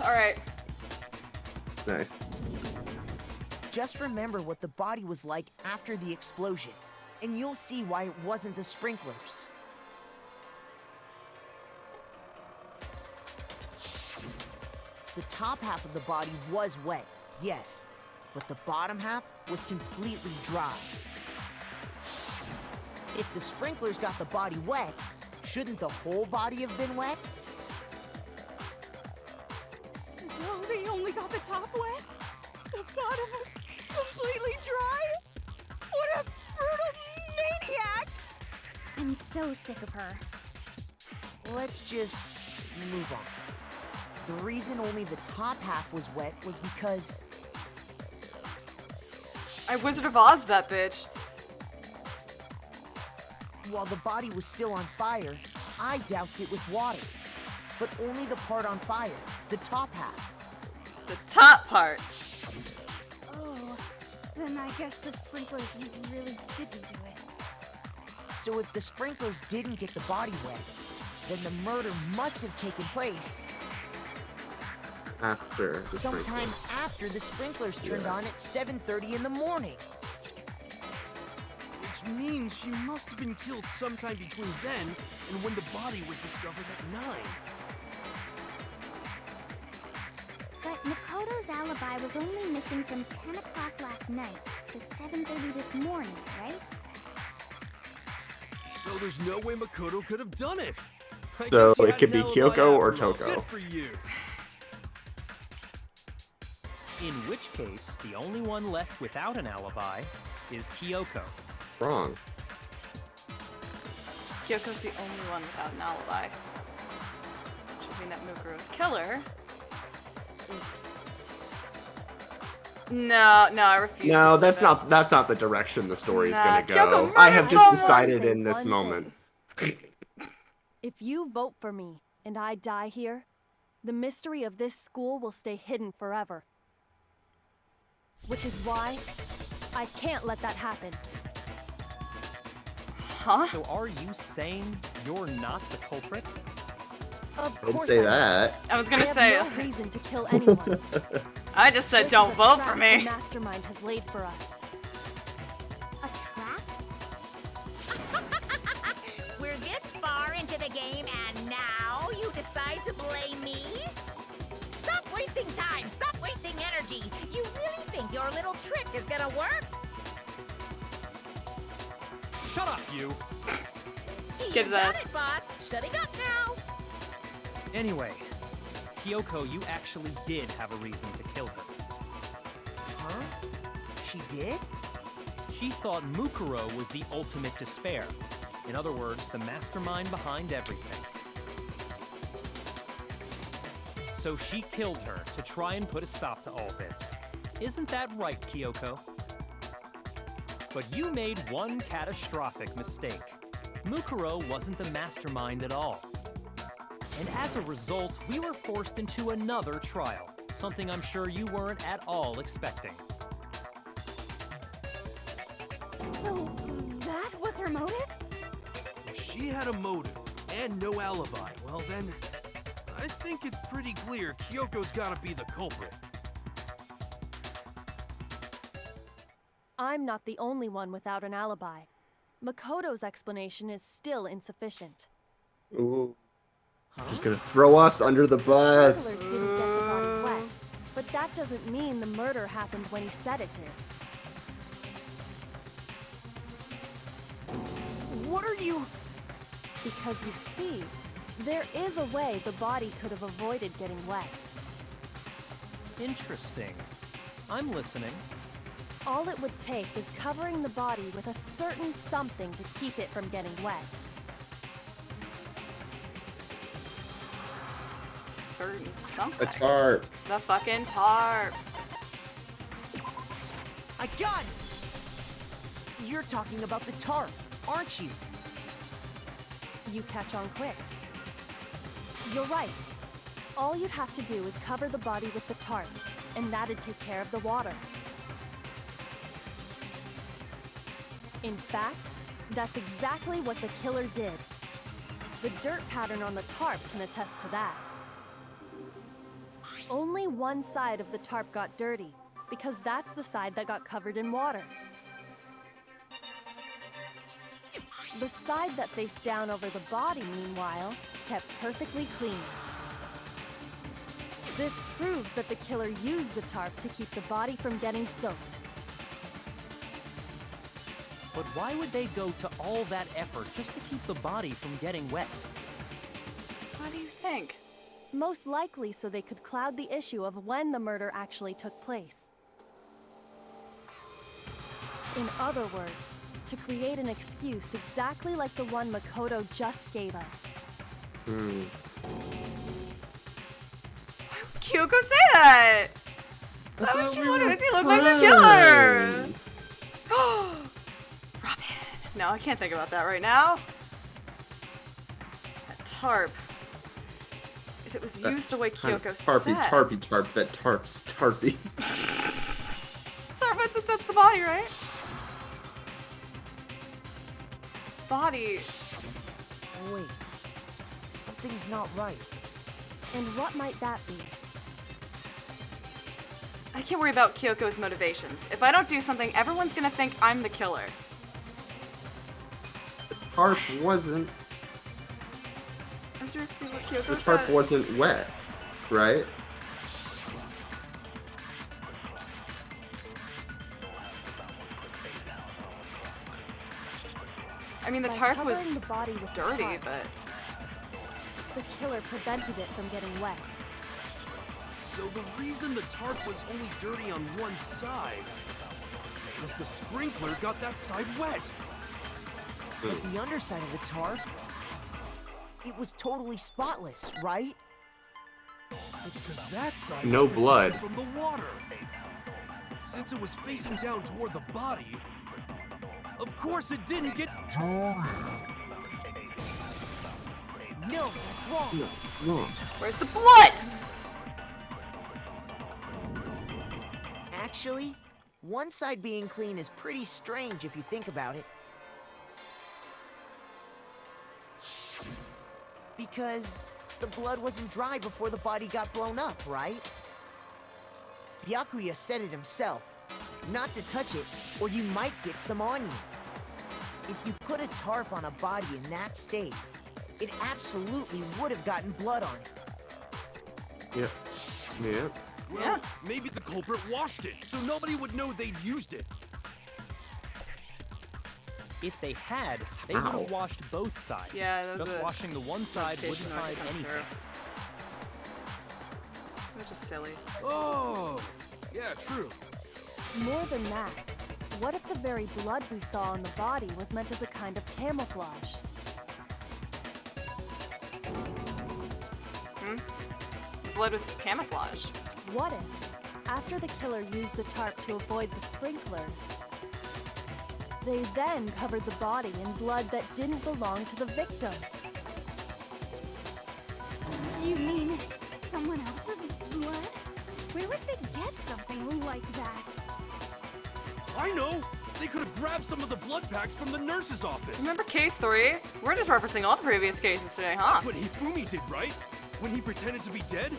Alright. Nice. Just remember what the body was like after the explosion, and you'll see why it wasn't the sprinklers. The top half of the body was wet, yes, but the bottom half was completely dry. If the sprinklers got the body wet, shouldn't the whole body have been wet? So they only got the top wet? The bottom was completely dry? What a brutal maniac! I'm so sick of her. Let's just move on. The reason only the top half was wet was because I Wizard of Oz that bitch. while the body was still on fire, I doused it with water. But only the part on fire, the top half. The top part. Oh, then I guess the sprinklers really didn't do it. So if the sprinklers didn't get the body wet, then the murder must have taken place After the sometime after the sprinklers turned on at 7:30 in the morning. Which means she must have been killed sometime between then and when the body was discovered at 9. But Makoto's alibi was only missing from 10 o'clock last night to 7:30 this morning, right? So there's no way Makoto could have done it. I So guess you it had could an be alibi Kyoko or after all. Toko. Good for you. In which case, the only one left without an alibi is Kyoko. Wrong. Kyoko's the only one without an alibi. Which would mean that Mukuro's killer is... No, I refuse to No, believe that's not the direction the story's Nah, gonna Kyoko go. I have murdered just someone! decided Say in this one moment. If you vote for me and I die here, the mystery of this school will stay hidden forever. Which is why I can't let that happen. Huh? So are you saying you're not the culprit? Of Don't course say I am. that. I was I gonna have say... no reason to kill anyone. I just said This don't is a vote trap for the me. mastermind has laid for us. A trap? We're this far into the game and now you decide to blame me? Stop wasting time! Stop wasting energy! You really think your little trick is gonna work? Shut up, you! You Get his got ass. it, boss! Shutting up now! Anyway, Kyoko, you actually did have a reason to kill her. Huh? She did? She thought Mukuro was the ultimate despair. In other words, the mastermind behind everything. So she killed her to try and put a stop to all this. Isn't that right, Kyoko? But you made one catastrophic mistake. Mukuro wasn't the mastermind at all. And as a result, we were forced into another trial, something I'm sure you weren't at all expecting. So, that was her motive? If she had a motive and no alibi, well then, I think it's pretty clear Kyoko's gotta be the culprit. I'm not the only one without an alibi. Makoto's explanation is still insufficient. Ooh. She's gonna throw us under the bus. Sprinklers didn't get the body wet, but that doesn't mean the murder happened when he said it did. What are you... Because you see, there is a way the body could have avoided getting wet. Interesting. I'm listening. All it would take is covering the body with a certain something to keep it from getting wet. Certain something. A tarp. The fucking tarp. I got it! You're talking about the tarp, aren't you? You catch on quick. You're right. All you'd have to do is cover the body with the tarp, and that'd take care of the water. In fact, that's exactly what the killer did. The dirt pattern on the tarp can attest to that. Only one side of the tarp got dirty, because that's the side that got covered in water. The side that faced down over the body, meanwhile, kept perfectly clean. This proves that the killer used the tarp to keep the body from getting soaked. But why would they go to all that effort just to keep the body from getting wet? What do you think? Most likely so they could cloud the issue of when the murder actually took place. In other words, to create an excuse exactly like the one Makoto just gave us. Hmm. Kyoko say that? Why would she want to make me look like the killer? Robin. No, I can't think about that right now. That tarp. If it was used the way Kyoko said. Tarp, that tarp's tarpy. Tarp had to touch the body, right? Body. Wait. something's not right. And what might that be? I can't worry about Kyoko's motivations. If I don't do something, everyone's gonna think I'm the killer. Tarp wasn't. After what Kyoko The tarp said. wasn't wet, right? I mean, the By tarp was covering the body with the dirty, tarp, but the killer prevented it from getting wet. So the reason the tarp was only dirty on one side is because the sprinkler got that side wet. But the underside of the tarp, it was totally spotless, right? It's because that side No was protected blood. from the water. Since it was facing down toward the body, of course it didn't get No, that's wrong. No. where's the blood? Actually, one side being clean is pretty strange if you think about it. Because the blood wasn't dry before the body got blown up, right? Byakuya said it himself. Not to touch it, or you might get some on you. If you put a tarp on a body in that state, it absolutely would have gotten blood on it. Yep. Yeah. well, Yeah. maybe the culprit washed it, so nobody would know they'd used it. If they had, they would Ow. have washed both sides. Yeah, that was Just a washing the one side wouldn't notification noise hide that comes anything. Which is silly. Oh, yeah, true. More than that, what if the very blood we saw on the body was meant as a kind of camouflage? Blood was camouflage. What if, after the killer used the tarp to avoid the sprinklers, they then covered the body in blood that didn't belong to the victim? You mean someone else's blood? Where would they get something like that? I know! They could have grabbed some of the blood packs from the nurse's office. Remember case 3? We're just referencing all the previous cases today, huh? That's what Hifumi did, right? When he pretended to be dead?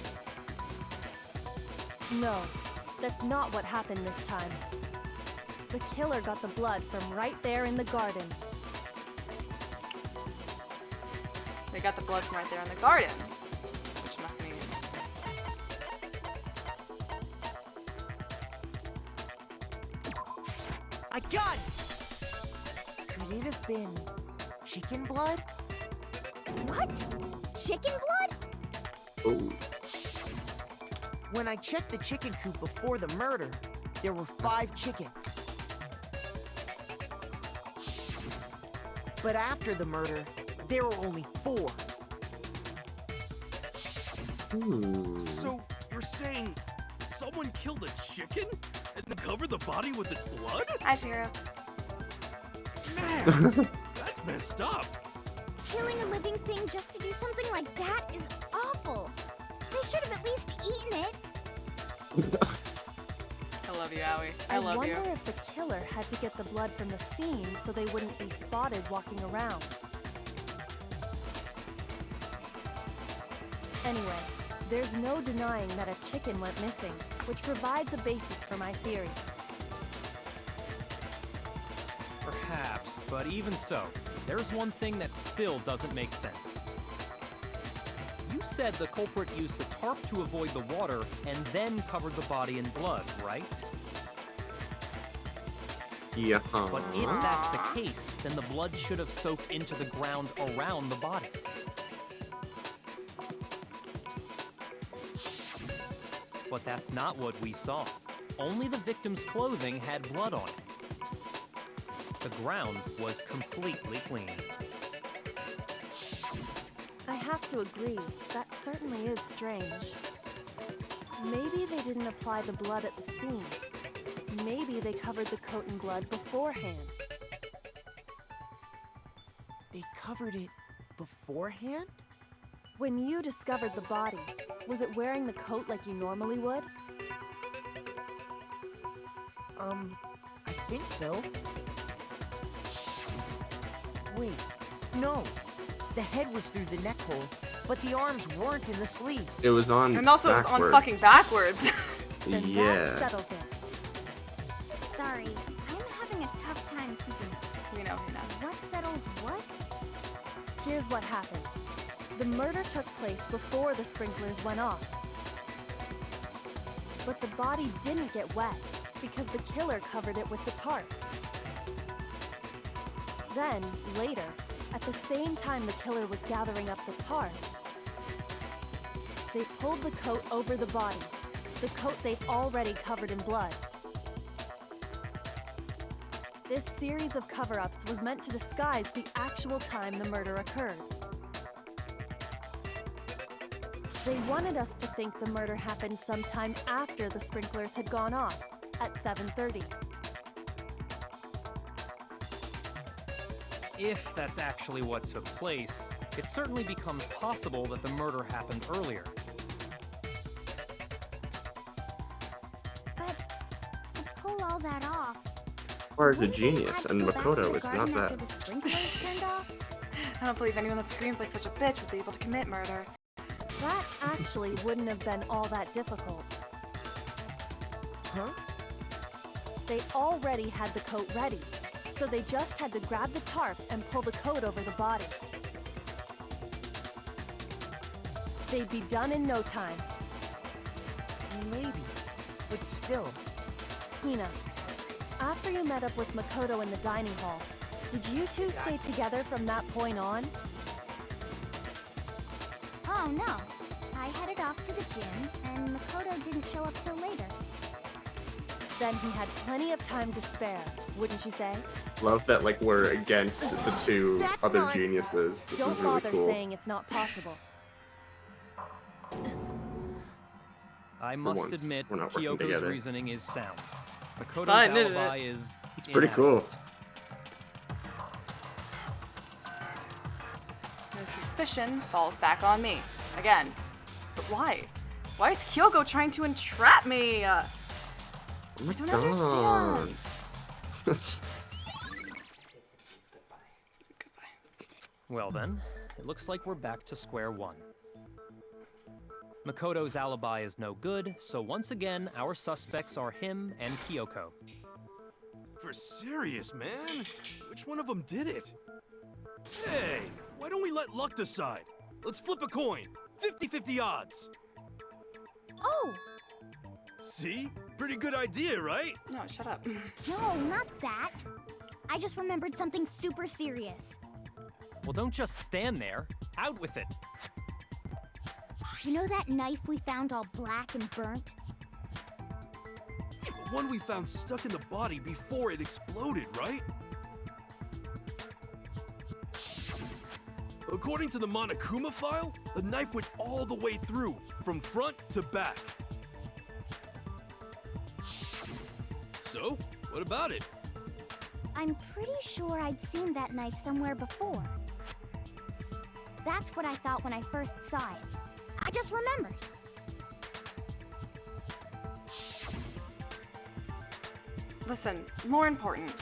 No, that's not what happened this time. The killer got the blood from right there in the garden. They got the blood from right there in the garden. Which must mean... I got it! Could it have been chicken blood? What? Chicken blood? Oh. When I checked the chicken coop before the murder, there were 5 chickens. But after the murder, there were only 4. So, you're saying someone killed a chicken and then covered the body with its blood? Hi, Shiro. Man, that's messed up. Killing a living thing just to do something like that is awful. They should have at least eaten it. I love you, Aoi. I love you. wonder if the killer had to get the blood from the scene so they wouldn't be spotted walking around. Anyway, there's no denying that a chicken went missing, which provides a basis for my theory. Perhaps, but even so, there's one thing that still doesn't make sense. You said the culprit used the tarp to avoid the water and then covered the body in blood, right? Yeah. But if that's the case, then the blood should have soaked into the ground around the body. But that's not what we saw. Only the victim's clothing had blood on it. The ground was completely clean. I have to agree, that certainly is strange. Maybe they didn't apply the blood at the scene. Maybe they covered the coat in blood beforehand. They covered it beforehand? When you discovered the body, was it wearing the coat like you normally would? I think so. Wait, no. The head was through the neck hole, But the arms weren't in the sleeves. It was on. And also, it was on fucking backwards. Then that Yeah. settles it. Sorry, I'm having a tough time keeping up. We know. What settles what? Here's what happened. The murder took place before the sprinklers went off. But the body didn't get wet because the killer covered it with the tarp. Then, later, at the same time the killer was gathering up the tarp, they pulled the coat over the body, the coat they'd already covered in blood. This series of cover-ups was meant to disguise the actual time the murder occurred. They wanted us to think the murder happened sometime after the sprinklers had gone off, at 7:30. If that's actually what took place, it certainly becomes possible that the murder happened earlier. But to pull all that off. Or is a wouldn't they have genius, had and to go back to Makoto the is not garden that. after the sprinklers turned off? I don't believe anyone that screams like such a bitch would be able to commit murder. That actually wouldn't have been all that difficult. Huh? They already had the coat ready, so they just had to grab the tarp and pull the coat over the body. They'd be done in no time. Maybe. But still. Hina, after you met up with Makoto in the dining hall, did you two stay together from that point on? Oh no. I headed off to the gym, and Makoto didn't show up till later. Then he had plenty of time to spare, wouldn't you say? Love that like we're against the two That's other not- geniuses. This Don't is really bother cool. saying it's not possible. I must once, admit, we're not working Kyoko's together. reasoning is sound. Makoto's fun, isn't it? alibi is It's pretty cool. The suspicion falls back on me. Again. But why? Why is Kyoko trying to entrap me? Oh my I don't God. understand. Well then, it looks like we're back to square one. Makoto's alibi is no good, so once again, our suspects are him and Kyoko. For serious, man? Which one of them did it? Hey, why don't we let luck decide? Let's flip a coin. 50-50 odds. Oh! See? Pretty good idea, right? No, shut up. No, not that. I just remembered something super serious. Well, don't just stand there. Out with it. You know that knife we found all black and burnt? The one we found stuck in the body before it exploded, right? According to the Monokuma file, the knife went all the way through, from front to back. So, what about it? I'm pretty sure I'd seen that knife somewhere before. That's what I thought when I first saw it. I just remembered. Listen, more important.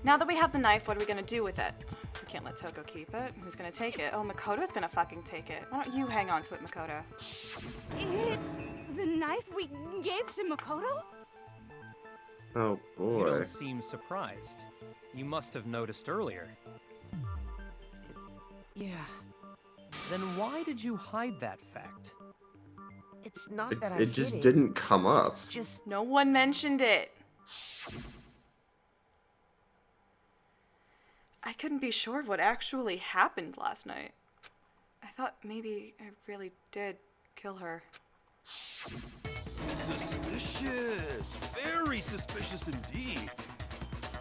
Now that we have the knife, what are we gonna do with it? We can't let Toko keep it. Who's gonna take it? Oh, Makoto's gonna fucking take it. Why don't you hang on to it, Makoto? It's the knife we gave to Makoto? Oh You boy. don't seem surprised. You must have noticed earlier. Yeah. Then why did you hide that fact? It's not It, that I it just hid didn't come up. It's just No one mentioned it. I couldn't be sure of what actually happened last night. I thought maybe I really did kill her. Suspicious. Very suspicious indeed.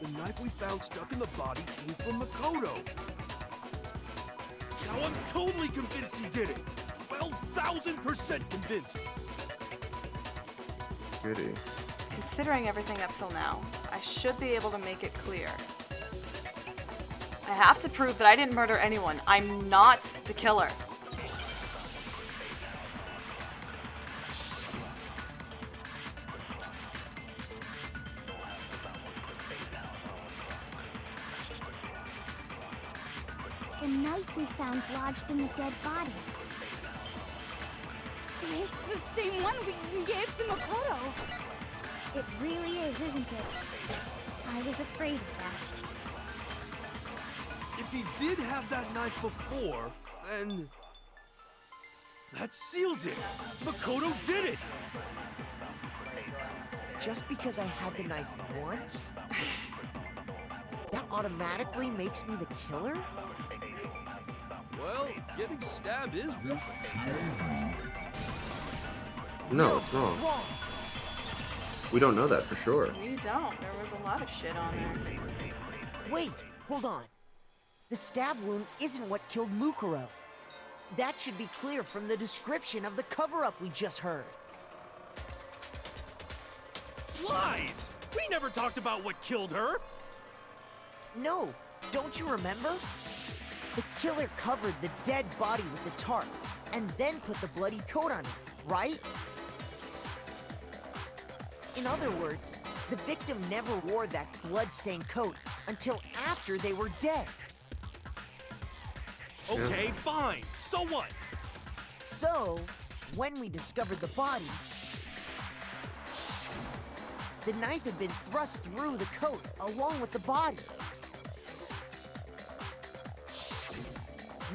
The knife we found stuck in the body came from Makoto. Now I'm totally convinced he did it. 12,000% convinced. Goody. Considering everything up till now, I should be able to make it clear. I have to prove that I didn't murder anyone. I'm not the killer. the knife we found lodged in the dead body. It's the same one we gave to Makoto. It really is, isn't it? I was afraid of that. If he did have that knife before, then... that seals it! Makoto did it! Just because I had the knife once? That automatically makes me the killer? Well, getting stabbed is... No, it's wrong. We don't know that for sure. We don't. There was a lot of shit on there. Wait, hold on. The stab wound isn't what killed Mukuro. That should be clear from the description of the cover-up we just heard. Lies! We never talked about what killed her! No, don't you remember? The killer covered the dead body with the tarp, and then put the bloody coat on it, right? In other words, the victim never wore that blood-stained coat until after they were dead. Okay, fine. So what? So, when we discovered the body, the knife had been thrust through the coat along with the body.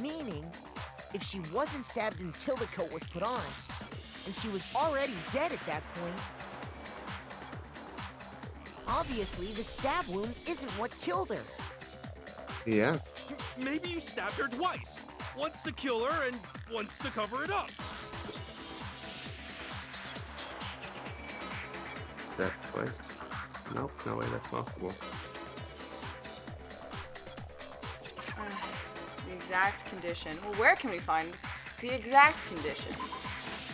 Meaning, if she wasn't stabbed until the coat was put on, and she was already dead at that point, obviously the stab wound isn't what killed her. Yeah. Maybe you stabbed her twice. Once to kill her and once to cover it up. That twice? Nope, no way that's possible. The exact condition. Well, where can we find the exact condition?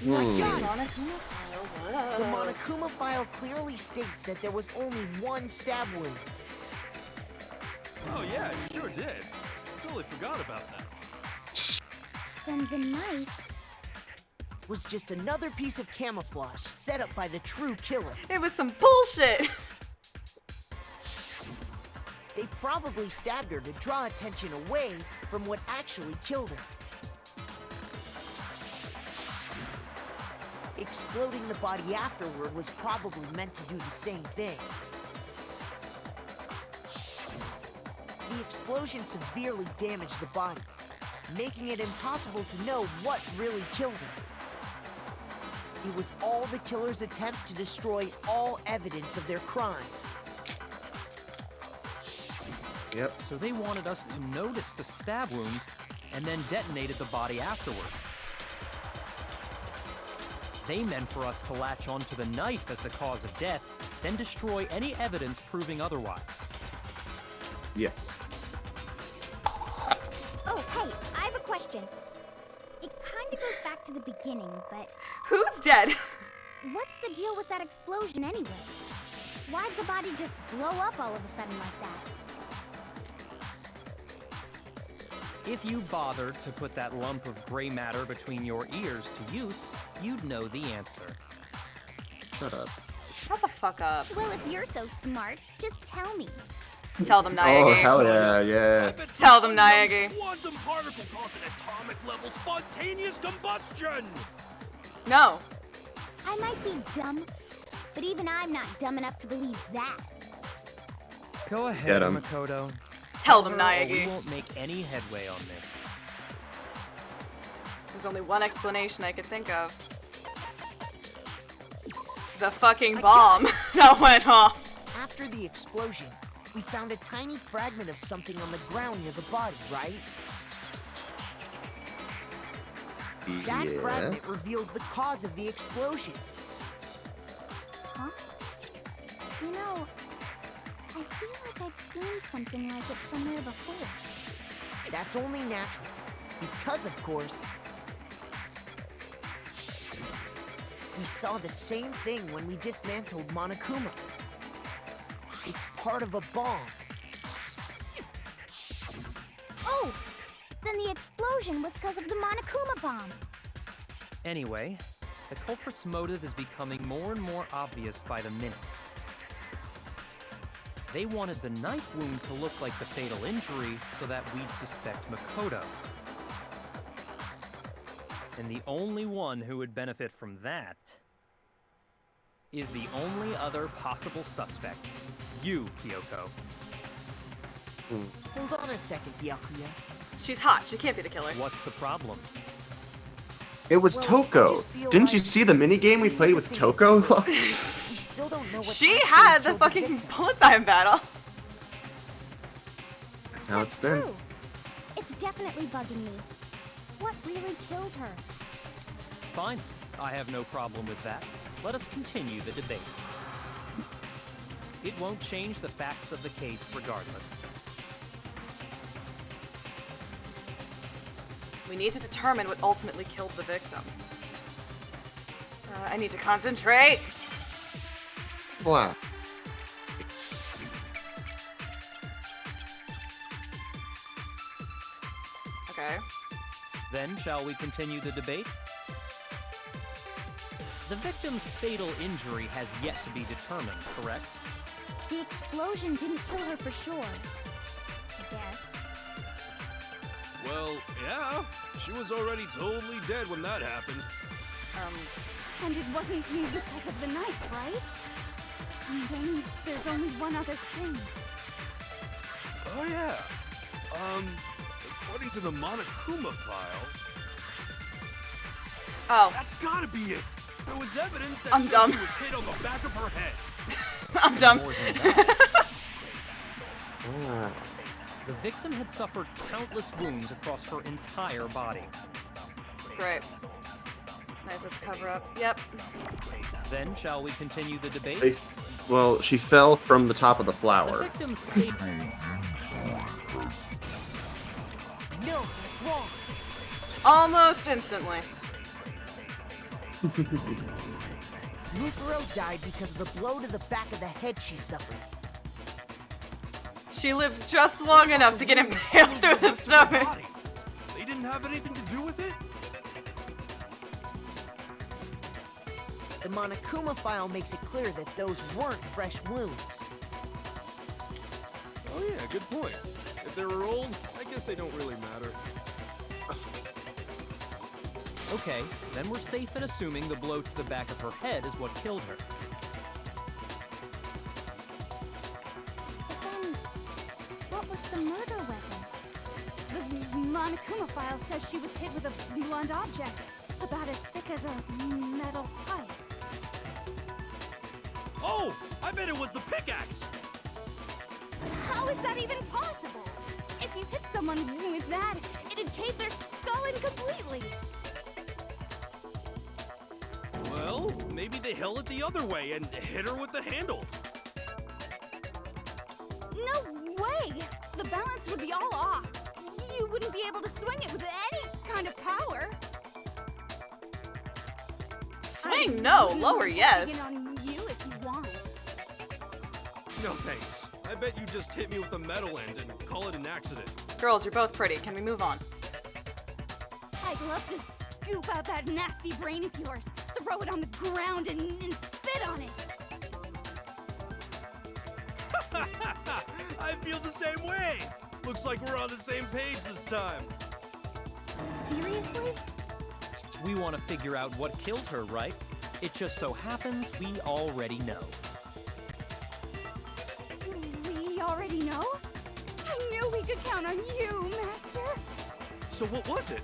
My Hmm. God! Monokuma file. The Whoa. Monokuma file clearly states that there was only one stab wound. Oh yeah, it sure did. Totally forgot about that. Then the knife... Was just another piece of camouflage set up by the true killer. It was some bullshit. They probably stabbed her to draw attention away from what actually killed her. Exploding the body afterward was probably meant to do the same thing. The explosion severely damaged the body, making it impossible to know what really killed her. It was all the killer's attempt to destroy all evidence of their crime. Yep. So they wanted us to notice the stab wound and then detonated the body afterward. They meant for us to latch onto the knife as the cause of death, then destroy any evidence proving otherwise. Yes. Oh, hey, I have a question. It kind of goes back to the beginning, but Who's dead? what's the deal with that explosion anyway? Why'd the body just blow up all of a sudden like that? If you bothered to put that lump of gray matter between your ears to use, you'd know the answer. Shut up. Shut the fuck up. Well, if you're so smart, just tell me. Tell them, Naegi. Oh, hell yeah, yeah. Tell them, Naegi. Quantum particle caused an atomic level spontaneous combustion! No. I might be dumb, but even I'm not dumb enough to believe that. Go Get ahead, 'em. Makoto. Tell them, her or We Naegi. won't make any headway on this. There's only one explanation I could think of. The fucking bomb that went off. After the explosion, we found a tiny fragment of something on the ground near the body, right? That Yeah. fragment reveals the cause of the explosion. Huh? You know, I feel like I've seen something like it somewhere before. That's only natural, because of course, we saw the same thing when we dismantled Monokuma. It's part of a bomb. Oh! Then the explosion was because of the Monokuma bomb. Anyway, the culprit's motive is becoming more and more obvious by the minute. They wanted the knife wound to look like the fatal injury so that we'd suspect Makoto. And the only one who would benefit from that is the only other possible suspect. You, Kyoko. Hold on a second, Byakuya. She's hot. She can't be the killer. What's the problem? It was Well, I Toko. just feel Didn't you like see the minigame we played with Toko? Still don't know what She actually had the killed fucking victim. bullet time battle. That's how it's That's been. true. It's definitely bugging me. What really killed her? Fine. I have no problem with that. Let us continue the debate. It won't change the facts of the case regardless. We need to determine what ultimately killed the victim. I need to concentrate. Blah. Okay. Then, shall we continue the debate? The victim's fatal injury has yet to be determined, correct? The explosion didn't kill her for sure. I guess. Well, yeah. She was already totally dead when that happened. And it wasn't because of the knife, right? And then there's only one other thing. Oh, yeah. According to the Monokuma file, Oh, that's gotta be it. There was evidence that I'm Suzu dumb. was hit on the back of her head. I'm dumb. More than that, Ah. the victim had suffered countless wounds across her entire body. Great. Knife was a cover-up. Yep. Then, shall we continue the debate? They- Well, she fell from the top of the The flower. victim's fatal... No, that's wrong. Almost instantly. Mukuro died because of the blow to the back of the head she suffered. She lived just long enough to get impaled through the stomach. Body. They didn't have anything to do with it? The Monokuma file makes it clear that those weren't fresh wounds. Oh yeah, good point. If they were old, I guess they don't really matter. Okay, then we're safe in assuming the blow to the back of her head is what killed her. But then, what was the murder weapon? The Monokuma file says she was hit with a blunt object, about as thick as a metal pipe. Oh, I bet it was the pickaxe. How is that even possible? If you hit someone with that, it'd cave their skull in completely. Well, maybe they held it the other way and hit her with the handle. No way! The balance would be all off. You wouldn't be able to swing it with any kind of power. Swing, no. Lower, yes. On you if you want. No thanks. I bet you just hit me with a metal end and call it an accident. Girls, you're both pretty. Can we move on? I'd love to scoop out that nasty brain of yours, throw it on the ground, and spit on it. I feel the same way. Looks like we're on the same page this time. Seriously? We want to figure out what killed her, right? It just so happens we already know. We already know? I knew we could count on you, Master. So what was it?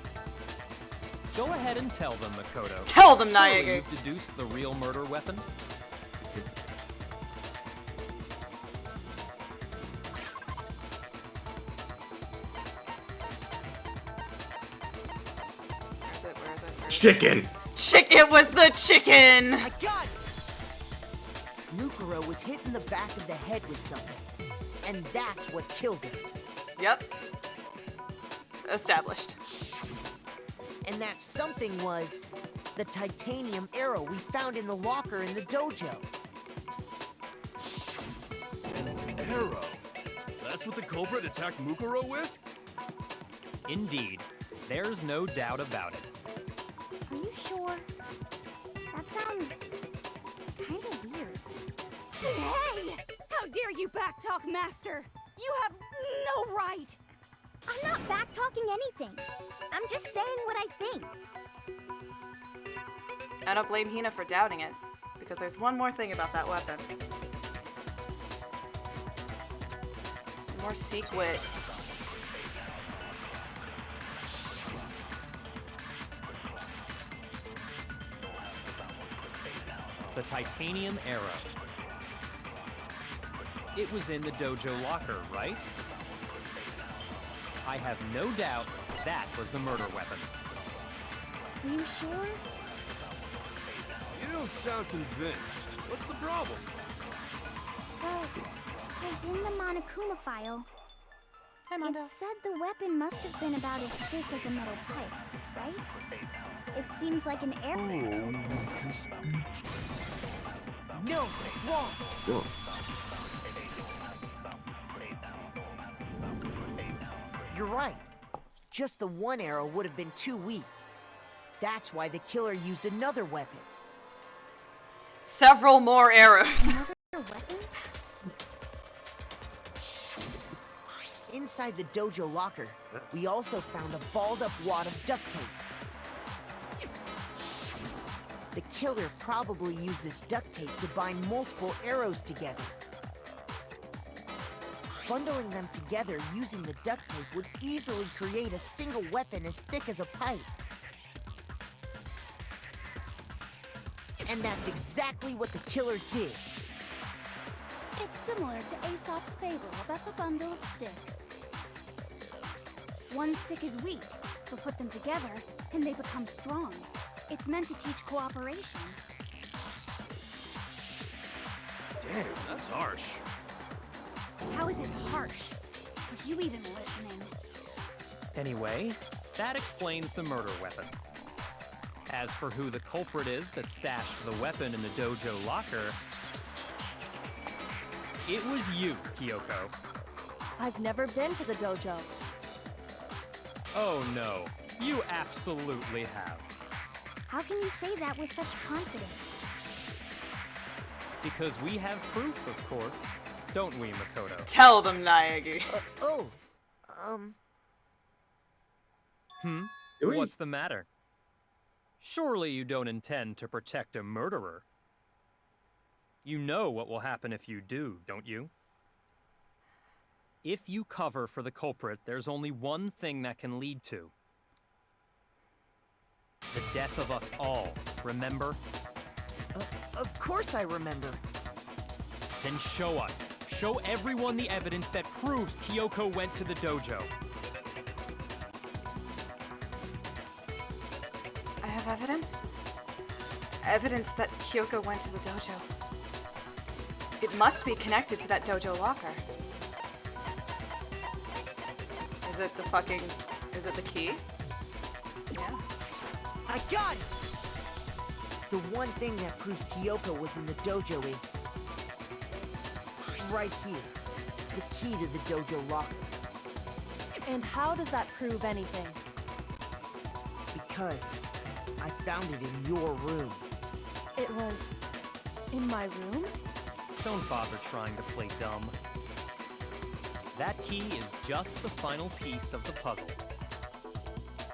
Go ahead and tell them, Makoto. Tell them, Surely Naegi. you've deduced the real murder weapon? Where is it? Where is it? Where is it? Chicken. It was the chicken! I got it! Mukuro was hit in the back of the head with something. And that's what killed her. Yep. Established. And that something was the titanium arrow we found in the locker in the dojo. An arrow? That's what the culprit attacked Mukuro with? Indeed. There's no doubt about it. Are you sure? That sounds kind of weird. Hey! How dare you backtalk, Master? You have no right! I'm not back-talking anything. I'm just saying what I think. I don't blame Hina for doubting it, because there's one more thing about that weapon. More sequit. The titanium arrow. It was in the dojo locker, right? I have no doubt that was the murder weapon. Are you sure? You don't sound convinced. What's the problem? Well, because in the Monokuma file, Hi, it Mondo. said the weapon must have been about as thick as a metal pipe, right? It seems like an arrow. No, it's wrong. Whoa. You're right. Just the one arrow would have been too weak. That's why the killer used another weapon. Several more arrows. Another weapon? Inside the dojo locker, we also found a balled-up wad of duct tape. The killer probably used this duct tape to bind multiple arrows together. Bundling them together using the duct tape would easily create a single weapon as thick as a pipe. And that's exactly what the killer did. It's similar to Aesop's fable about the bundle of sticks. One stick is weak, so put them together, and they become strong. It's meant to teach cooperation. Damn, that's harsh. How is it harsh? Are you even listening? Anyway, that explains the murder weapon. As for who the culprit is that stashed the weapon in the dojo locker, it was you, Kyoko. I've never been to the dojo. Oh no, you absolutely have. How can you say that with such confidence? Because we have proof, of course. Don't we, Makoto? Tell them, Naegi. What's the matter? Surely you don't intend to protect a murderer. You know what will happen if you do, don't you? If you cover for the culprit, there's only one thing that can lead to. The death of us all, remember? Of course I remember. Then show us. Show everyone the evidence that proves Kyoko went to the dojo. I have evidence? Evidence that Kyoko went to the dojo. It must be connected to that dojo locker. Is it the key? Yeah. I got it! The one thing that proves Kyoko was in the dojo is... right here. The key to the dojo locker. And how does that prove anything? Because I found it in your room. It was in my room? Don't bother trying to play dumb. That key is just the final piece of the puzzle.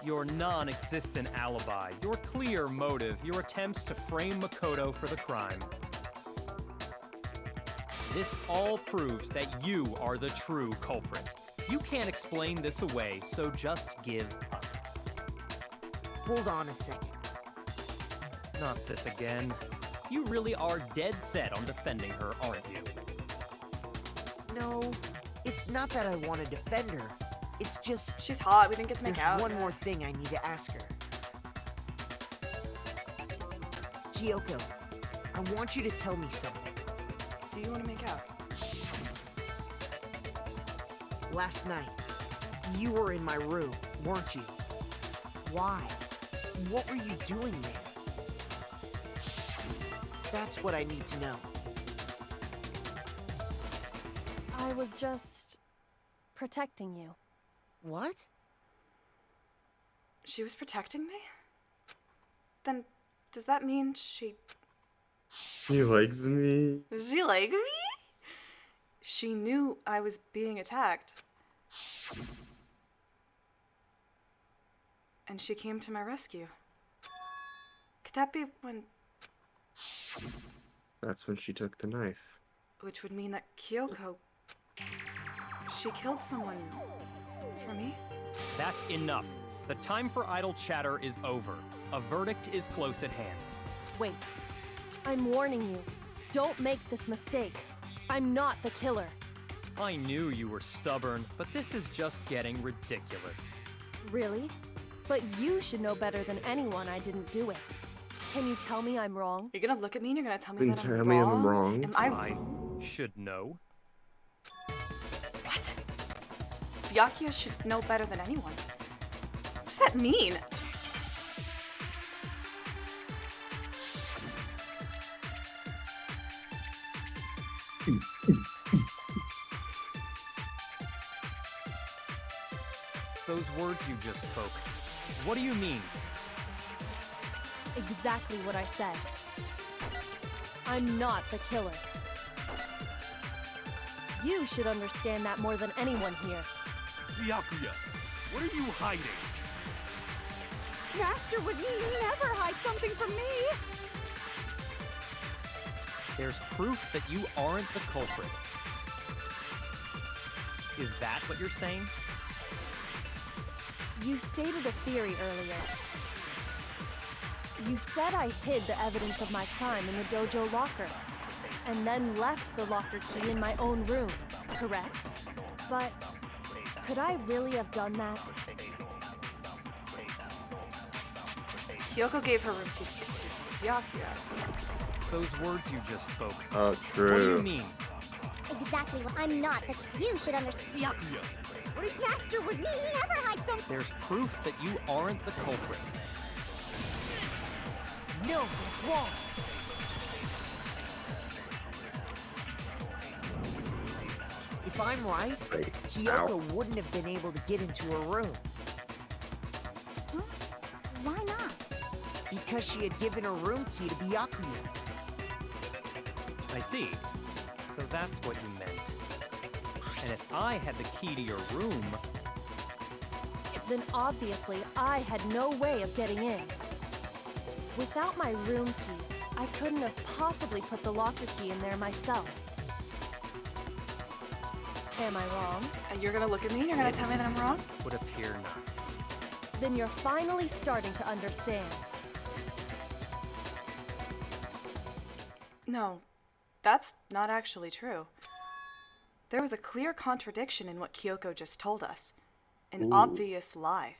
Your non-existent alibi, your clear motive, your attempts to frame Makoto for the crime. This all proves that you are the true culprit. You can't explain this away, so just give up. Hold on a second. Not this again. You really are dead set on defending her, aren't you? No, it's not that I want to defend her. It's just... She's hot, we didn't get to make there's out. one more thing I need to ask her. Kyoko, I want you to tell me something. Do you want to make out? Last night, you were in my room, weren't you? Why? What were you doing there? That's what I need to know. I was just protecting you. What? She was protecting me? Then, does that mean she likes me. like me? She knew I was being attacked. And she came to my rescue. Could that be when... That's when she took the knife. Which would mean that Kyoko... She killed someone... for me? That's enough. The time for idle chatter is over. A verdict is close at hand. Wait. I'm warning you. Don't make this mistake. I'm not the killer. I knew you were stubborn, but this is just getting ridiculous. Really? But you should know better than anyone I didn't do it. Can you tell me I'm wrong? You're gonna look at me and you're gonna tell me that Tell I'm me wrong? I'm wrong. Am I I wrong? should know. What? Byakuya should know better than anyone. What does that mean? Those words you just spoke. What do you mean? Exactly what I said. I'm not the killer. You should understand that more than anyone here. Byakuya, what are you hiding? Master would never hide something from me. There's proof that you aren't the culprit. Is that what you're saying? You stated a theory earlier. You said I hid the evidence of my crime in the dojo locker, and then left the locker key in my own room, correct? But could I really have done that? Kyoko gave her room to Byakuya. Those words you just spoke. Oh, What do true. you mean? Exactly what I'm not, but you should understand. Byakuya, What if Master would never hide something? There's proof that you aren't the culprit. No, that's wrong. If I'm right, Right. Kyoko wouldn't have been able to get into her room Huh? Why not? because she had given her room key to Byakuya. I see. So that's what you meant. And if I had the key to your room, Then obviously I had no way of getting in. Without my room key, I couldn't have possibly put the locker key in there myself. Am I wrong? And you're gonna look at me and you're gonna tell me that I'm wrong? would appear not. Then you're finally starting to understand. No, that's not actually true. There was a clear contradiction in what Kyoko just told us. An obvious lie.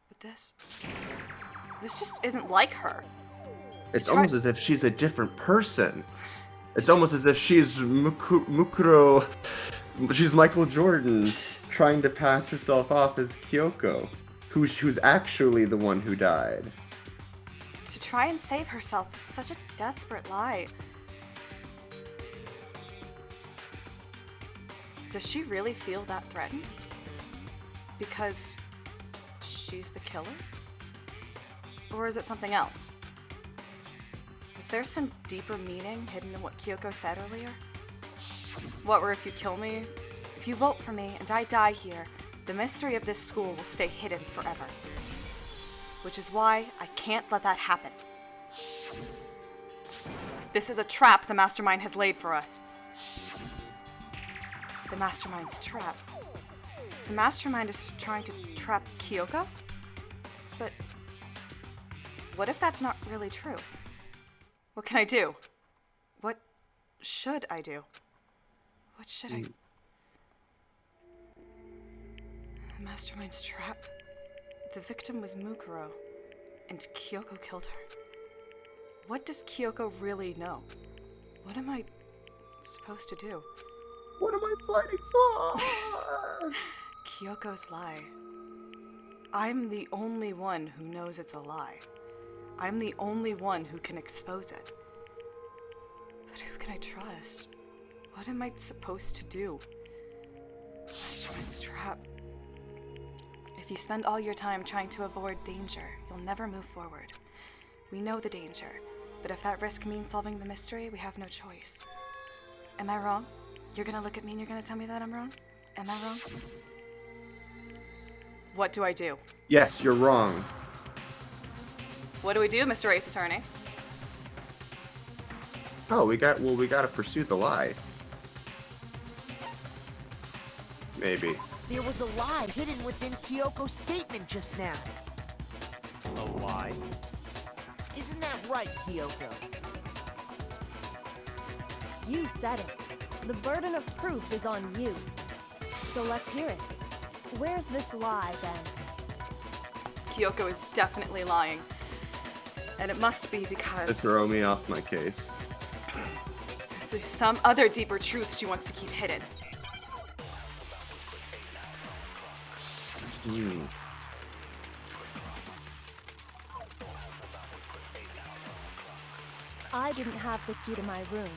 But this just isn't like her. It's try- almost as if she's a different person. It's almost as if she's Mukuro. She's Michael Jordan trying to pass herself off as Kyoko, who's actually the one who died. To try and save herself, it's such a desperate lie. Does she really feel that threatened? Because she's the killer? Or is it something else? Is there some deeper meaning hidden in what Kyoko said earlier? What were if you kill me, if you vote for me, and I die here, the mystery of this school will stay hidden forever. Which is why I can't let that happen. This is a trap the Mastermind has laid for us. The Mastermind's trap. The Mastermind is trying to trap Kyoko? But what if that's not really true? What can I do? What should I do? What should I... The Mastermind's trap? The victim was Mukuro, and Kyoko killed her. What does Kyoko really know? What am I supposed to do? What am I fighting for? Kyoko's lie. I'm the only one who knows it's a lie. I'm the only one who can expose it. But who can I trust? What am I supposed to do? Mastermind's trap. If you spend all your time trying to avoid danger, you'll never move forward. We know the danger, but if that risk means solving the mystery, we have no choice. Am I wrong? You're gonna look at me and you're gonna tell me that I'm wrong? Am I wrong? What do I do? Yes, you're wrong. What do we do, Mr. Ace Attorney? Oh, we gotta pursue the lie. Maybe. There was a lie hidden within Kyoko's statement just now. A lie? Isn't that right, Kyoko? You said it. The burden of proof is on you. So let's hear it. Where's this lie, then? Kyoko is definitely lying. And it must be To because throw me off my case. there's some other deeper truth she wants to keep hidden. Hmm. I didn't have the key to my room.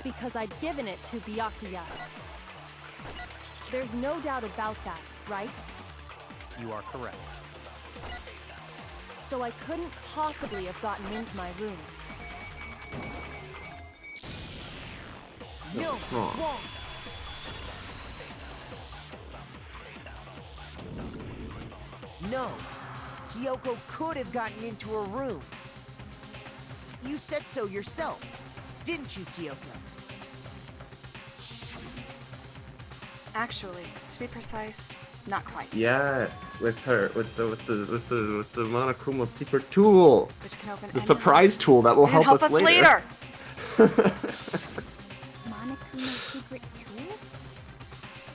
Because I'd given it to Byakuya. There's no doubt about that, right? You are correct. So I couldn't possibly have gotten into my room. No, it's wrong. No, Kyoko could have gotten into her room. You said so yourself, didn't you, Kyoko? Actually, to be precise, not quite. Yes, with the Monokuma's secret tool. Which can open The any surprise door. tool that will It can help us later. Monokuma's secret tool?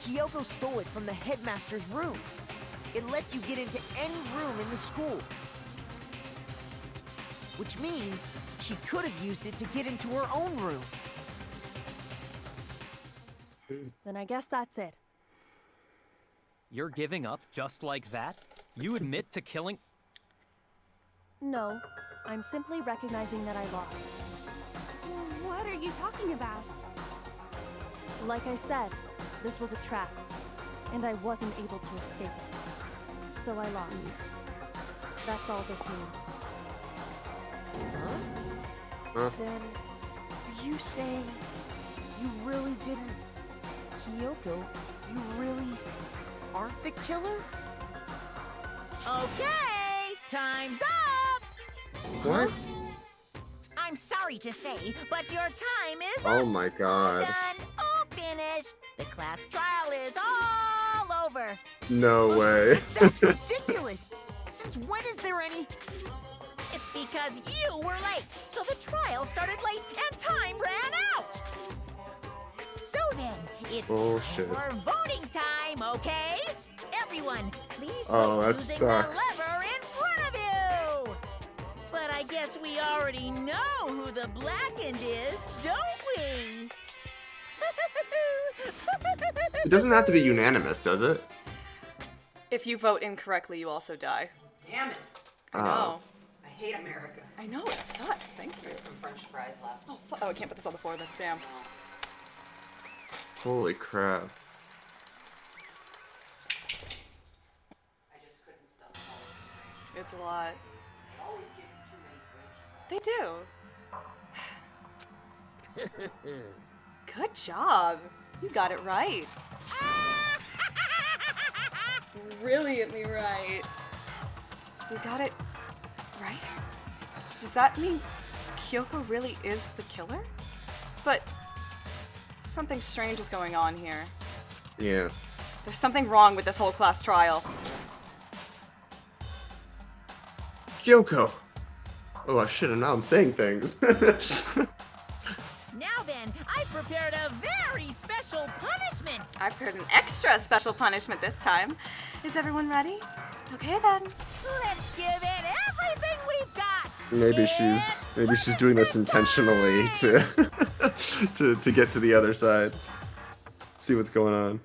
Kyoko stole it from the headmaster's room. It lets you get into any room in the school. Which means she could have used it to get into her own room. Then I guess that's it. You're giving up just like that? You admit to killing... No, I'm simply recognizing that I lost. What are you talking about? Like I said, this was a trap, and I wasn't able to escape it. So I lost. That's all this means. Huh? Then, are you saying you really didn't... Kyoko, you really aren't the killer? Okay, time's up! What? I'm sorry to say, but your time is Oh up. my god. Done. All finished. The class trial is all over. No way. That's ridiculous! Since when is there any... It's because you were late, so the trial started late and time ran out. So then, it's Bullshit. for voting time, okay? Everyone, please Oh, vote that using sucks. the lever in front of you. But I guess we already know who the blackened is, don't we? It doesn't have to be unanimous, does it? If you vote incorrectly, you also die. Damn it. I know. I hate America. I know, it sucks. Thank you. There's some French fries left. Oh, oh, I can't put this on the floor then. Damn. Holy crap. I just couldn't stop calling you French. It's a lot. I always give you too many French. They do. Good job. You got it right. Brilliantly right. You got it right? Does that mean Kyoko really is the killer? But something strange is going on here. Yeah. There's something wrong with this whole class trial. Kyoko! Oh, shit, and now I'm saying things. Now then, I've prepared a very special punishment. I prepared an extra special punishment this time. Is everyone ready? Okay then. Let's give it everything we've got. maybe she's doing this intentionally to to get to the other side. See what's going on.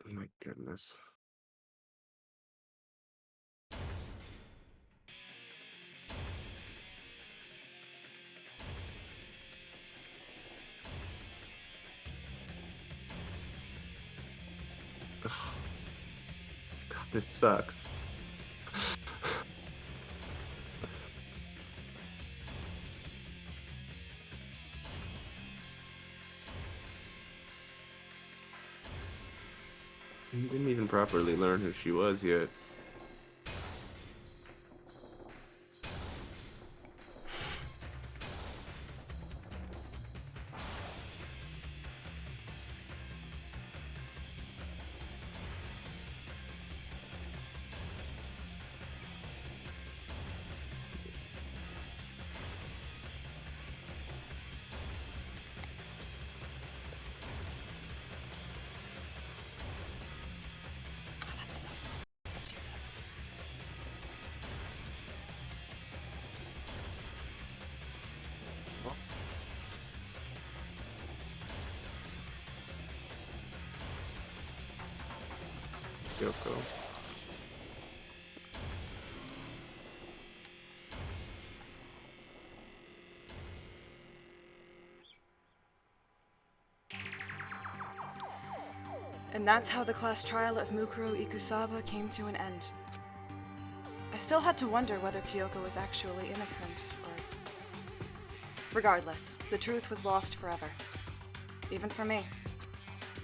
Oh my goodness. God, this sucks. He didn't even properly learn who she was yet. That's so sad. Jesus. Kyoko. And that's how the class trial of Mukuro Ikusaba came to an end. I still had to wonder whether Kyoko was actually innocent, or... Regardless, the truth was lost forever. Even for me.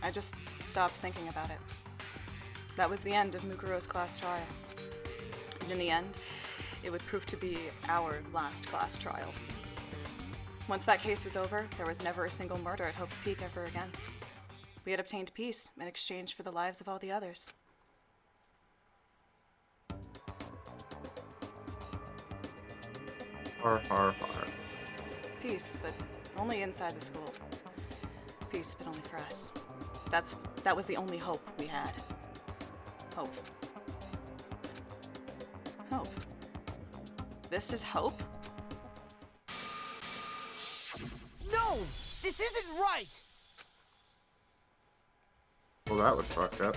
I just stopped thinking about it. That was the end of Mukuro's class trial. And in the end, it would prove to be our last class trial. Once that case was over, there was never a single murder at Hope's Peak ever again. We had obtained peace in exchange for the lives of all the others. Har har har. Peace, but only inside the school. Peace, but only for us. That was the only hope we had. Hope. Hope. This is hope? No! This isn't right! Well, that was fucked up.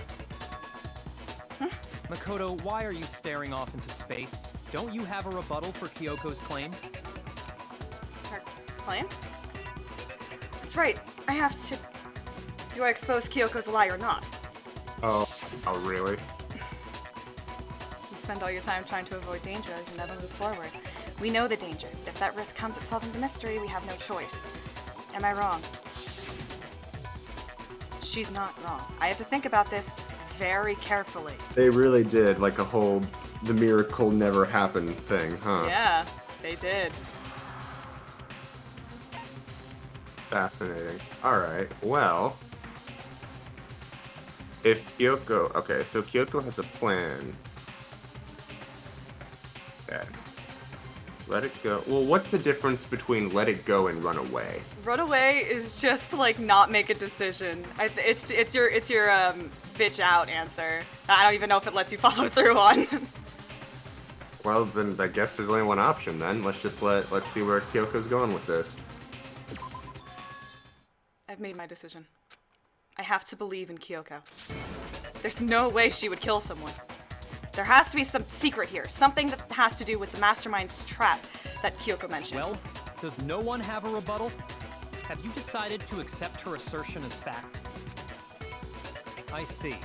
Makoto, why are you staring off into space? Don't you have a rebuttal for Kyoko's claim? Her claim? That's right. I have to... Do I expose Kyoko's a lie or not? Oh really? You spend all your time trying to avoid danger, you never move forward. We know the danger. If that risk comes at solving the mystery, we have no choice. Am I wrong? She's not wrong. I have to think about this very carefully. They really did, like a whole the miracle never happened thing, huh? Yeah, they did. Fascinating. Alright, well... If Kyoko... Okay, so Kyoko has a plan. Okay. Let it go. Well, what's the difference between let it go and run away? Run away is just to, like, not make a decision. It's your bitch out answer. I don't even know if it lets you follow through on. Well, then I guess there's only one option then. Let's see where Kyoko's going with this. I've made my decision. I have to believe in Kyoko. There's no way she would kill someone. There has to be some secret here, something that has to do with the mastermind's trap that Kyoko mentioned. Well, does no one have a rebuttal? Have you decided to accept her assertion as fact? I see.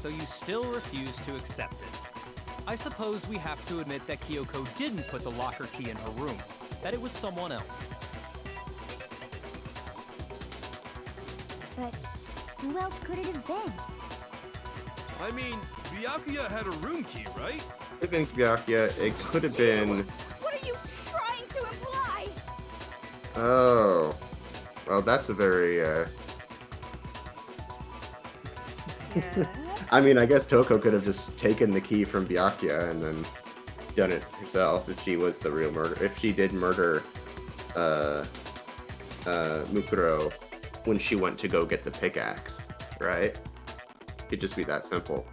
So you still refuse to accept it. I suppose we have to admit that Kyoko didn't put the locker key in her room, that it was someone else. But who else could it have been? I mean, Byakuya had a room key, right? Could have been Byakuya. It could have been... What are you trying to imply? Oh. Well, that's a very, Yes. I mean, I guess Toko could have just taken the key from Byakuya and then done it herself if she was the real murderer. If she did murder Mukuro when she went to go get the pickaxe, right? It'd just be that simple.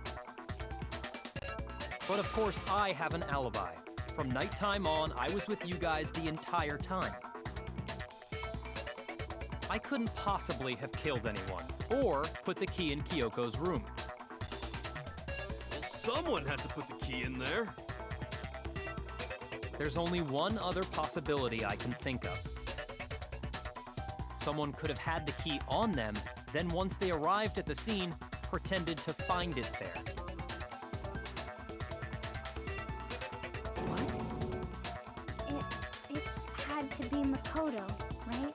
But of course, I have an alibi. From nighttime on, I was with you guys the entire time. I couldn't possibly have killed anyone, or put the key in Kyoko's room. Well, someone had to put the key in there. There's only one other possibility I can think of. Someone could have had the key on them, then once they arrived at the scene, pretended to find it there. It had to be Makoto, right?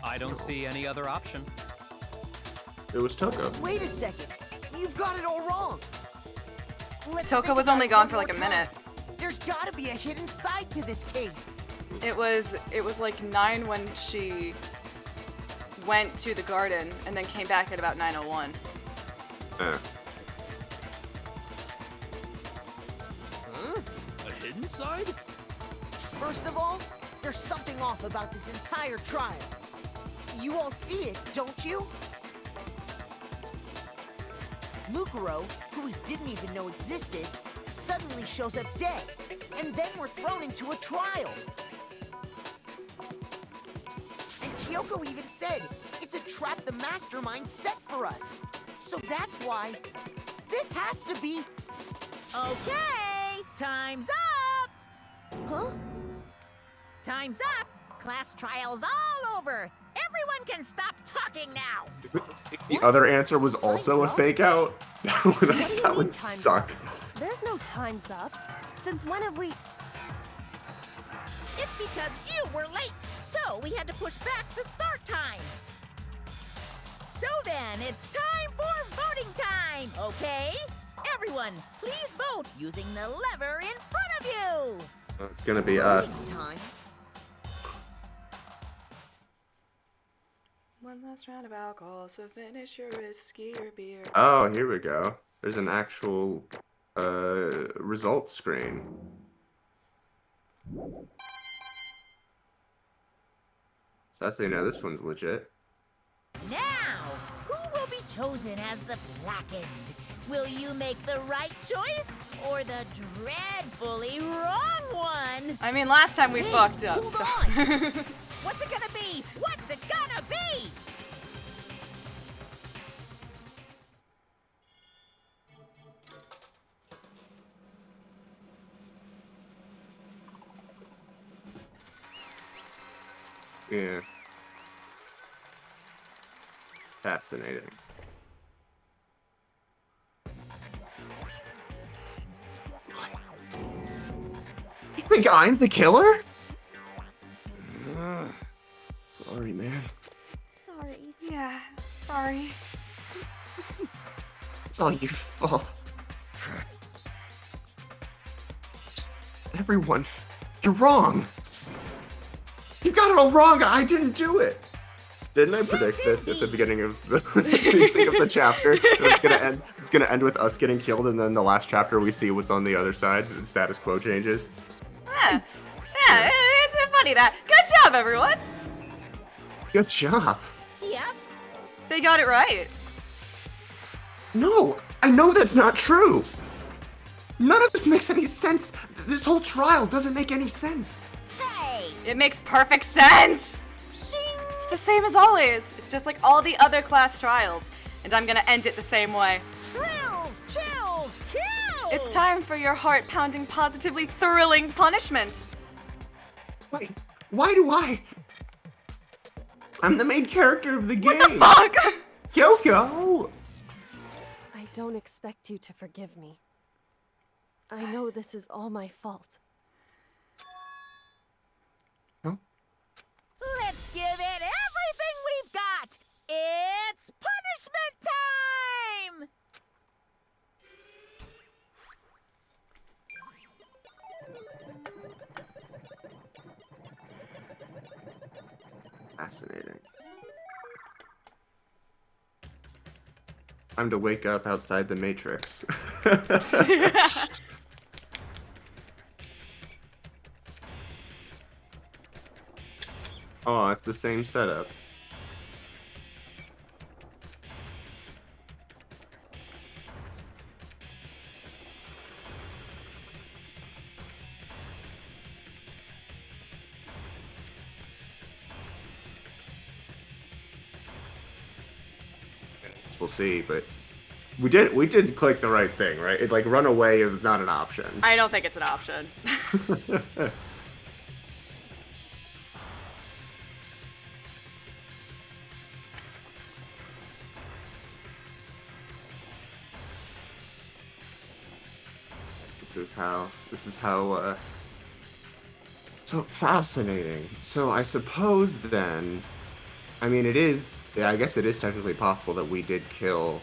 I don't see any other option. It was Toko. Wait a second. You've got it all wrong. Let's Toko think was about only it gone one for like a more time. minute. There's gotta be a hidden side to this case. It was like 9 when she went to the garden and then came back at about 9:01. Huh? A hidden side? First of all, there's something off about this entire trial. You all see it, don't you? Mukuro, who we didn't even know existed, suddenly shows up dead, and then we're thrown into a trial. And Kyoko even said it's a trap the mastermind set for us. So that's why this has to be... Okay, time's up! Huh? Time's up! Class trial's all over! Everyone can stop talking now! The other answer was also a fake out. That would Time's suck. There's no time's up. Since when have we... It's because you were late, so we had to push back the start time. So then, it's time for voting time, okay? Everyone, please vote using the lever in front of you! It's gonna be us. Time. One last round of alcohol, so finish your whiskey or beer. Oh, here we go. There's an actual results screen. So that's how you know this one's legit. Now, who will be chosen as the blackened? Will you make the right choice or the dreadfully wrong one? I mean, last time we fucked up, hold so. on. What's it gonna be? What's it gonna be? Yeah. Fascinating. You think I'm the killer? Sorry, man. Sorry. Yeah, sorry. It's all your fault. Everyone, you're wrong. You got it all wrong. I didn't do it. Didn't I predict this at the beginning of the, beginning of the chapter? It's gonna end with us getting killed, and then the last chapter we see what's on the other side. The status quo changes. Yeah, it's funny that. Good job, everyone. Good job. Yep. They got it right. No, I know that's not true. None of this makes any sense. This whole trial doesn't make any sense. Hey! It makes perfect sense. It's the same as always. It's just like all the other class trials, and I'm gonna end it the same way. Thrills, chills, kills! It's time for your heart-pounding, positively thrilling punishment. Wait, why do I? I'm the main character of the game. What the fuck? Kyoko! I don't expect you to forgive me. I know this is all my fault. Let's give it everything we've got! It's punishment time! Fascinating. Time to wake up outside the Matrix. Oh, it's the same setup. We'll see, but we did click the right thing, right? It like run away is not an option. I don't think it's an option. This is how so fascinating. So I suppose then, I mean, yeah, I guess it is technically possible that we did kill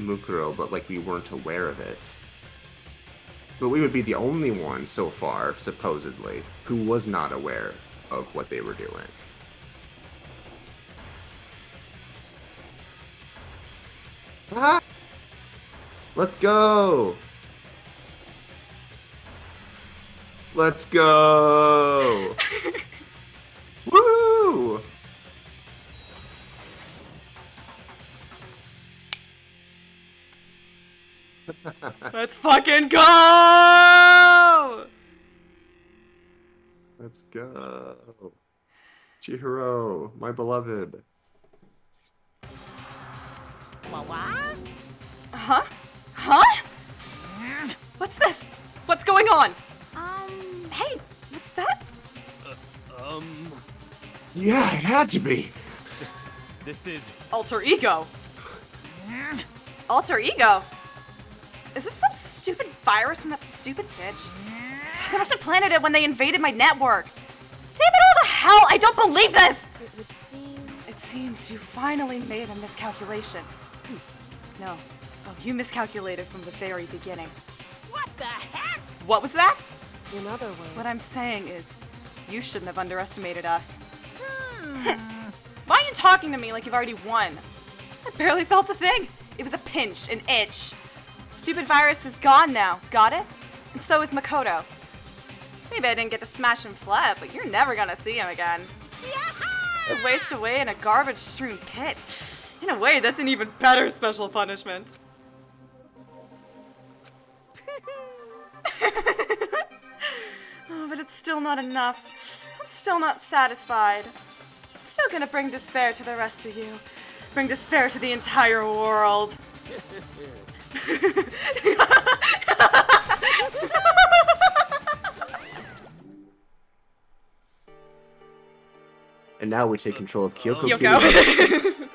Mukuro, but like we weren't aware of it. But we would be the only one so far, supposedly, who was not aware of what they were doing. Ah! Let's go! Let's go! Woo! Let's fucking go! Let's go. Chihiro, my beloved. What? Huh? Huh? What's this? What's going on? Hey, what's that? Yeah, it had to be. This is... Alter ego. Alter ego? Is this some stupid virus from that stupid bitch? They must have planted it when they invaded my network. Damn it all to hell! I don't believe this! It would seem... It seems you finally made a miscalculation. No. Oh, you miscalculated from the very beginning. What the heck? What was that? In other words... What I'm saying is, you shouldn't have underestimated us. Why are you talking to me like you've already won? I barely felt a thing. It was a pinch, an itch. Stupid virus is gone now, got it? And so is Makoto. Maybe I didn't get to smash him flat, but you're never gonna see him again. To waste away in a garbage-strewn pit. In a way, that's an even better special punishment. Oh, but it's still not enough. I'm still not satisfied. I'm still gonna bring despair to the rest of you. Bring despair to the entire world. And now we take control of Kyoko. Kyoko.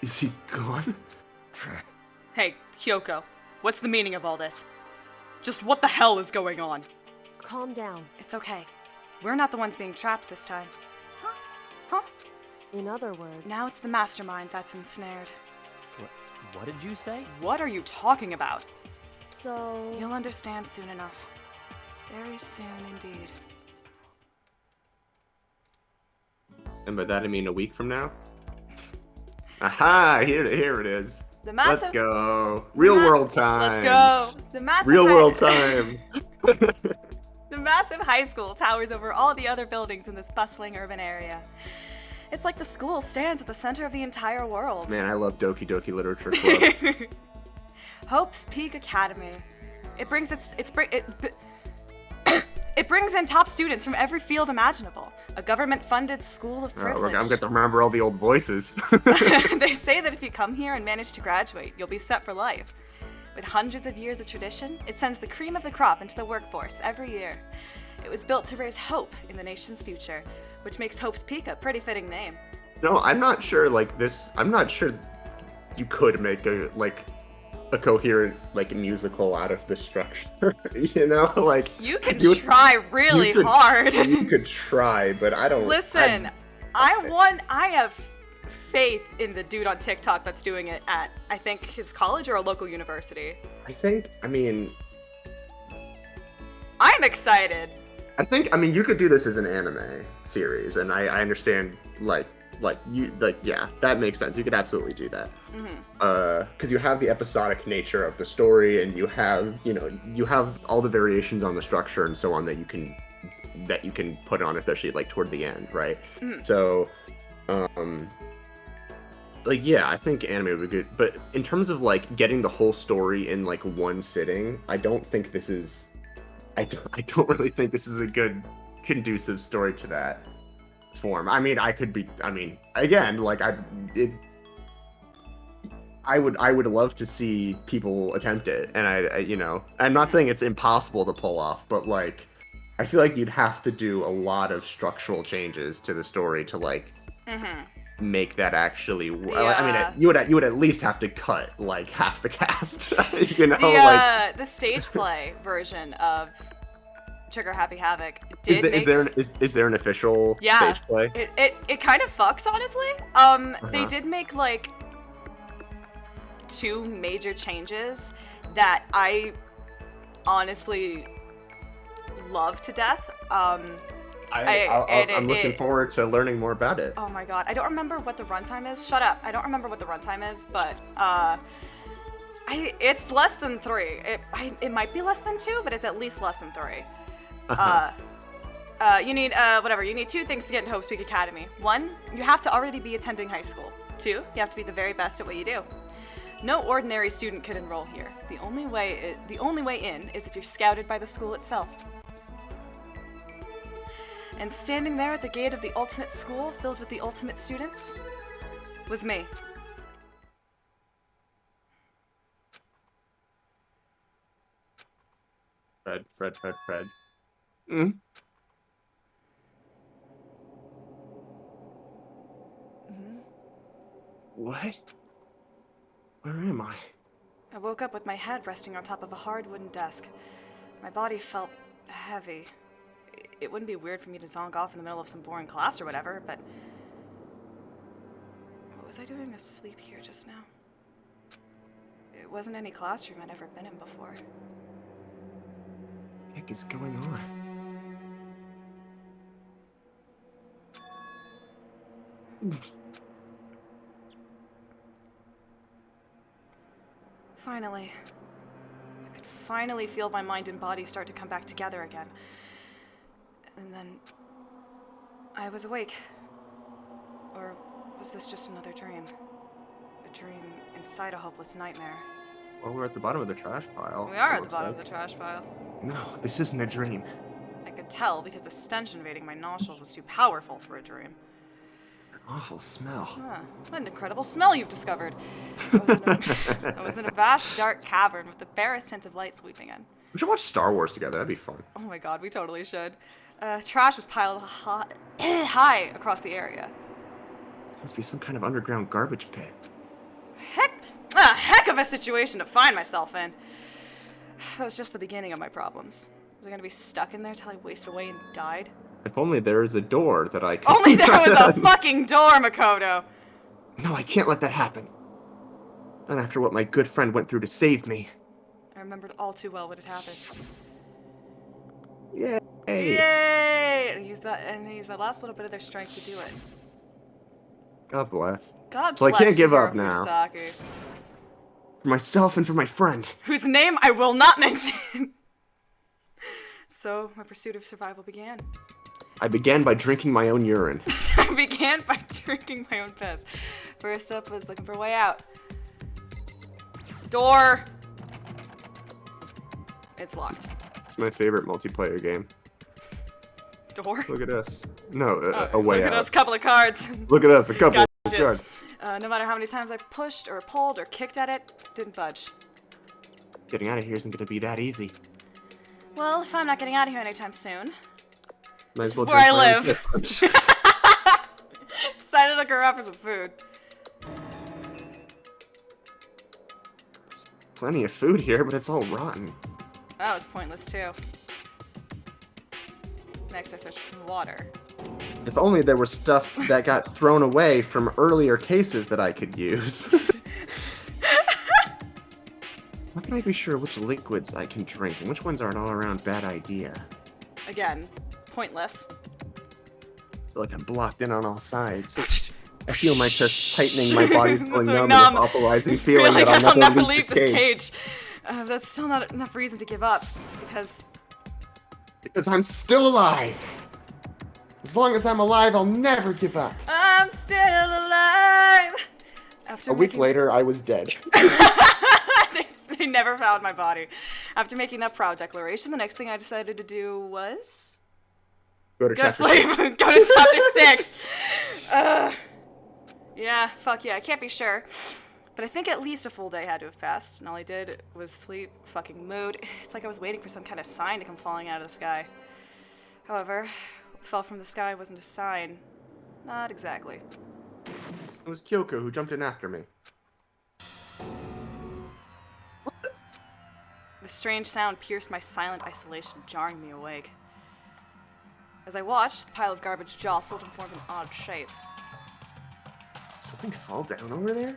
Is he gone? Hey, Kyoko, what's the meaning of all this? Just what the hell is going on? Calm down. It's okay. We're not the ones being trapped this time. Huh? In other words... Now it's the mastermind that's ensnared. What did you say? What are you talking about? So... You'll understand soon enough. Very soon indeed. And by that I mean a week from now? Aha! Here it is. The massive... Let's go. Real world time. Let's go. The massive... Real world time. The massive high school towers over all the other buildings in this bustling urban area. It's like the school stands at the center of the entire world. Man, I love Doki Doki Literature Club. Hope's Peak Academy. It brings it brings in top students from every field imaginable. A government-funded school of privilege. I'm going to remember all the old voices. They say that if you come here and manage to graduate, you'll be set for life. With hundreds of years of tradition, it sends the cream of the crop into the workforce every year. It was built to raise hope in the nation's future, which makes Hope's Peak a pretty fitting name. No, I'm not sure, I'm not sure you could make a coherent, musical out of this structure, you know? You can try really hard. You could try, but I don't... Listen, I have faith in the dude on TikTok that's doing it at, I think, his college or a local university. I'm excited. You could do this as an anime series, and I understand, yeah, that makes sense. You could absolutely do that. Because you have the episodic nature of the story, and you have all the variations on the structure and so on that you can put on, especially toward the end, right? So, yeah, I think anime would be good. But in terms of getting the whole story in one sitting, I don't think this is. I don't really think this is a good conducive story to that form. I would love to see people attempt it, and I'm not saying it's impossible to pull off, but I feel like you'd have to do a lot of structural changes to the story to make that actually work. Yeah. You would at least have to cut half the cast. The stage play version of Trigger Happy Havoc is there an official stage play? It kind of fucks, honestly. They did make two major changes that I honestly love to death. I'm looking forward to learning more about it. Oh my god, I don't remember what the runtime is. Shut up. I don't remember what the runtime is, but it's less than 3. It might be less than 2, but it's at least less than 3. You need you need 2 things to get into Hope's Peak Academy. 1, you have to already be attending high school. 2, you have to be the very best at what you do. No ordinary student could enroll here. The only way in is if you're scouted by the school itself. And standing there at the gate of the ultimate school filled with the ultimate students was me. Fred. Mm? What? Where am I? I woke up with my head resting on top of a hard wooden desk. My body felt heavy. It wouldn't be weird for me to zonk off in the middle of some boring class or whatever, but... What was I doing asleep here just now? It wasn't any classroom I'd ever been in before. What the heck is going on? Finally. I could finally feel my mind and body start to come back together again. And then... I was awake. Or was this just another dream? A dream inside a hopeless nightmare. Well, we're at the bottom of the trash pile. We are at the bottom of the trash pile. No, this isn't a dream. I could tell because the stench invading my nostrils was too powerful for a dream. An awful smell. Huh. What an incredible smell you've discovered. I was in a vast, dark cavern with the barest hint of light sweeping in. We should watch Star Wars together. That'd be fun. Oh my god, we totally should. Trash was piled high across the area. Must be some kind of underground garbage pit. Heck of a situation to find myself in. That was just the beginning of my problems. Was I gonna be stuck in there till I wasted away and died? If only there was a door that I could... Only there was a fucking door, Makoto! No, I can't let that happen. Not after what my good friend went through to save me. I remembered all too well what had happened. Yay! Yay! And they used that last little bit of their strength to do it. God bless. God so bless I can't give you, up now. Fujisaki. For myself and for my friend. Whose name I will not mention. So, my pursuit of survival began. I began by drinking my own urine. I began by drinking my own piss. First up was looking for a way out. Door! It's locked. It's my favorite multiplayer game. Door? Look at us. No, a way out. Look at us, couple of cards. Look at us, a couple of Gotcha. cards. No matter how many times I pushed or pulled or kicked at it, didn't budge. Getting out of here isn't going to be that easy. Well, if I'm not getting out of here anytime soon, Might this as well is where I drink my own live. piss. Decided to look her up for some food. Plenty of food here, but it's all rotten. That was pointless too. Next, I searched for some water. If only there was stuff that got thrown away from earlier cases that I could use. How can I be sure which liquids I can drink and which ones are an all-around bad idea? Again, pointless. I feel like I'm blocked in on all sides. I feel my chest tightening, my body's going numb, numb. and this awful feeling Like that I'll never leave this cage. That's still not enough reason to give up, because I'm still alive. As long as I'm alive, I'll never give up. I'm still alive. After A week later, I was dead. they never found my body. After making that proud declaration, the next thing I decided to do was Go to go to chapter sleep. 6. Go to chapter 6. Yeah, fuck yeah, I can't be sure. But I think at least a full day had to have passed, and all I did was sleep, fucking mood. It's like I was waiting for some kind of sign to come falling out of the sky. However, what fell from the sky wasn't a sign. Not exactly. It was Kyoko who jumped in after me. The strange sound pierced my silent isolation, jarring me awake. As I watched, the pile of garbage jostled and formed an odd shape. Something fall down over there?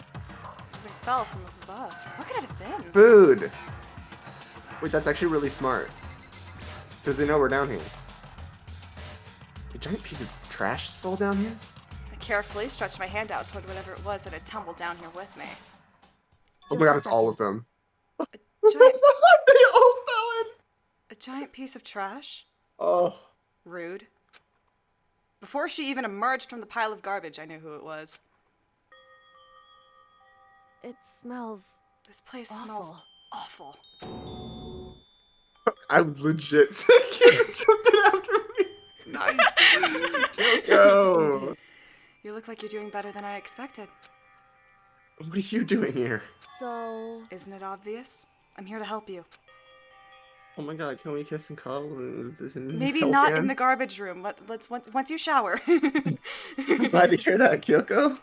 Something fell from above. What could it have been? Food! Wait, that's actually really smart. Because they know we're down here. A giant piece of trash just fell down here? I carefully stretched my hand out toward whatever it was that had tumbled down here with me. Oh my god, it's all of them. Giant, They all fell in! a giant piece of trash? Oh. Rude. Before she even emerged from the pile of garbage, I knew who it was. It smells This place awful. smells awful. I'm legit sick. You jumped in after me. Nice. Kyoko. You look like you're doing better than I expected. What are you doing here? So... Isn't it obvious? I'm here to help you. Oh my god, can we kiss and cuddle? And Maybe hold not hands? in the garbage room. Let's once you shower. I'm glad to hear that, Kyoko.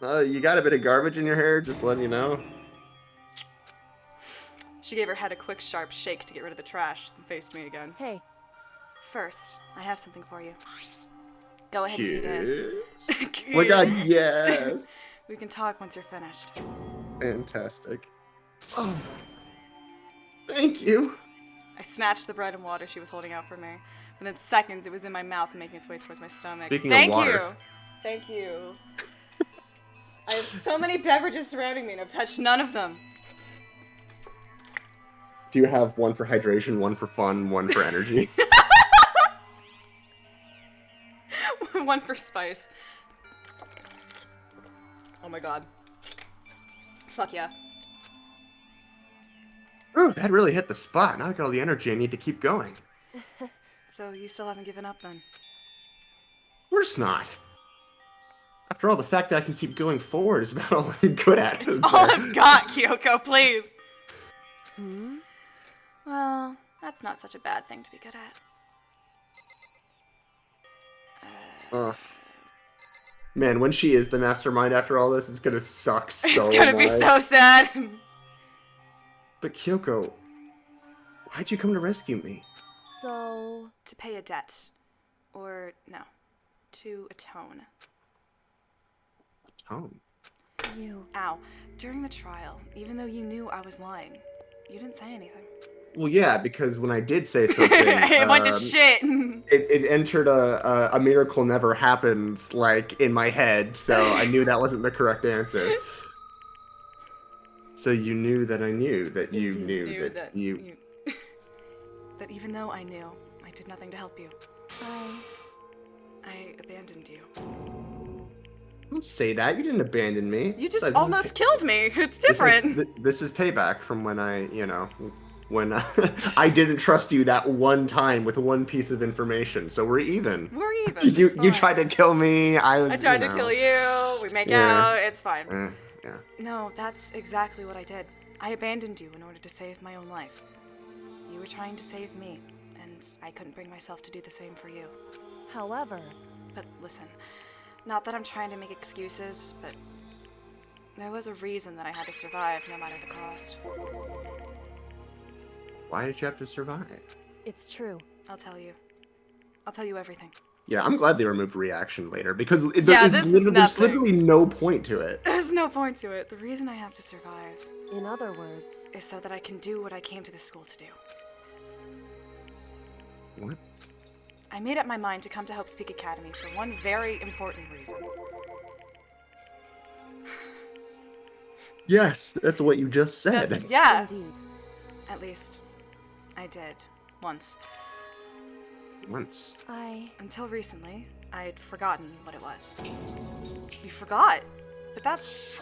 You got a bit of garbage in your hair, just letting you know. She gave her head a quick, sharp shake to get rid of the trash, then faced me again. Hey. First, I have something for you. Go ahead and eat it. Oh my god, yes! We can talk once you're finished. Fantastic. Oh. Thank you. I snatched the bread and water she was holding out for me. Within seconds, it was in my mouth and making its way towards my stomach. Speaking of water. Thank you. I have so many beverages surrounding me and I've touched none of them. Do you have one for hydration, one for fun, one for energy? One for spice. Oh my god. Fuck yeah. Ooh, that really hit the spot. Now I got all the energy I need to keep going. So you still haven't given up then? Of course not. After all, the fact that I can keep going forward is about all I'm good at. It's all I've got, Kyoko, please! Hmm? Well, that's not such a bad thing to be good at. Man, when she is the mastermind after all this, it's gonna suck so much. It's gonna be so sad! But Kyoko, why'd you come to rescue me? So... To pay a debt. Or, no. To atone. Atone? You... Ow. During the trial, even though you knew I was lying, you didn't say anything. Well, yeah, because when I did say something... It went to shit! It entered a miracle never happens, like, in my head, so I knew that wasn't the correct answer. So you knew that I knew that you knew that you... That even though I knew, I did nothing to help you. I abandoned you. Don't say that. You didn't abandon me. You just almost killed me. It's different. This is payback from when I, when I didn't trust you that one time with one piece of information. So we're even. We're even. You tried to kill me. I tried to kill you. We make out. It's fine. Yeah. No, that's exactly what I did. I abandoned you in order to save my own life. You were trying to save me, and I couldn't bring myself to do the same for you. However... But listen, not that I'm trying to make excuses, but there was a reason that I had to survive no matter the cost. Why did you have to survive? It's true. I'll tell you. I'll tell you everything. Yeah, I'm glad they removed reaction later, because there's literally no point to it. There's no point to it. The reason I have to survive, in other words, is so that I can do what I came to this school to do. What? I made up my mind to come to Hope Speak Academy for one very important reason. Yes, that's what you just said. Yeah. Indeed. At least, I did. Once. Once. Until recently, I'd forgotten what it was. You forgot? But that's...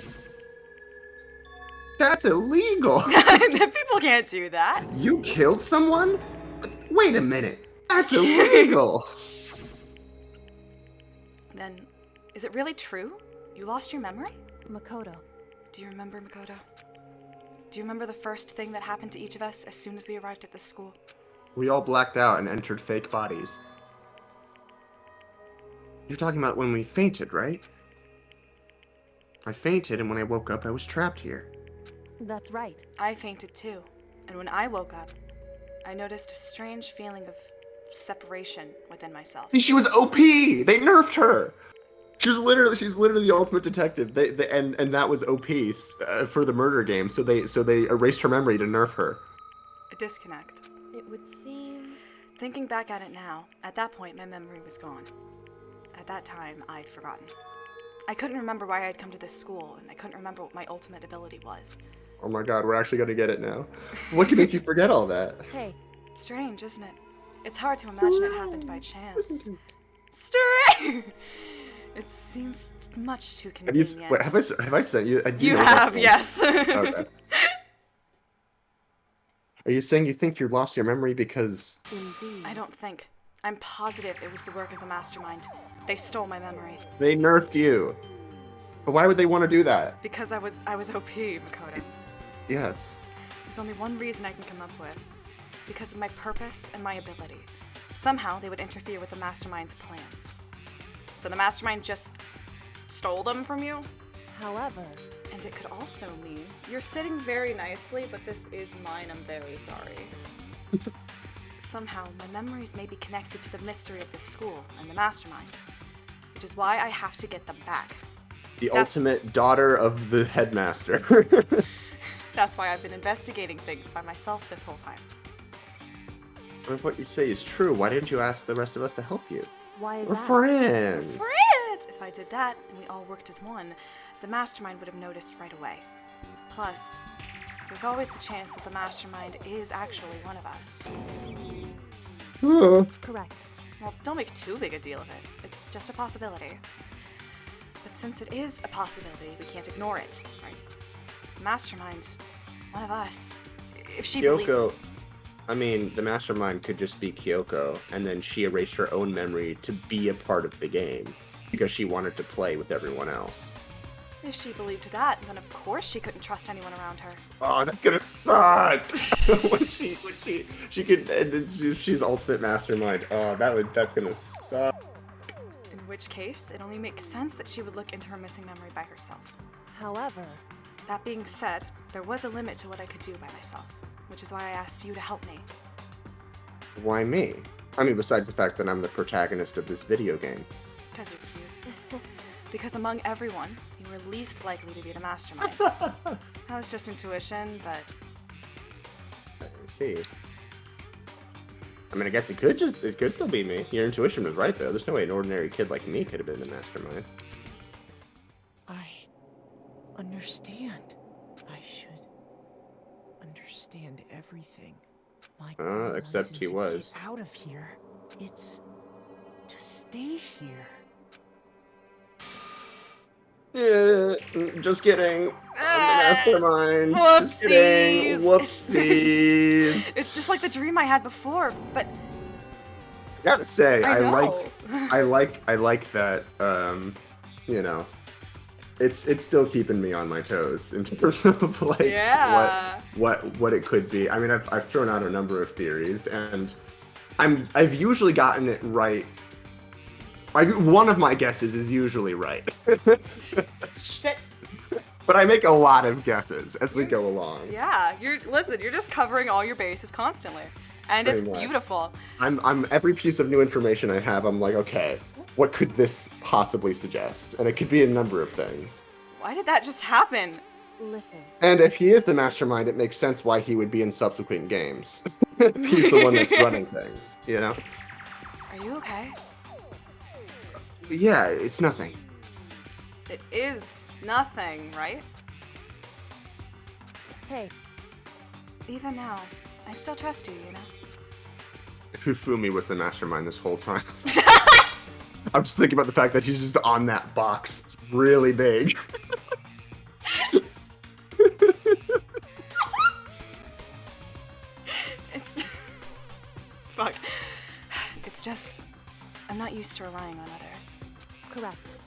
That's illegal! People can't do that. You killed someone? Wait a minute. That's illegal! Then, is it really true? You lost your memory? Makoto. Do you remember, Makoto? Do you remember the first thing that happened to each of us as soon as we arrived at this school? We all blacked out and entered fake bodies. You're talking about when we fainted, right? I fainted, and when I woke up, I was trapped here. That's right. I fainted too. And when I woke up, I noticed a strange feeling of separation within myself. She was OP! They nerfed her! she's literally the ultimate detective. And that was OP for the murder game. So they erased her memory to nerf her. A disconnect. It would seem... Thinking back at it now, at that point my memory was gone. At that time, I'd forgotten. I couldn't remember why I'd come to this school, and I couldn't remember what my ultimate ability was. Oh my god, we're actually gonna get it now. What can make you forget all that? Hey, Strange, isn't it? It's hard to imagine it happened by chance. Strange! It seems much too convenient. Have I sent you? You have, yes. Okay. Are you saying you think you lost your memory because... indeed. I don't think. I'm positive it was the work of the mastermind. They stole my memory. They nerfed you. But why would they want to do that? Because I was OP, Makoto. Yes. There's only one reason I can come up with. Because of my purpose and my ability. Somehow they would interfere with the mastermind's plans. So the mastermind just stole them from you? However... And it could also mean you're sitting very nicely, but this is mine, I'm very sorry. Somehow, my memories may be connected to the mystery of this school and the mastermind, which is why I have to get them back. The ultimate daughter of the headmaster. That's why I've been investigating things by myself this whole time. But if what you say is true, why didn't you ask the rest of us to help you? Why is We're that? friends. Friends! If I did that, and we all worked as one, the mastermind would have noticed right away. Plus, there's always the chance that the mastermind is actually one of us. Correct. Well, don't make too big a deal of it. It's just a possibility. But since it is a possibility, we can't ignore it, right? The mastermind, one of us. If she believed... Kyoko, I mean, the mastermind could just be Kyoko, and then she erased her own memory to be a part of the game, because she wanted to play with everyone else. If she believed that, then of course she couldn't trust anyone around her. Oh, that's gonna suck! She could, and then she's ultimate mastermind. Oh, that's gonna suck. In which case, it only makes sense that she would look into her missing memory by herself. However... That being said, there was a limit to what I could do by myself, which is why I asked you to help me. Why me? I mean, besides the fact that I'm the protagonist of this video game. Because you're cute. Because among everyone, you were least likely to be the mastermind. That was just intuition, but... I see. I mean, I guess it could still be me. Your intuition was right, though. There's no way an ordinary kid like me could have been the mastermind. I understand. I should understand everything. My goal except isn't he to was. get out of here. It's to stay here. Yeah, just kidding. I'm the mastermind. Whoopsies. Just kidding. Whoopsies. It's just like the dream I had before, but... I gotta say, I like that, you know, it's still keeping me on my toes in terms of like Yeah. what it could be. I mean, I've thrown out a number of theories, and I've usually gotten it right. One of my guesses is usually right. But I make a lot of guesses as we go along. Yeah, you're just covering all your bases constantly. And it's Pretty much. beautiful. I'm every piece of new information I have, I'm like, okay, what could this possibly suggest? And it could be a number of things. Why did that just happen? Listen. And if he is the mastermind, it makes sense why he would be in subsequent games. If he's the one that's running things, you know? Are you okay? Yeah, it's nothing. It is nothing, right? Hey. Even now, I still trust you, you know? If Hifumi was the mastermind this whole time. I'm just thinking about the fact that he's just on that box. It's really big. It's... Fuck. It's just... I'm not used to relying on others. Correct.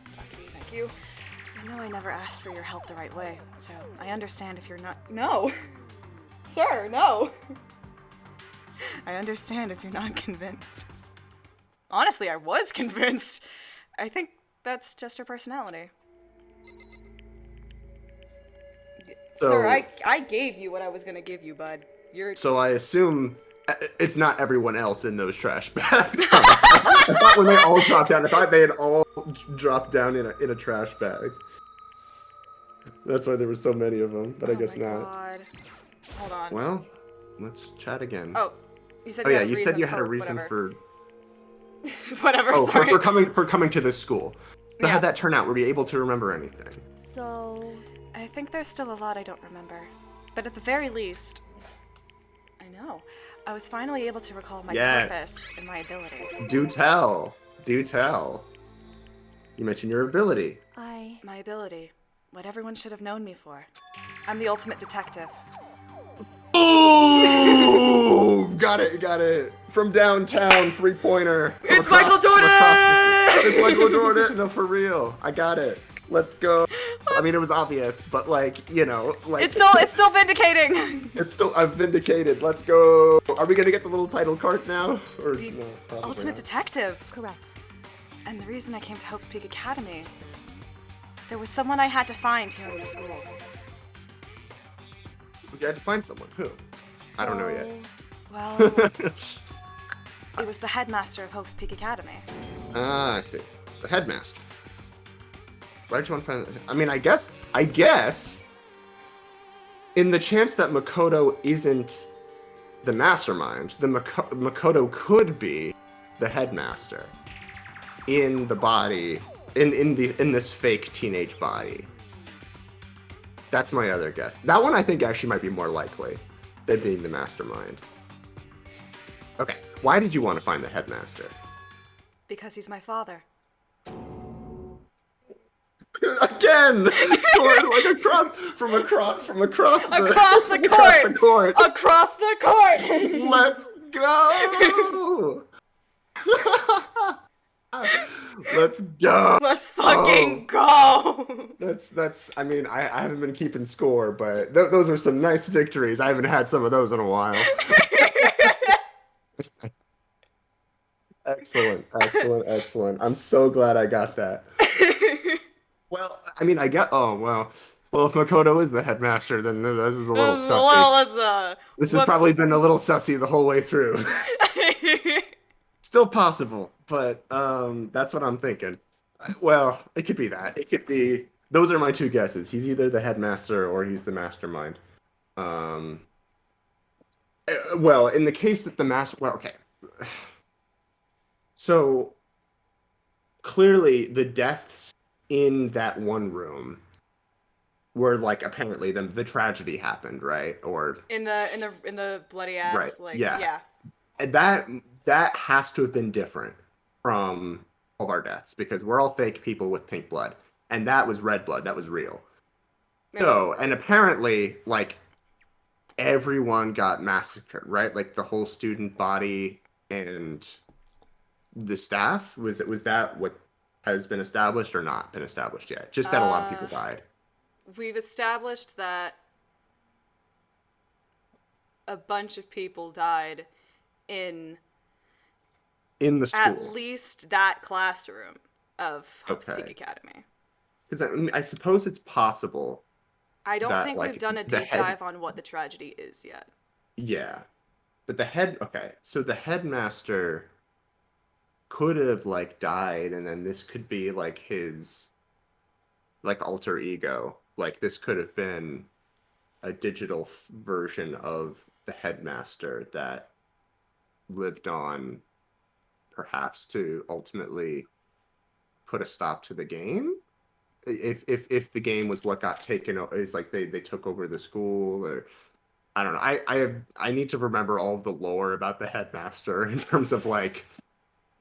Thank you. I know I never asked for your help the right way, so I understand if you're not... No! Sir, no! I understand if you're not convinced. Honestly, I was convinced. I think that's just her personality. So- Sir, I gave you what I was gonna give you, bud. You're... So I assume it's not everyone else in those trash bags. I thought when they all dropped out, I thought they had all dropped down in a trash bag. That's why there were so many of them, but I guess not. God. Hold on. Well, let's chat again. Oh, you said Oh you yeah, had a you reason said you had a for reason whatever. for Whatever, oh sorry. for coming to this school. So Yeah. how'd that turn out? Were you able to remember anything? So, I think there's still a lot I don't remember. But at the very least, I know. I was finally able to recall my Yes. purpose and my ability. Do tell. Do tell. You mentioned your ability. My ability. What everyone should have known me for. I'm the ultimate detective. Oh, got it. From downtown, 3-pointer. It's Michael Jordan! It's Michael Jordan. No, for real. I got it. Let's go. I mean, it was obvious, but like, you know, like It's still vindicating. I'm vindicated. Let's go. Are we gonna get the little title card now? Or The no, probably ultimate not. detective. correct. And the reason I came to Hope's Peak Academy, there was someone I had to find here in the school. You had to find someone. Who? I don't know yet. Well, it was the headmaster of Hope's Peak Academy. Ah, I see. The headmaster. Why did you want to find? I mean, I guess. In the chance that Makoto isn't the mastermind, the Makoto could be the headmaster in the body, in this fake teenage body. That's my other guess. That one I think actually might be more likely than being the mastermind. Okay, why did you want to find the headmaster? Because he's my father. Again, scored like across the court. Across the court. Let's go. Let's go. Let's fucking go. That's. I mean, I haven't been keeping score, but those are some nice victories. I haven't had some of those in a while. Excellent. I'm so glad I got that. Well, I mean, I get. Oh well. Well, if Makoto is the headmaster, then this is a little sussy. This has probably been a little sussy the whole way through. Still possible, but that's what I'm thinking. Well, it could be that. It could be. Those are my two guesses. He's either the headmaster or he's the mastermind. Well, in the case that the master. Well, okay. So clearly, the deaths in that one room were like apparently the tragedy happened, right? Or in the bloody ass, right. like yeah. And that has to have been different from all of our deaths because we're all fake people with pink blood, and that was red blood. That was real. So, and apparently, like everyone got massacred, right? Like the whole student body and the staff. Was that what has been established or not been established yet? Just that a lot of people died. We've established that a bunch of people died in the school. At least that classroom of Hope's Peak Academy. Because I suppose it's possible. I don't think like, we've done a deep dive on what the tragedy is yet. Yeah. But so the headmaster could have like died, and then this could be like his like alter ego. Like this could have been a digital version of the headmaster that lived on, perhaps to ultimately put a stop to the game. If the game was what got taken, is like they took over the school, or I don't know. I need to remember all of the lore about the headmaster in terms of like.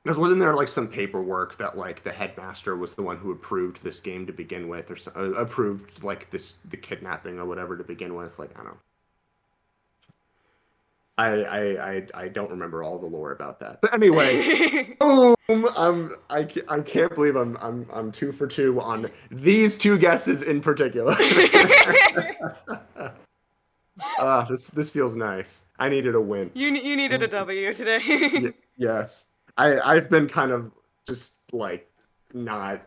Because wasn't there like some paperwork that like the headmaster was the one who approved this game to begin with, or approved like the kidnapping or whatever to begin with? Like I don't know. I don't remember all the lore about that. But anyway, boom! I can't believe I'm 2 for 2 on these two guesses in particular. This feels nice. I needed a win. You needed a W today. Yes. I've been kind of just like not.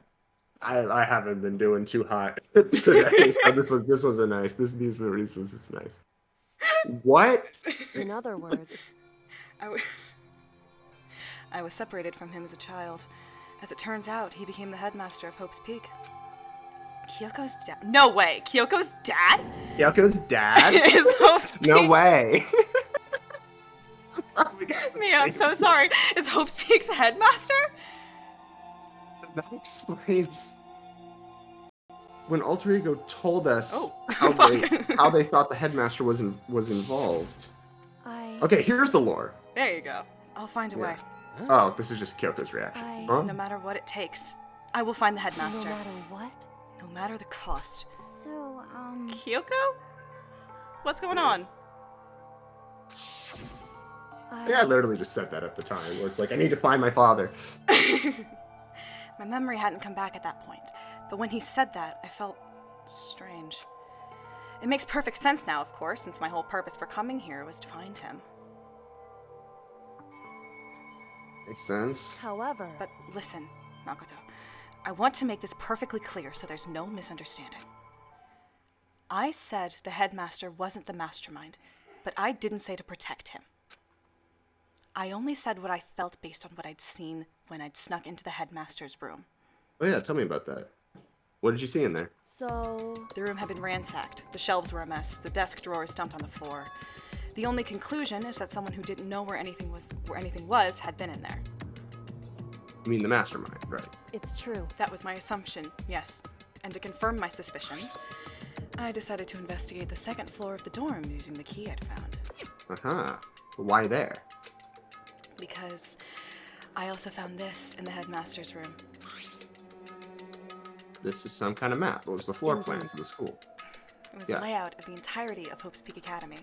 I haven't been doing too hot today, so this was a nice. This was nice. What? In other words, I was separated from him as a child, As it turns out, he became the headmaster of Hope's Peak. Kyoko's dad? No way! Kyoko's dad? Kyoko's dad? Is Hope's Peak? No way. Mia, I'm so sorry. Is Hope's Peak's headmaster? That explains when Alter Ego told us Oh. how they thought the headmaster was involved. Okay, here's the lore. There you go. I'll find a way. Oh, this is just Kyoko's reaction. Huh? No matter what it takes, I will find the headmaster. No matter what? No matter the cost. So, Kyoko? What's going on? Yeah, I literally just said that at the time, where it's like, I need to find my father. My memory hadn't come back at that point, but when he said that, I felt strange. It makes perfect sense now, of course, since my whole purpose for coming here was to find him. Makes sense. However... But listen, Makoto, I want to make this perfectly clear so there's no misunderstanding. I said the headmaster wasn't the mastermind, but I didn't say to protect him. I only said what I felt based on what I'd seen when I'd snuck into the headmaster's room. Oh yeah, tell me about that. What did you see in there? So... The room had been ransacked. The shelves were a mess. The desk drawers dumped on the floor. The only conclusion is that someone who didn't know where anything was had been in there. You mean the mastermind, right? It's true. That was my assumption, yes. And to confirm my suspicion, I decided to investigate the second floor of the dorms using the key I'd found. Uh-huh. Why there? Because I also found this in the headmaster's room. This is some kind of map. Those are the floor plans of the school. It was a layout of the entirety of Hope's Peak Academy.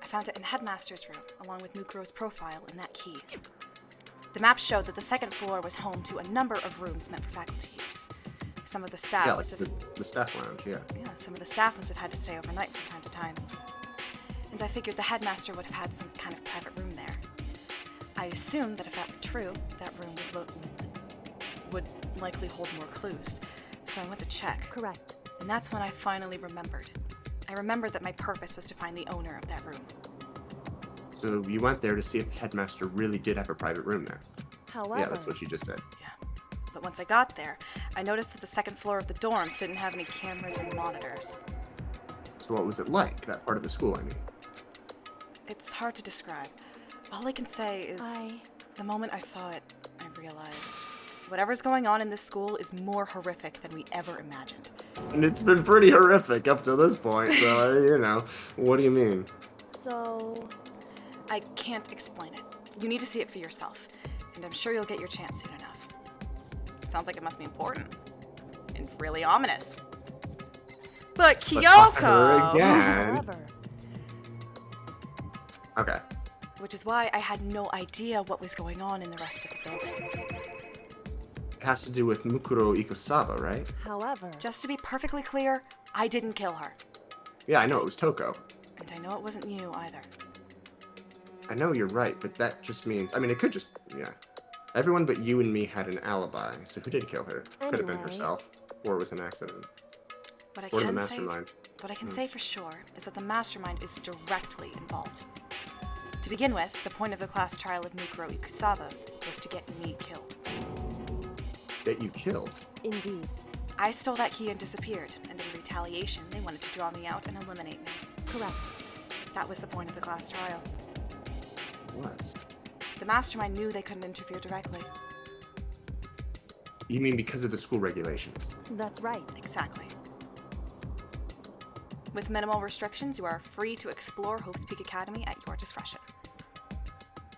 I found it in the headmaster's room, along with Mukuro's profile and that key. The map showed that the second floor was home to a number of rooms meant for faculty use. Some of the staff Yeah, must like have... the staff lounge, yeah. Yeah, some of the staff must have had to stay overnight from time to time. And I figured the headmaster would have had some kind of private room there. I assumed that if that were true, that room would likely hold more clues. So I went to check. Correct. And that's when I finally remembered. I remembered that my purpose was to find the owner of that room. So you went there to see if the headmaster really did have a private room there. However... Yeah, that's what she just said. Yeah. But once I got there, I noticed that the second floor of the dorms didn't have any cameras or monitors. So what was it like, that part of the school, I mean? It's hard to describe. All I can say is, the moment I saw it, I realized whatever's going on in this school is more horrific than we ever imagined. And it's been pretty horrific up to this point, so, you know, what do you mean? So... I can't explain it. You need to see it for yourself, and I'm sure you'll get your chance soon enough. Sounds like it must be important. And really ominous. But Kyoko! Again. However... Okay. Which is why I had no idea what was going on in the rest of the building. It has to do with Mukuro Ikusawa, right? However... Just to be perfectly clear, I didn't kill her. Yeah, I know, it was Toko. And I know it wasn't you either. I know you're right, but that just means... I mean, it could just... Yeah. Everyone but you and me had an alibi, so who did kill her? Could have been herself, or it was an accident. What I Or the can mastermind. What I can say for sure is that the mastermind is directly involved. To begin with, the point of the class trial of Mukuro Ikusawa was to get me killed. Get you killed? Indeed. I stole that key and disappeared, and in retaliation, they wanted to draw me out and eliminate me. Correct. That was the point of the class trial. What? The mastermind knew they couldn't interfere directly. You mean because of the school regulations? That's right. Exactly. With minimal restrictions, you are free to explore Hope's Peak Academy at your discretion.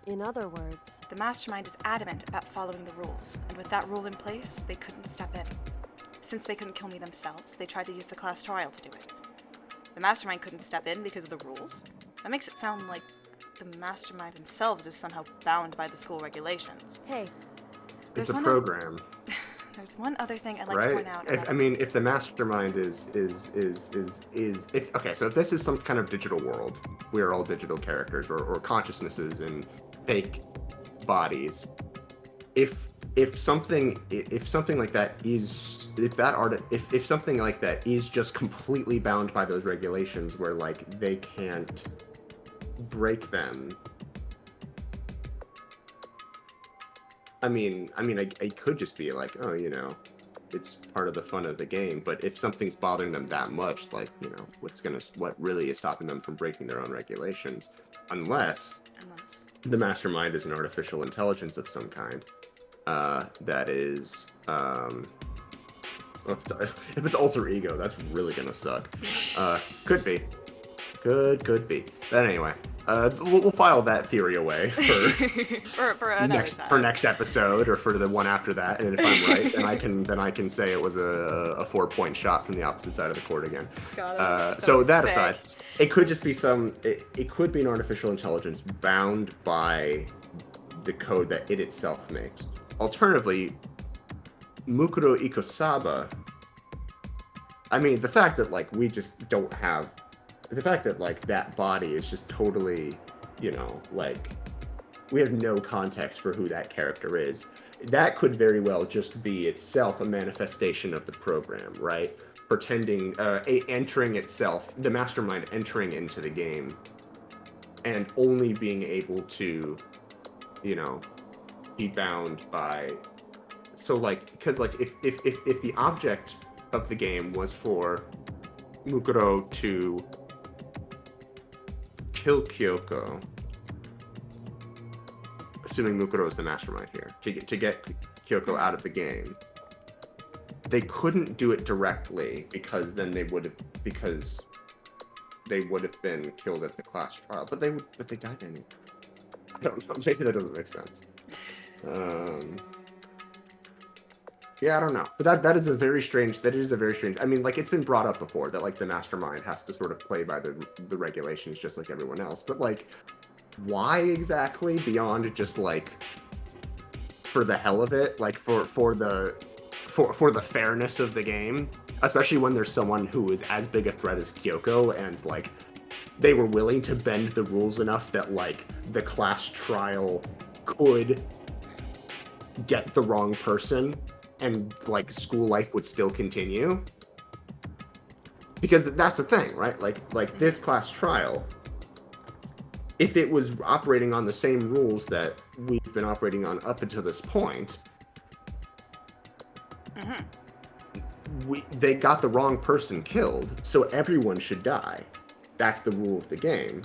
In other words... The mastermind is adamant about following the rules, and with that rule in place, they couldn't step in. Since they couldn't kill me themselves, they tried to use the class trial to do it. The mastermind couldn't step in because of the rules? That makes it sound like the mastermind themselves is somehow bound by the school regulations. Hey. It's a program. There's one other thing I'd like right? to point out. I mean, if the mastermind okay, so if this is some kind of digital world, we are all digital characters or consciousnesses in fake bodies. If something like that is if something like that is just completely bound by those regulations where like they can't break them, it could just be like, oh, it's part of the fun of the game. But if something's bothering them that much, like, what really is stopping them from breaking their own regulations, unless the mastermind is an artificial intelligence of some kind, that is, if it's alter ego, that's really gonna suck. Could be. Could be. But anyway, we'll file that theory away for next episode, or for the one after that. And if I'm right, then I can say it was a 4-point shot from the opposite side of the court again. So that sick. Aside, it could just be it could be an artificial intelligence bound by the code that it itself makes. Alternatively, Mukuro Ikosaba, the fact that, like, we just don't have... The fact that, like, that body is just totally, like... We have no context for who that character is. That could very well just be itself a manifestation of the program, right? Pretending... entering itself, the mastermind entering into the game, and only being able to, be bound by... So, like, because, like, if the object of the game was for Mukuro to kill Kyoko, assuming Mukuro is the mastermind here, to get Kyoko out of the game, they couldn't do it directly, because then they would have been killed at the class trial. But they died anyway. I don't know. Maybe that doesn't make sense. Yeah, I don't know. But that is a very strange... like, it's been brought up before that, like, the mastermind has to sort of play by the regulations just like everyone else. But, like, why exactly, beyond just, like, for the hell of it? Like, for the fairness of the game? Especially when there's someone who is as big a threat as Kyoko, and, like, they were willing to bend the rules enough that, like, the class trial could get the wrong person, and, like, school life would still continue. Because that's the thing, right? Like this class trial, if it was operating on the same rules that we've been operating on up until this point, they got the wrong person killed, so everyone should die. That's the rule of the game.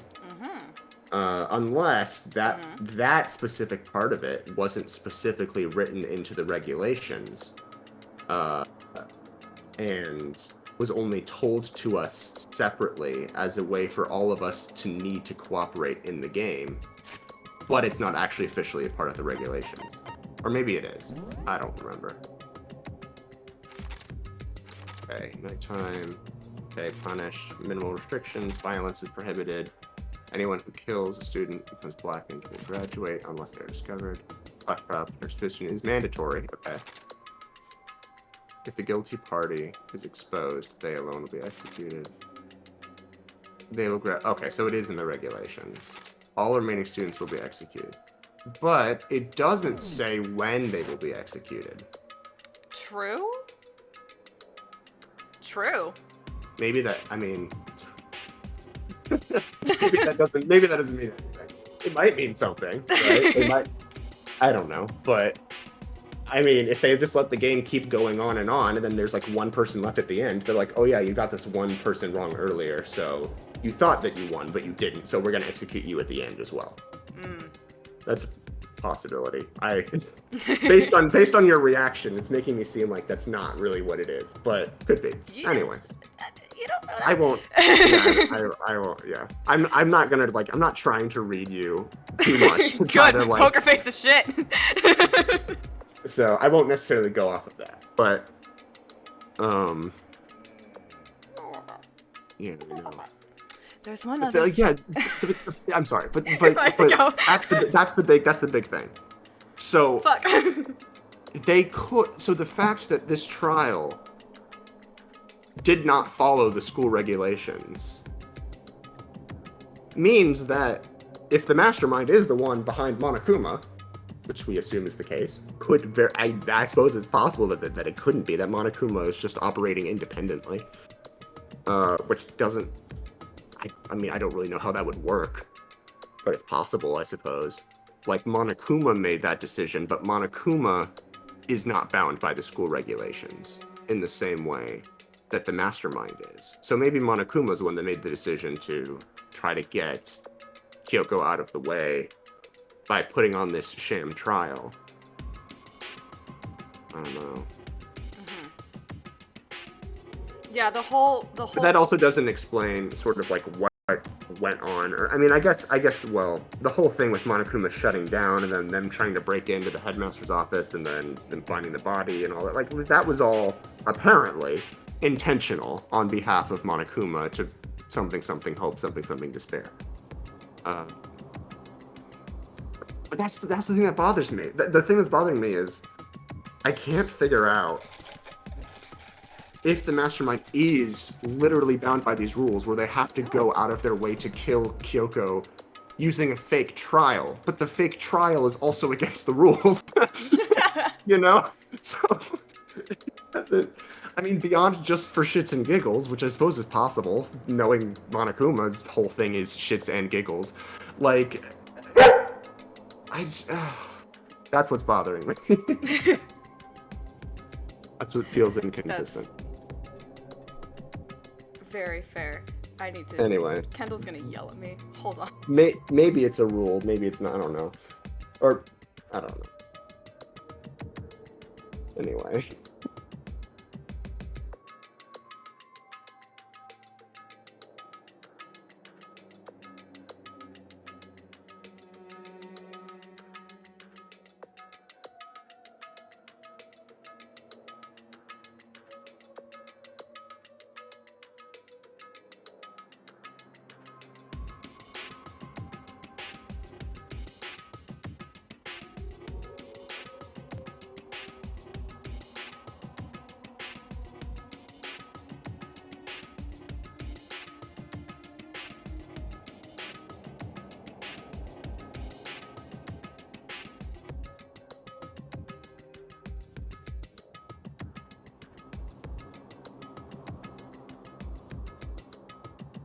Unless that specific part of it wasn't specifically written into the regulations, and was only told to us separately as a way for all of us to need to cooperate in the game, but it's not actually officially a part of the regulations. Or maybe it is. I don't remember. Okay, nighttime. Okay, punished. Minimal restrictions. Violence is prohibited. Anyone who kills a student becomes black and can graduate unless they're discovered. Their suspicion is mandatory. Okay. If the guilty party is exposed, they alone will be executed. They will okay, so it is in the regulations. All remaining students will be executed. But it doesn't say when they will be executed. True? True. Maybe that, maybe that doesn't mean anything. It might mean something, right? It might, I don't know, but if they just let the game keep going on, and then there's like one person left at the end, they're like, oh yeah, you got this one person wrong earlier, so you thought that you won, but you didn't, so we're gonna execute you at the end as well. That's a possibility. Based on your reaction, it's making me seem like that's not really what it is, but could be. Yes. Anyway. You don't know that. I won't. Yeah, I won't. Yeah, I'm not gonna I'm not trying to read you too much. To try to, poker face of shit. So I won't necessarily go off of that, but yeah, There's one other. I'm sorry, but that's the big thing. So fuck. They could. So the fact that this trial did not follow the school regulations means that if the mastermind is the one behind Monokuma, which we assume is the case, I suppose it's possible that it couldn't be, that Monokuma is just operating independently, which doesn't, I don't really know how that would work, but it's possible, I suppose. like Monokuma made that decision, but Monokuma is not bound by the school regulations in the same way that the mastermind is. So maybe Monokuma's the one that made the decision to try to get Kyoko out of the way by putting on this sham trial. I don't know. Yeah, the whole. But that also doesn't explain sort of like what went on, or I mean, I guess, well, the whole thing with Monokuma shutting down and then them trying to break into the headmaster's office and then them finding the body and all that, like that was all apparently intentional on behalf of Monokuma to something hope, something despair. But that's the thing that bothers me. The thing that's bothering me is I can't figure out if the mastermind is literally bound by these rules where they have to go out of their way to kill Kyoko using a fake trial, but the fake trial is also against the rules. You know? So, I mean, beyond just for shits and giggles, which I suppose is possible, knowing Monokuma's whole thing is shits and giggles, like, that's what's bothering me. That's what feels inconsistent. Very fair. I need to. Anyway. Kendall's gonna yell at me. Hold on. Maybe it's a rule. Maybe it's not. I don't know. Or, I don't know. Anyway.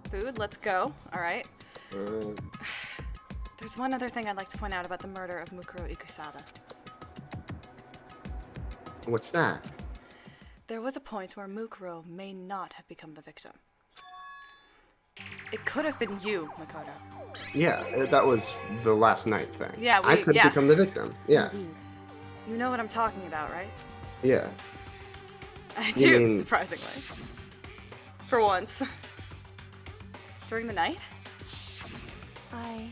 Food, let's go. All right. There's one other thing I'd like to point out about the murder of Mukuro Ikusada. What's that? There was a point where Mukuro may not have become the victim. It could have been you, Makoto. Yeah, that was the last night thing. Yeah, I could have become the victim. Yeah. Indeed. You know what I'm talking about, right? Yeah. I do, surprisingly. For once. During the night? I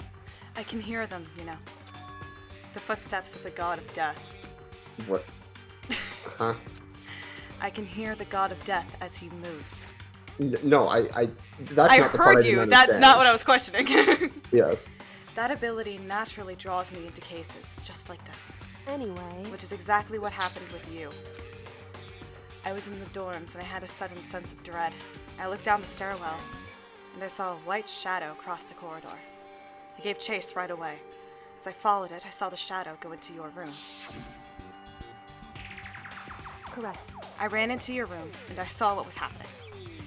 can hear them, you know. The footsteps of the god of death. What? Huh? I can hear the god of death as he moves. No, that's I not the part I heard didn't you. understand. That's not what I was questioning. Yes. That ability naturally draws me into cases just like this. Anyway. Which is exactly what happened with you. I was in the dorms and I had a sudden sense of dread. I looked down the stairwell and I saw a white shadow cross the corridor. I gave chase right away. As I followed it, I saw the shadow go into your room. Correct. I ran into your room and I saw what was happening.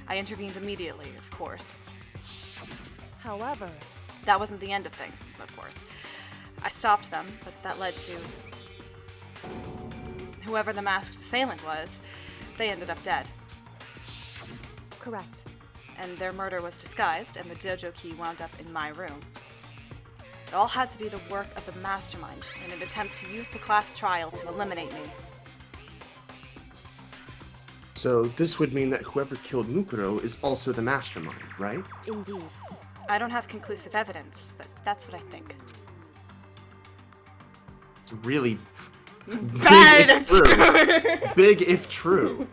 I intervened immediately, of course. However, that wasn't the end of things, of course. I stopped them, but that led to whoever the masked assailant was. They ended up dead. Correct. And their murder was disguised, and the dojo key wound up in my room. It all had to be the work of the mastermind in an attempt to use the class trial to eliminate me. So this would mean that whoever killed Mukuro is also the mastermind, right? Indeed. I don't have conclusive evidence, but that's what I think. It's really bad if true. Big if true.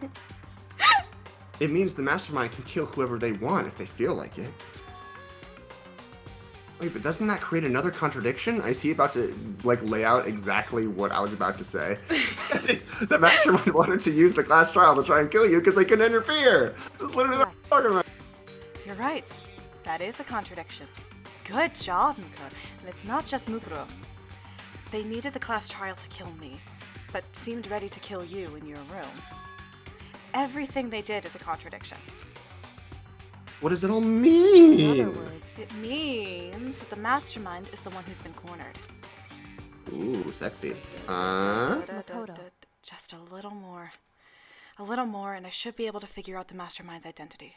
It means the mastermind can kill whoever they want if they feel like it. Wait, but doesn't that create another contradiction? Is he about to, like, lay out exactly what I was about to say? The mastermind wanted to use the class trial to try and kill you because they couldn't interfere. This is literally what I'm talking about. You're right. That is a contradiction. Good job, Mukuro. And it's not just Mukuro. They needed the class trial to kill me, but seemed ready to kill you in your room. Everything they did is a contradiction. What does it all mean? In other words, it means that the mastermind is the one who's been cornered. Ooh, sexy. Makoto. Just a little more. A little more, and I should be able to figure out the mastermind's identity.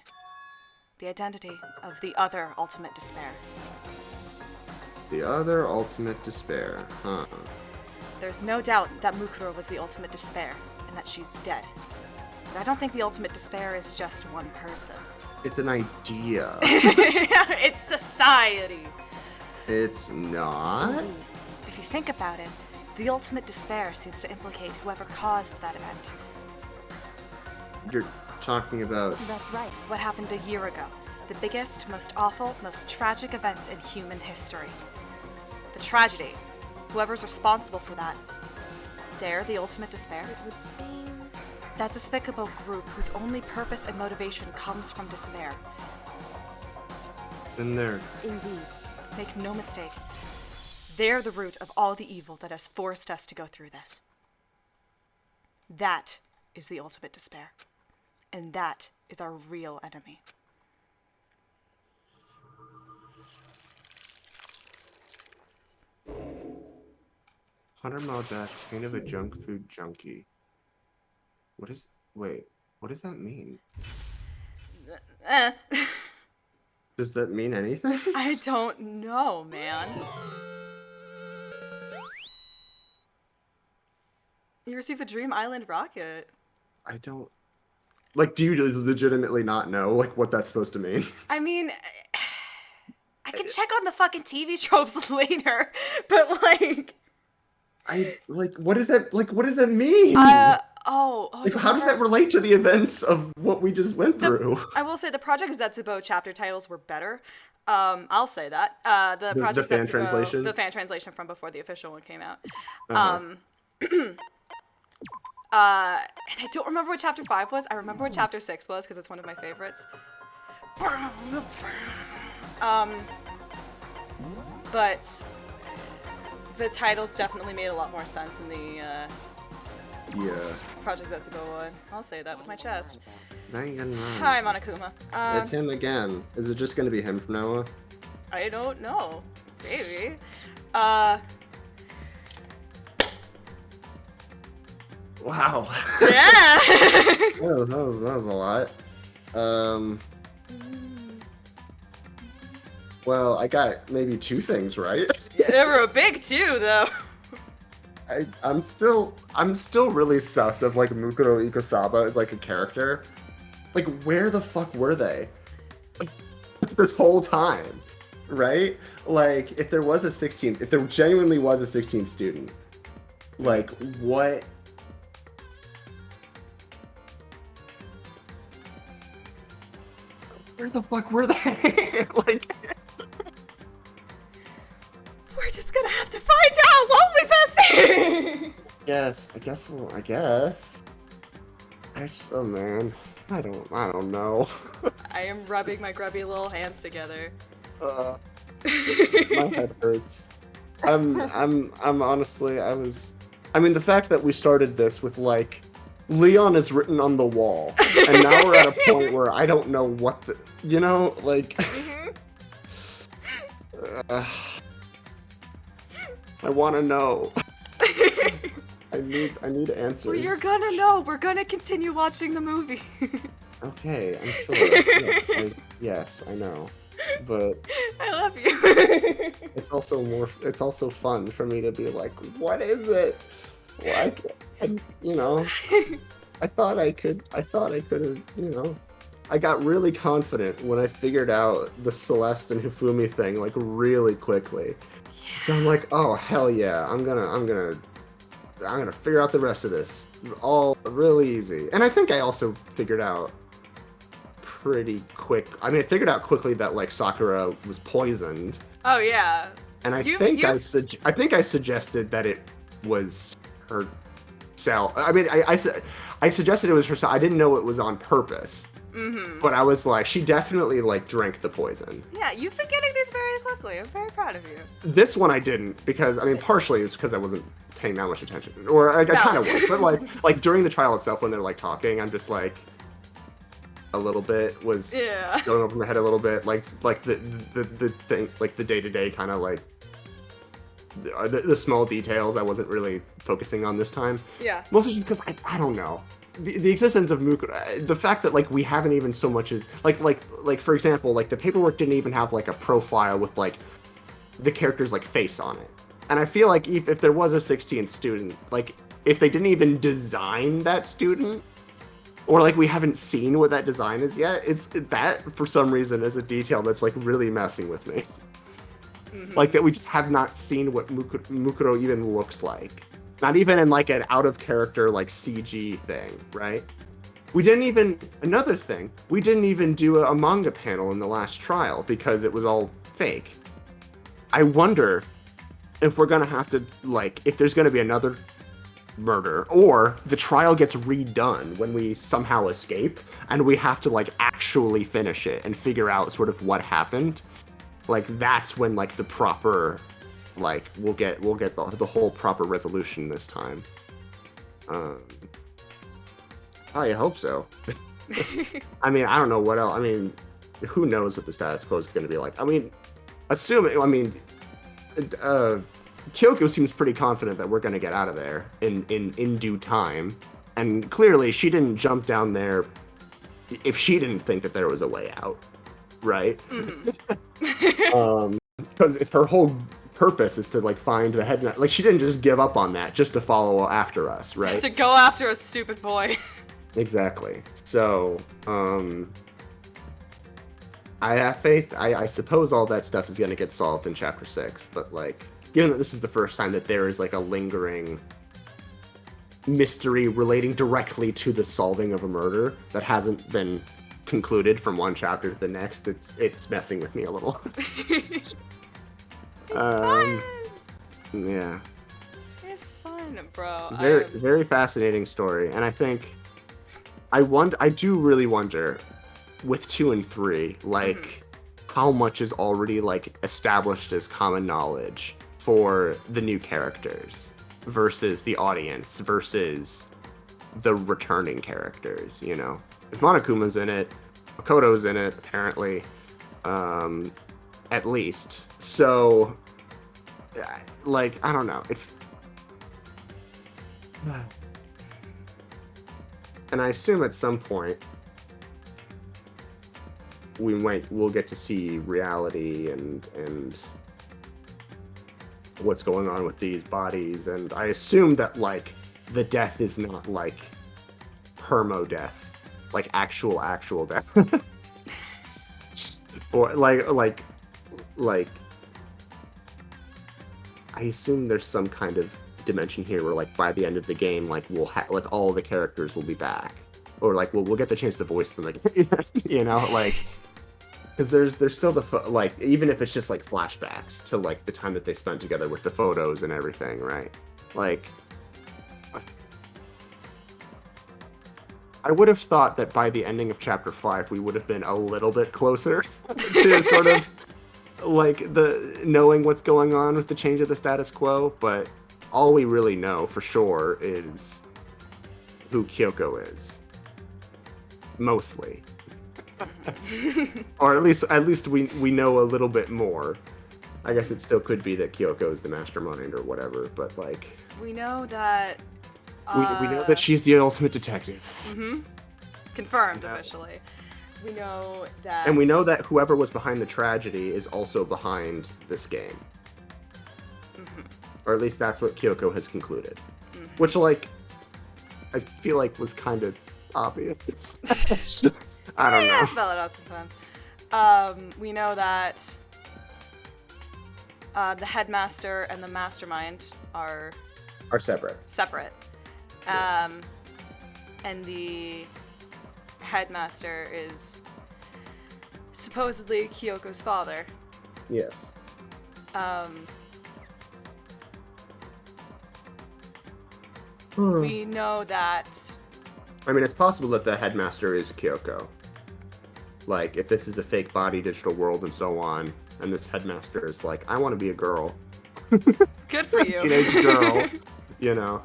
The identity of the other ultimate despair. The other ultimate despair, huh? There's no doubt that Mukuro was the ultimate despair, and that she's dead. But I don't think the ultimate despair is just one person. It's an idea. It's society. It's not? If you think about it, the ultimate despair seems to implicate whoever caused that event. You're talking about... That's right. What happened a year ago. The biggest, most awful, most tragic event in human history. The tragedy. Whoever's responsible for that. They're the ultimate despair. It would seem... That despicable group whose only purpose and motivation comes from despair. in there. Indeed. Make no mistake. They're the root of all the evil that has forced us to go through this. That is the ultimate despair. And that is our real enemy. $100 dash, pain of a junk food junkie. What is... Wait, what does that mean? Does that mean anything? I don't know, man. You received the Dream Island rocket. I don't... Like, do you legitimately not know, like, what that's supposed to mean? I mean, I can check on the fucking TV tropes later, but, like... what does that mean? Like, how does that relate to the events of what we just went through? I will say the Project Zetsubo chapter titles were better. I'll say that. The fan Zetsubo, translation? the fan translation from before the official one came out. Uh-huh. And I don't remember what chapter 5 was. I remember what chapter 6 was because it's one of my favorites. But the titles definitely made a lot more sense in the Project Zetsubo one. I'll say that with my chest. Danganronpa. Hi, Monokuma. It's him again. Is it just gonna be him from now on? I don't know. Maybe. Wow. Yeah. that was a lot. Well, I got maybe 2 things right. They were a big 2, though. I'm still really sus of like Mukuro Ikosaba as like a character. Like, where the fuck were they? Like, this whole time, right? Like, if there genuinely was a 16th student, like, what? Where the fuck were they? Like, we're just gonna have to find out, won't we, Bestie? I guess. Oh man, I don't know. I am rubbing my grubby little hands together. My head hurts. I'm honestly, I mean, the fact that we started this with like, Leon is written on the wall, and now we're at a point where I don't know what like, I want to know. I need answers. Well, you're gonna know. We're gonna continue watching the movie. Okay, I'm sure. Yes, I know. But I love you. it's also fun for me to be like, what is it? Well, I thought I could have, I got really confident when I figured out the Celeste and Hifumi thing, like, really quickly. Yeah. So I'm like, oh, hell yeah, I'm gonna figure out the rest of this all really easy. And I think I also figured out pretty quick. I mean, I figured out quickly that, like, Sakura was poisoned. Oh, yeah. And I think I suggested that it was her cell. I mean, I suggested it was her cell. I didn't know it was on purpose. Mm-hmm. But I was like, she definitely, like, drank the poison. Yeah, you've been getting these very quickly. I'm very proud of you. This one I didn't, because, I mean, partially it was because I wasn't paying that much attention. Or I kind of was. But, like, during the trial itself, when they're, like, talking, I'm just, like, a little bit was going over my head a little bit. Like the thing, like, the day-to-day kind of, like, the small details I wasn't really focusing on this time. Yeah. Mostly just because I don't know. The existence of Mukuro, the fact that like we haven't even so much as like for example, like the paperwork didn't even have like a profile with like the character's like face on it. And I feel like if there was a 16th student, like if they didn't even design that student, or like we haven't seen what that design is yet, it's that for some reason is a detail that's like really messing with me. Mm-hmm. Like that we just have not seen what Mukuro even looks like. Not even in like an out of character like CG thing, right? We didn't even do a manga panel in the last trial because it was all fake. I wonder if we're gonna have to like if there's gonna be another murder or the trial gets redone when we somehow escape and we have to like actually finish it and figure out sort of what happened. Like that's when like the proper like we'll get the whole proper resolution this time. I hope so. I mean, I don't know what else. I mean, who knows what the status quo is going to be like. I mean, Kyoko seems pretty confident that we're going to get out of there in due time. And clearly she didn't jump down there if she didn't think that there was a way out, right? Mm-hmm. Because if her whole purpose is to like find the head, like she didn't just give up on that just to follow after us, right? Just to go after a stupid boy. Exactly. So, I have faith. I suppose all that stuff is going to get solved in Chapter 6, but, like, given that this is the first time that there is, like, a lingering mystery relating directly to the solving of a murder that hasn't been concluded from one chapter to the next, it's messing with me a little. It's fun! Yeah. It's fun, bro. Very fascinating story, and I think... I do really wonder, with 2 and 3, like, how much is already, like, established as common knowledge for the new characters versus the audience versus the returning characters, you know? Because Monokuma's in it, Makoto's in it, apparently, at least. So, like, I don't know. And I assume at some point we'll get to see reality and what's going on with these bodies, and I assume that like the death is not like permo death, like actual death. Or like I assume there's some kind of dimension here where like by the end of the game like we'll like all the characters will be back, or like we'll get the chance to voice them again. You know, like because there's still like even if it's just like flashbacks to like the time that they spent together with the photos and everything, right? Like I would have thought that by the ending of Chapter 5 we would have been a little bit closer to sort of like the knowing what's going on with the change of the status quo, but all we really know for sure is who Kyoko is. Mostly. Or at least we know a little bit more. I guess it still could be that Kyoko is the mastermind or whatever, but like we know that we know that she's the ultimate detective. Confirmed officially. We know that And we know that whoever was behind the tragedy is also behind this game. Or at least that's what Kyoko has concluded. Which, like, I feel like was kind of obvious. I don't know. Yeah, spell it out sometimes. We know that the headmaster and the mastermind are separate. Yes. And the headmaster is supposedly Kyoko's father. Yes. We know that... I mean, it's possible that the headmaster is Kyoko. Like, if this is a fake body, digital world, and so on, and this headmaster is like, I want to be a girl. Good for you. Teenage girl, you know?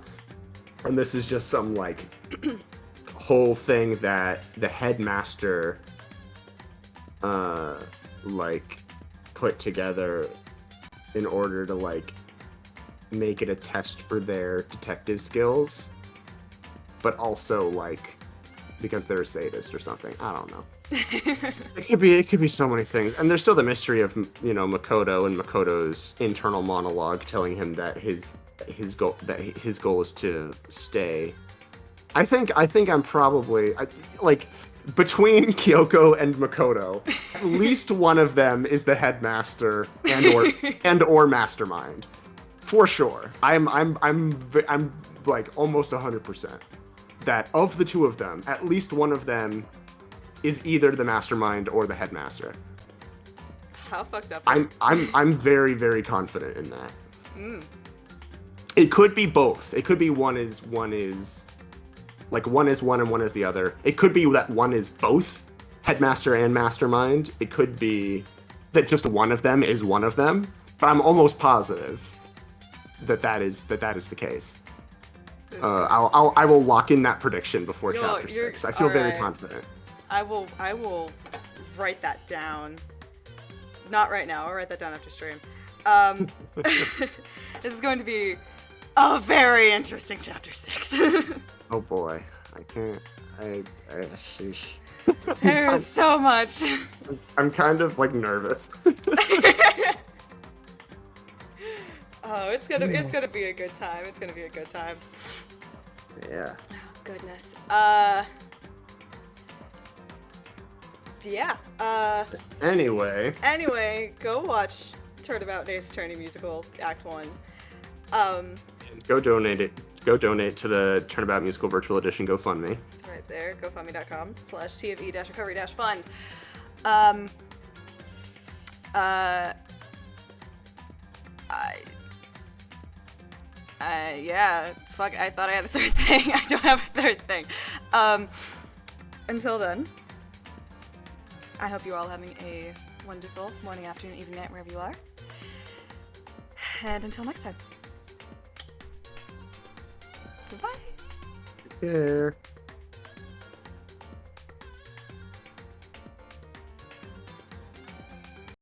And this is just some, like, whole thing that the headmaster, like, put together in order to, like, make it a test for their detective skills, but also like because they're a sadist or something. I don't know. It could be so many things. And there's still the mystery of, you know, Makoto and Makoto's internal monologue telling him that his goal is to stay. I think I'm probably like between Kyoko and Makoto, at least one of them is the headmaster and or mastermind. For sure. I'm like almost 100% that of the two of them, at least one of them is either the mastermind or the headmaster. How fucked up? I'm very, very confident in that. It could be both. It could be one is like one is one and one is the other. It could be that one is both headmaster and mastermind. It could be that just one of them is one of them. But I'm almost positive that is the case. I will lock in that prediction before chapter 6. I feel very confident. I will write that down. Not right now. I'll write that down after stream. This is going to be a very interesting chapter 6. Oh boy, I can't. Sheesh. There's so much. I'm kind of like nervous. Oh, it's gonna be a good time. It's gonna be a good time. Yeah. Oh, goodness. Yeah. Anyway, go watch Turnabout Ace Attorney Musical Act 1. Go donate to the Turnabout Musical Virtual Edition GoFundMe. It's right there, gofundme.com/TFE-recovery-fund. Yeah, fuck, I thought I had a third thing. I don't have a third thing. Until then, I hope you're all having a wonderful morning, afternoon, evening, night, wherever you are. And until next time. Goodbye. Take care.